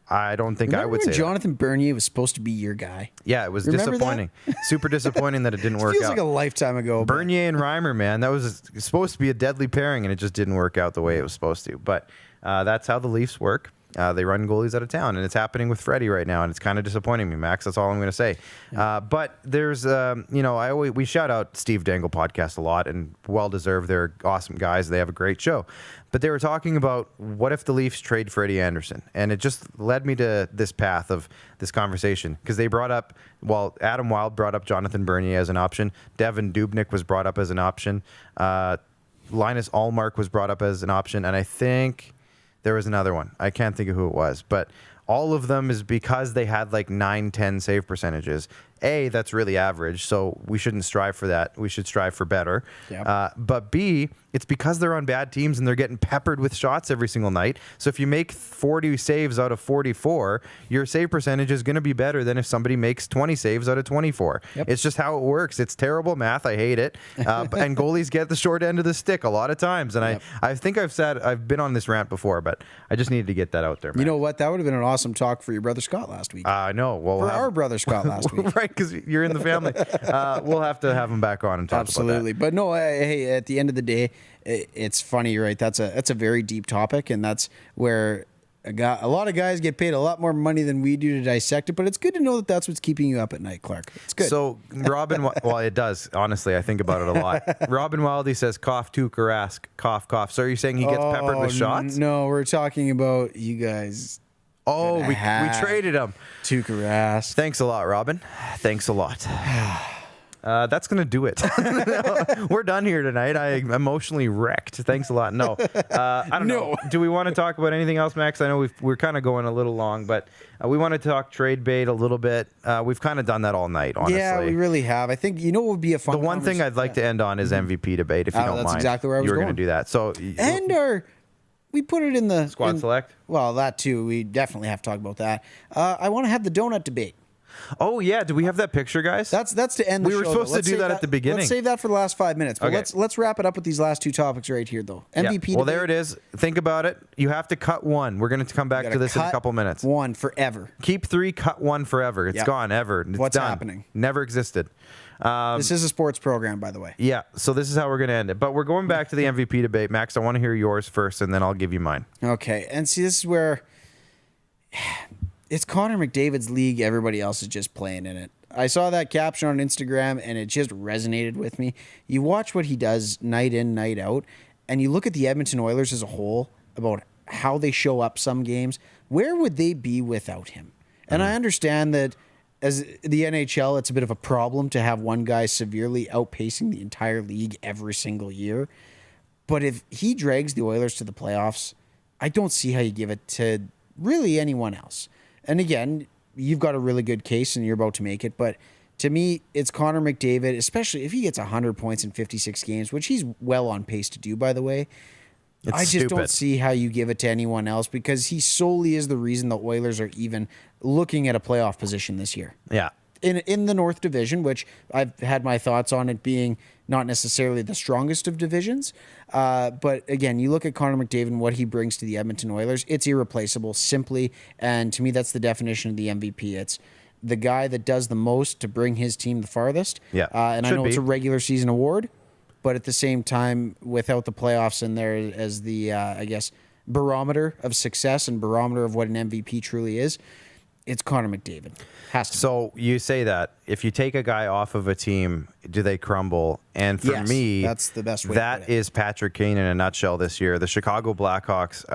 Speaker 1: I don't think I would say
Speaker 2: Jonathan Bernier was supposed to be your guy.
Speaker 1: Yeah, it was disappointing. Super disappointing that it didn't work out.
Speaker 2: Feels like a lifetime ago.
Speaker 1: Bernier and Reimer, man, that was supposed to be a deadly pairing, and it just didn't work out the way it was supposed to. But that's how the Leafs work. They run goalies out of town, and it's happening with Freddie right now, and it's kind of disappointing me, Max. That's all I'm going to say. Yeah. But there's, we shout out Steve Dangle podcast a lot, and well-deserved. They're awesome guys. They have a great show. But they were talking about what if the Leafs trade Freddie Anderson, and it just led me to this path of this conversation because they brought up, Adam Wilde brought up Jonathan Bernier as an option. Devin Dubnyk was brought up as an option. Linus Ullmark was brought up as an option, and I think there was another one. I can't think of who it was, but all of them is because they had like 9-10 save percentages. A, that's really average, so we shouldn't strive for that. We should strive for better. Yep. But B, it's because they're on bad teams and they're getting peppered with shots every single night. So if you make 40 saves out of 44, your save percentage is going to be better than if somebody makes 20 saves out of 24. Yep. It's just how it works. It's terrible math. I hate it. And goalies get the short end of the stick a lot of times. And I think I've been on this rant before, but I just needed to get that out there, man.
Speaker 2: You know what? That would have been an awesome talk for your brother Scott last week.
Speaker 1: I know.
Speaker 2: Well, our brother Scott last week.
Speaker 1: Right, because you're in the family. We'll have to have him back on and talk
Speaker 2: Absolutely.
Speaker 1: about that.
Speaker 2: But no, hey, at the end of the day, it's funny, right? That's a very deep topic, and that's where A lot of guys get paid a lot more money than we do to dissect it, but it's good to know that that's what's keeping you up at night, Clark. It's good.
Speaker 1: So Robin, well, it does. Honestly, I think about it a lot. Robin Wildy says, "Cough, Tuukka Rask, cough, cough." So are you saying he gets peppered with shots?
Speaker 2: No, we're talking about you guys.
Speaker 1: Oh, we traded him.
Speaker 2: Tuukka Rask.
Speaker 1: Thanks a lot, Robin. Thanks a lot. That's going to do it. We're done here tonight. I'm emotionally wrecked. Thanks a lot. No. I don't know. Do we want to talk about anything else, Max? I know we're kind of going a little long, but we want to talk trade bait a little bit. We've kind of done that all night, honestly.
Speaker 2: Yeah, we really have. I think, what would be a fun
Speaker 1: The one thing I'd like to end on is MVP debate, if you don't mind.
Speaker 2: That's exactly where I was
Speaker 1: going. You were
Speaker 2: going
Speaker 1: to do that. So,
Speaker 2: we put it in the...
Speaker 1: Squad select?
Speaker 2: Well, that too. We definitely have to talk about that. I want to have the donut debate.
Speaker 1: Oh, yeah. Do we have that picture, guys?
Speaker 2: That's to end the show.
Speaker 1: We were supposed to do that at the beginning.
Speaker 2: Let's save that for the last 5 minutes. But
Speaker 1: Okay.
Speaker 2: let's wrap it up with these last two topics right here, though. MVP
Speaker 1: Well,
Speaker 2: debate.
Speaker 1: there it is. Think about it. You have to cut one. We're going to come back to this in a couple minutes.
Speaker 2: One forever.
Speaker 1: Keep 3, cut 1 forever. It's gone, ever. It's
Speaker 2: What's
Speaker 1: done.
Speaker 2: happening?
Speaker 1: Never existed.
Speaker 2: This is a sports program, by the way.
Speaker 1: Yeah, so this is how we're going to end it. But we're going back to the MVP debate. Max, I want to hear yours first, and then I'll give you mine.
Speaker 2: Okay, and see, this is where it's Connor McDavid's league. Everybody else is just playing in it. I saw that caption on Instagram, and it just resonated with me. You watch what he does night in, night out, and you look at the Edmonton Oilers as a whole about how they show up some games. Where would they be without him? And I understand that as the NHL, it's a bit of a problem to have one guy severely outpacing the entire league every single year. But if he drags the Oilers to the playoffs, I don't see how you give it to really anyone else. And again, you've got a really good case and you're about to make it. But to me, it's Connor McDavid, especially if he gets 100 points in 56 games, which he's well on pace to do, by the way. I just don't see how you give it to anyone else because he solely is the reason the Oilers are even looking at a playoff position this year.
Speaker 1: Yeah.
Speaker 2: In the North Division, which I've had my thoughts on it being not necessarily the strongest of divisions. But again, you look at Connor McDavid and what he brings to the Edmonton Oilers, it's irreplaceable, simply. And to me, that's the definition of the MVP. It's the guy that does the most to bring his team the farthest.
Speaker 1: Yeah.
Speaker 2: And I know it's a regular season award, but at the same time, without the playoffs in there as the, I guess, barometer of success and barometer of what an MVP truly is, it's Connor McDavid. Has to.
Speaker 1: So you say that if you take a guy off of a team, do they crumble? And for me,
Speaker 2: that's the best way
Speaker 1: that
Speaker 2: to put it.
Speaker 1: is Patrick Kane in a nutshell this year. The Chicago Blackhawks,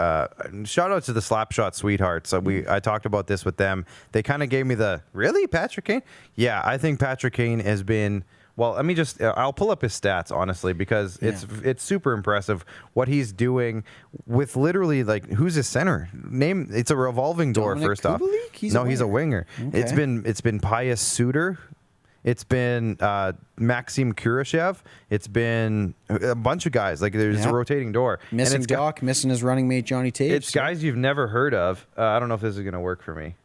Speaker 1: shout out to the Slapshot Sweethearts. I talked about this with them. They kind of gave me the, really, Patrick Kane? Yeah, I think Patrick Kane has been... Well, let me just, I'll pull up his stats, honestly, because it's super impressive what he's doing with literally, like, who's his center? It's a revolving door,
Speaker 2: Dominic
Speaker 1: first off.
Speaker 2: Kubalik?
Speaker 1: He's a winger.
Speaker 2: Okay.
Speaker 1: It's been Pius Suter. It's been Maxim Kurashev. It's been a bunch of guys. Like, there's a rotating door.
Speaker 2: Missing Doc, missing his running mate, Johnny Taves.
Speaker 1: It's guys you've never heard of. I don't know if this is going to work for me.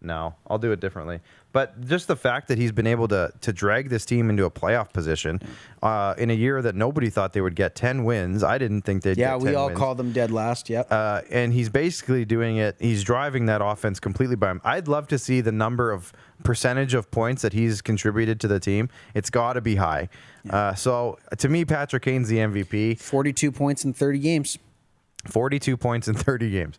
Speaker 1: No, I'll do it differently. But just the fact that he's been able to drag this team into a playoff position in a year that nobody thought they would get 10 wins. I didn't think they'd get 10 wins.
Speaker 2: Yeah, we all called them dead last, yep.
Speaker 1: And he's basically doing it. He's driving that offense completely by him. I'd love to see the number of percentage of points that he's contributed to the team. It's got to be high. Yeah. So to me, Patrick Kane's the MVP.
Speaker 2: 42 points in 30 games.
Speaker 1: 42 points in 30 games.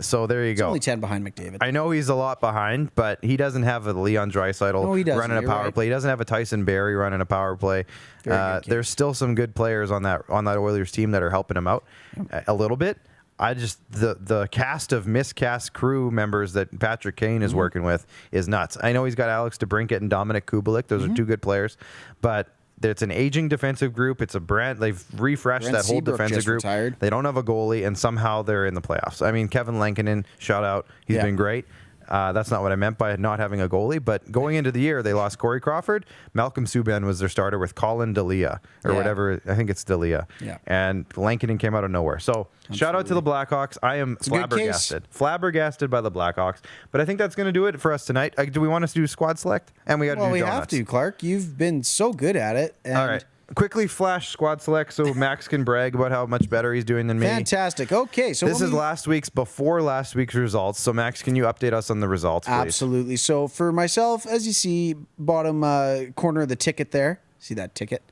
Speaker 1: So there you go.
Speaker 2: Only 10 behind McDavid.
Speaker 1: I know he's a lot behind, but he doesn't have a Leon Draisaitl running a power play. He doesn't have a Tyson Barrie running a power play. There's still some good players on that Oilers team that are helping him out a little bit. The cast of miscast crew members that Patrick Kane is working with is nuts. I know he's got Alex DeBrincat and Dominic Kubalik. Those are two good players, but it's an aging defensive group. It's a brand. They've refreshed that whole defensive group.
Speaker 2: Retired.
Speaker 1: They don't have a goalie, and somehow they're in the playoffs. I mean, Kevin Lankinen, shout out. He's been great. That's not what I meant by not having a goalie. But going into the year, they lost Corey Crawford. Malcolm Subban was their starter with Colin Delia or whatever. I think it's Delia. Yeah. And Lankinen came out of nowhere. So shout out to the Blackhawks. I am flabbergasted. Flabbergasted by the Blackhawks. But I think that's going to do it for us tonight. Do we want us to do squad select? And we got to do donuts.
Speaker 2: We have to, Clark. You've been so good at it. And
Speaker 1: all right. Quickly flash squad select so Max can brag about how much better he's doing than me.
Speaker 2: Fantastic. Okay, so
Speaker 1: this is before last week's results. So Max, can you update us on the results, please?
Speaker 2: Absolutely. So for myself, as you see, bottom corner of the ticket there. See that ticket?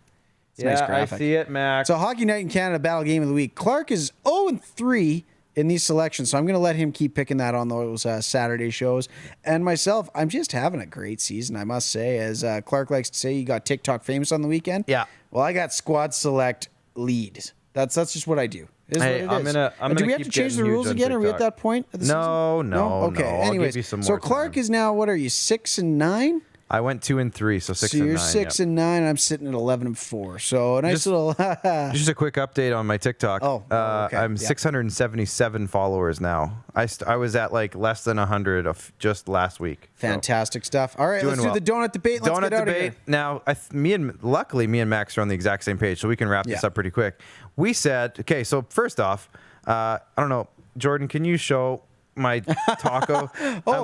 Speaker 2: It's a nice graphic.
Speaker 1: I see it, Max.
Speaker 2: So Hockey Night in Canada Battle Game of the Week. Clark is 0-3 in these selections. So I'm going to let him keep picking that on those Saturday shows. And myself, I'm just having a great season, I must say. As Clark likes to say, you got TikTok famous on the weekend.
Speaker 1: Yeah.
Speaker 2: Well, I got squad select lead. That's just what I do. Do we have to change the rules again? Are we at that point of the season?
Speaker 1: No.
Speaker 2: Okay. Anyways, so Clark is now, what are you, 6-9?
Speaker 1: I went 2-3, so 6-9.
Speaker 2: So you're 6-9. I'm sitting at 11-4. So a nice little.
Speaker 1: Just a quick update on my TikTok.
Speaker 2: Okay.
Speaker 1: I'm 677 followers now. I was at like less than 100 just last week.
Speaker 2: Fantastic stuff. All right, let's do the donut debate. Let's get out of here.
Speaker 1: Now, luckily, me and Max are on the exact same page, so we can wrap this up pretty quick. We said, okay, so first off, I don't know, Jordan, can you show my taco?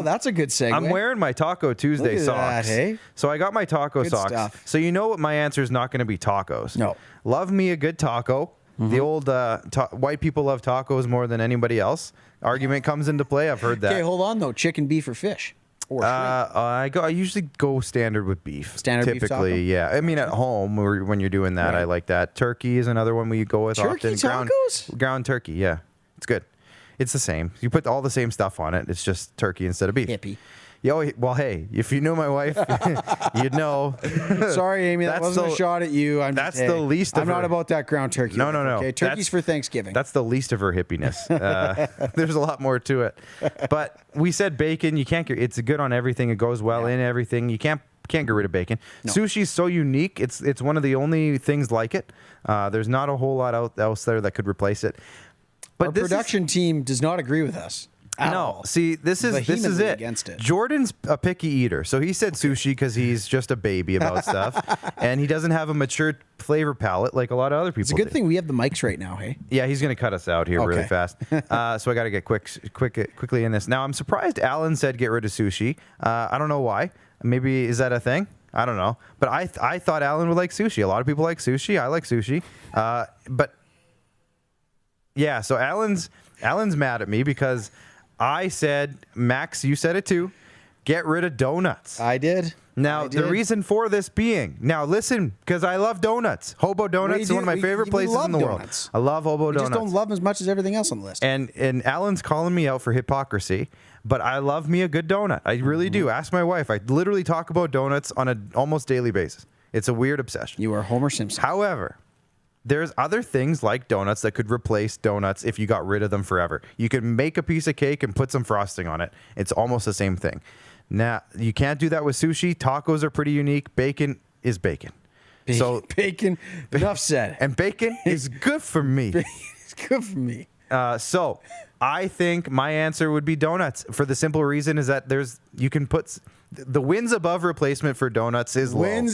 Speaker 2: That's a good segue.
Speaker 1: I'm wearing my Taco Tuesday socks.
Speaker 2: That, hey?
Speaker 1: So I got my taco
Speaker 2: Good
Speaker 1: socks.
Speaker 2: stuff.
Speaker 1: So you know what my answer is not going to be tacos.
Speaker 2: No.
Speaker 1: Love me a good taco. The old white people love tacos more than anybody else argument comes into play. I've heard that.
Speaker 2: Okay, hold on though. Chicken, beef, or fish? Or
Speaker 1: I usually go standard with beef.
Speaker 2: Standard beef taco?
Speaker 1: Typically, yeah. I mean, at home when you're doing that, I like that. Turkey is another one we go with
Speaker 2: Turkey
Speaker 1: often.
Speaker 2: tacos?
Speaker 1: Ground turkey, yeah. It's good. It's the same. You put all the same stuff on it. It's just turkey instead of beef.
Speaker 2: Hippie.
Speaker 1: Well, hey, if you knew my wife, you'd know.
Speaker 2: Sorry, Amy, that wasn't a shot at you.
Speaker 1: That's the least of
Speaker 2: I'm not about that ground turkey.
Speaker 1: No.
Speaker 2: Okay, turkey's for Thanksgiving.
Speaker 1: That's the least of her hippiness. There's a lot more to it. But we said bacon. You can't get. It's good on everything. It goes well in everything. You can't get rid of bacon. No. Sushi's so unique. It's one of the only things like it. There's not a whole lot else there that could replace it. But
Speaker 2: our production team does not agree with us.
Speaker 1: No, see, this is it.
Speaker 2: Against it.
Speaker 1: Jordan's a picky eater, so he said sushi because he's just a baby about stuff, and he doesn't have a mature flavor palate like a lot of other people.
Speaker 2: It's a good thing we have the mics right now, hey?
Speaker 1: Yeah, he's going to cut us out here really fast. So I got to get quickly in this. Now, I'm surprised Alan said get rid of sushi. I don't know why. Maybe is that a thing? I don't know. But I thought Alan would like sushi. A lot of people like sushi. I like sushi. But yeah, so Alan's mad at me because I said, Max, you said it too, get rid of donuts.
Speaker 2: I did.
Speaker 1: Now, the reason for this being, now listen, because I love donuts. Hobo Donuts is one of my favorite places in the world. I love Hobo Donuts.
Speaker 2: You just don't love them as much as everything else on the list.
Speaker 1: And Alan's calling me out for hypocrisy, but I love me a good donut. I really do. Ask my wife. I literally talk about donuts on an almost daily basis. It's a weird obsession.
Speaker 2: You are Homer Simpson.
Speaker 1: However, there's other things like donuts that could replace donuts if you got rid of them forever. You could make a piece of cake and put some frosting on it. It's almost the same thing. Now, you can't do that with sushi. Tacos are pretty unique. Bacon is bacon.
Speaker 2: Bacon, enough said.
Speaker 1: And bacon is good for me.
Speaker 2: It's good for me.
Speaker 1: So I think my answer would be donuts for the simple reason is that you can put the wins above replacement for donuts is low.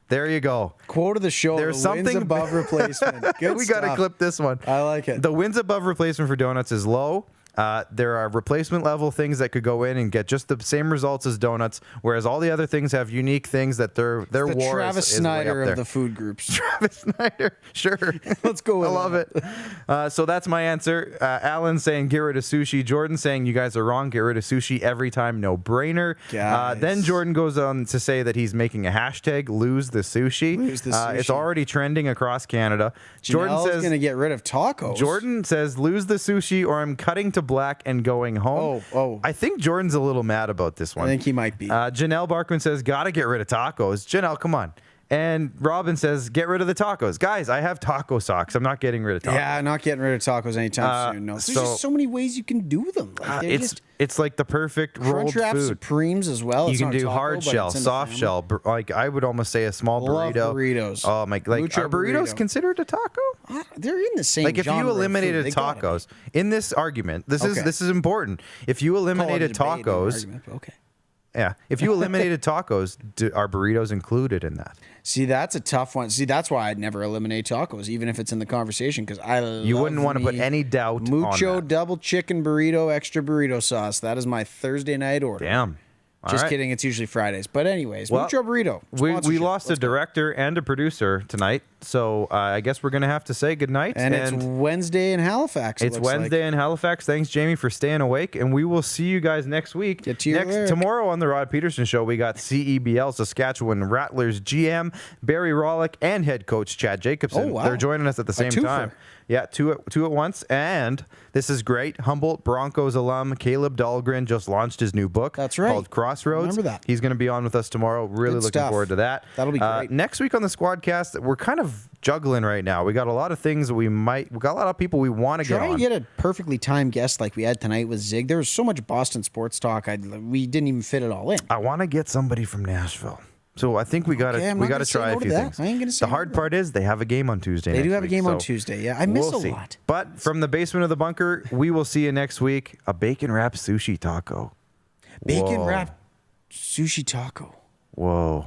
Speaker 1: There you go.
Speaker 2: Quote of the show.
Speaker 1: There's something
Speaker 2: wins above replacement. Good
Speaker 1: we got to clip this one.
Speaker 2: I like it.
Speaker 1: The wins above replacement for donuts is low. There are replacement level things that could go in and get just the same results as donuts, whereas all the other things have unique things that their war
Speaker 2: Travis
Speaker 1: is
Speaker 2: Snyder
Speaker 1: way up there.
Speaker 2: of the food groups.
Speaker 1: Travis Snyder, sure.
Speaker 2: Let's go with
Speaker 1: I love it. So that's my answer. Alan saying get rid of sushi. Jordan saying you guys are wrong. Get rid of sushi every time. No brainer. Then Jordan goes on to say that he's making a hashtag lose the sushi.
Speaker 2: Lose the sushi.
Speaker 1: It's already trending across Canada.
Speaker 2: Jordan says going to get rid of tacos.
Speaker 1: Jordan says lose the sushi or I'm cutting to black and going home. I think Jordan's a little mad about this one.
Speaker 2: I think he might be.
Speaker 1: Janelle Barkman says, gotta get rid of tacos. Janelle, come on. And Robin says, get rid of the tacos. Guys, I have taco socks. I'm not getting rid of tacos.
Speaker 2: Yeah, not getting rid of tacos anytime soon. No. There's just so many ways you can do them. Like
Speaker 1: it's like the perfect rolled
Speaker 2: Crunchwrap
Speaker 1: food.
Speaker 2: Supremes as well.
Speaker 1: You can do hard shell, soft shell. Like I would almost say a small burrito.
Speaker 2: Love burritos.
Speaker 1: Oh my! Like are burritos considered a taco?
Speaker 2: They're in the same.
Speaker 1: Like if you eliminated tacos in this argument, this is important. If you eliminated tacos,
Speaker 2: okay.
Speaker 1: Yeah, if you eliminated tacos, are burritos included in that?
Speaker 2: See, that's a tough one. See, that's why I'd never eliminate tacos, even if it's in the conversation, because
Speaker 1: you wouldn't want to put any doubt
Speaker 2: Mucho
Speaker 1: on that.
Speaker 2: Double chicken burrito, extra burrito sauce. That is my Thursday night order.
Speaker 1: Damn.
Speaker 2: Just kidding. It's usually Fridays. But anyways, Mucho Burrito.
Speaker 1: We lost a director and a producer tonight, so I guess we're going to have to say goodnight.
Speaker 2: And it's Wednesday in Halifax.
Speaker 1: It's Wednesday in Halifax. Thanks, Jamie, for staying awake. And we will see you guys next week. Tomorrow on the Rod Peterson Show, we got CEBL Saskatchewan Rattlers GM Barry Rawlick and head coach Chad Jacobson.
Speaker 2: Oh, wow.
Speaker 1: They're joining us at the same time. Yeah, two at once. And this is great. Humboldt Broncos alum Caleb Dahlgren just launched his new book.
Speaker 2: That's right.
Speaker 1: Called Crossroads.
Speaker 2: Remember that.
Speaker 1: He's going to be on with us tomorrow. Really
Speaker 2: Good
Speaker 1: looking
Speaker 2: stuff.
Speaker 1: forward to that.
Speaker 2: That'll be great.
Speaker 1: Next week on the SquadCast, we're kind of juggling right now. We got a lot of things that we got a lot of people we want to get on.
Speaker 2: Try and get a perfectly timed guest like we had tonight with Zig. There was so much Boston sports talk. We didn't even fit it all in.
Speaker 1: I want to get somebody from Nashville. So I think we got to try a few things.
Speaker 2: I ain't gonna say
Speaker 1: the hard part is they have a game on Tuesday.
Speaker 2: They do have a
Speaker 1: week,
Speaker 2: game on
Speaker 1: so
Speaker 2: Tuesday. Yeah, I miss
Speaker 1: we'll
Speaker 2: a
Speaker 1: see.
Speaker 2: lot.
Speaker 1: But from the basement of the bunker, we will see you next week. A bacon wrapped sushi taco.
Speaker 2: Bacon
Speaker 1: Whoa.
Speaker 2: wrapped sushi taco.
Speaker 1: Whoa.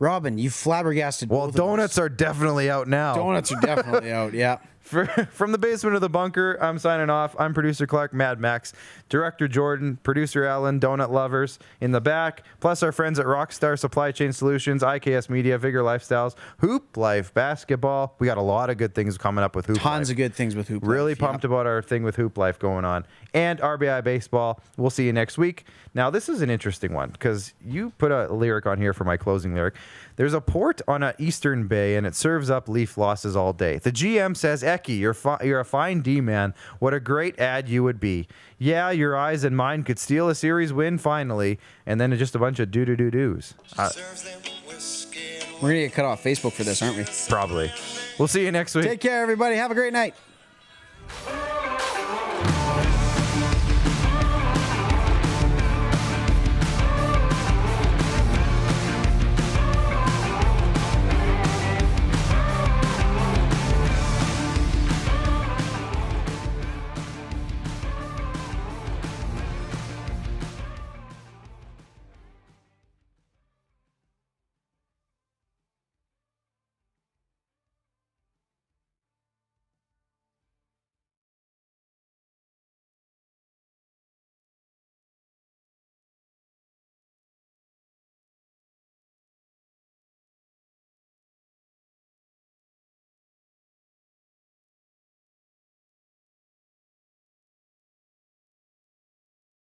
Speaker 2: Robin, you flabbergasted.
Speaker 1: Well,
Speaker 2: both of
Speaker 1: donuts
Speaker 2: us.
Speaker 1: are definitely out now.
Speaker 2: Donuts are definitely out. Yeah.
Speaker 1: From the basement of the bunker, I'm signing off. I'm producer Clark, Mad Max, director Jordan, producer Alan, donut lovers in the back, plus our friends at Rockstar Supply Chain Solutions, IKS Media, Vigor Lifestyles, Hoop Life Basketball. We got a lot of good things coming up with Hoop Life.
Speaker 2: Tons of good things with Hoop Life.
Speaker 1: Really pumped about our thing with Hoop Life going on. And RBI Baseball. We'll see you next week. Now, this is an interesting one because you put a lyric on here for my closing lyric. There's a port on an eastern bay, and it serves up leaf losses all day. The GM says, Eki, you're a fine D-man. What a great ad you would be. Yeah, your eyes and mine could steal a series win finally, and then just a bunch of do-do-do-dos.
Speaker 2: We're going to get cut off Facebook for this, aren't we?
Speaker 1: Probably. We'll see you next week.
Speaker 2: Take care, everybody. Have a great night.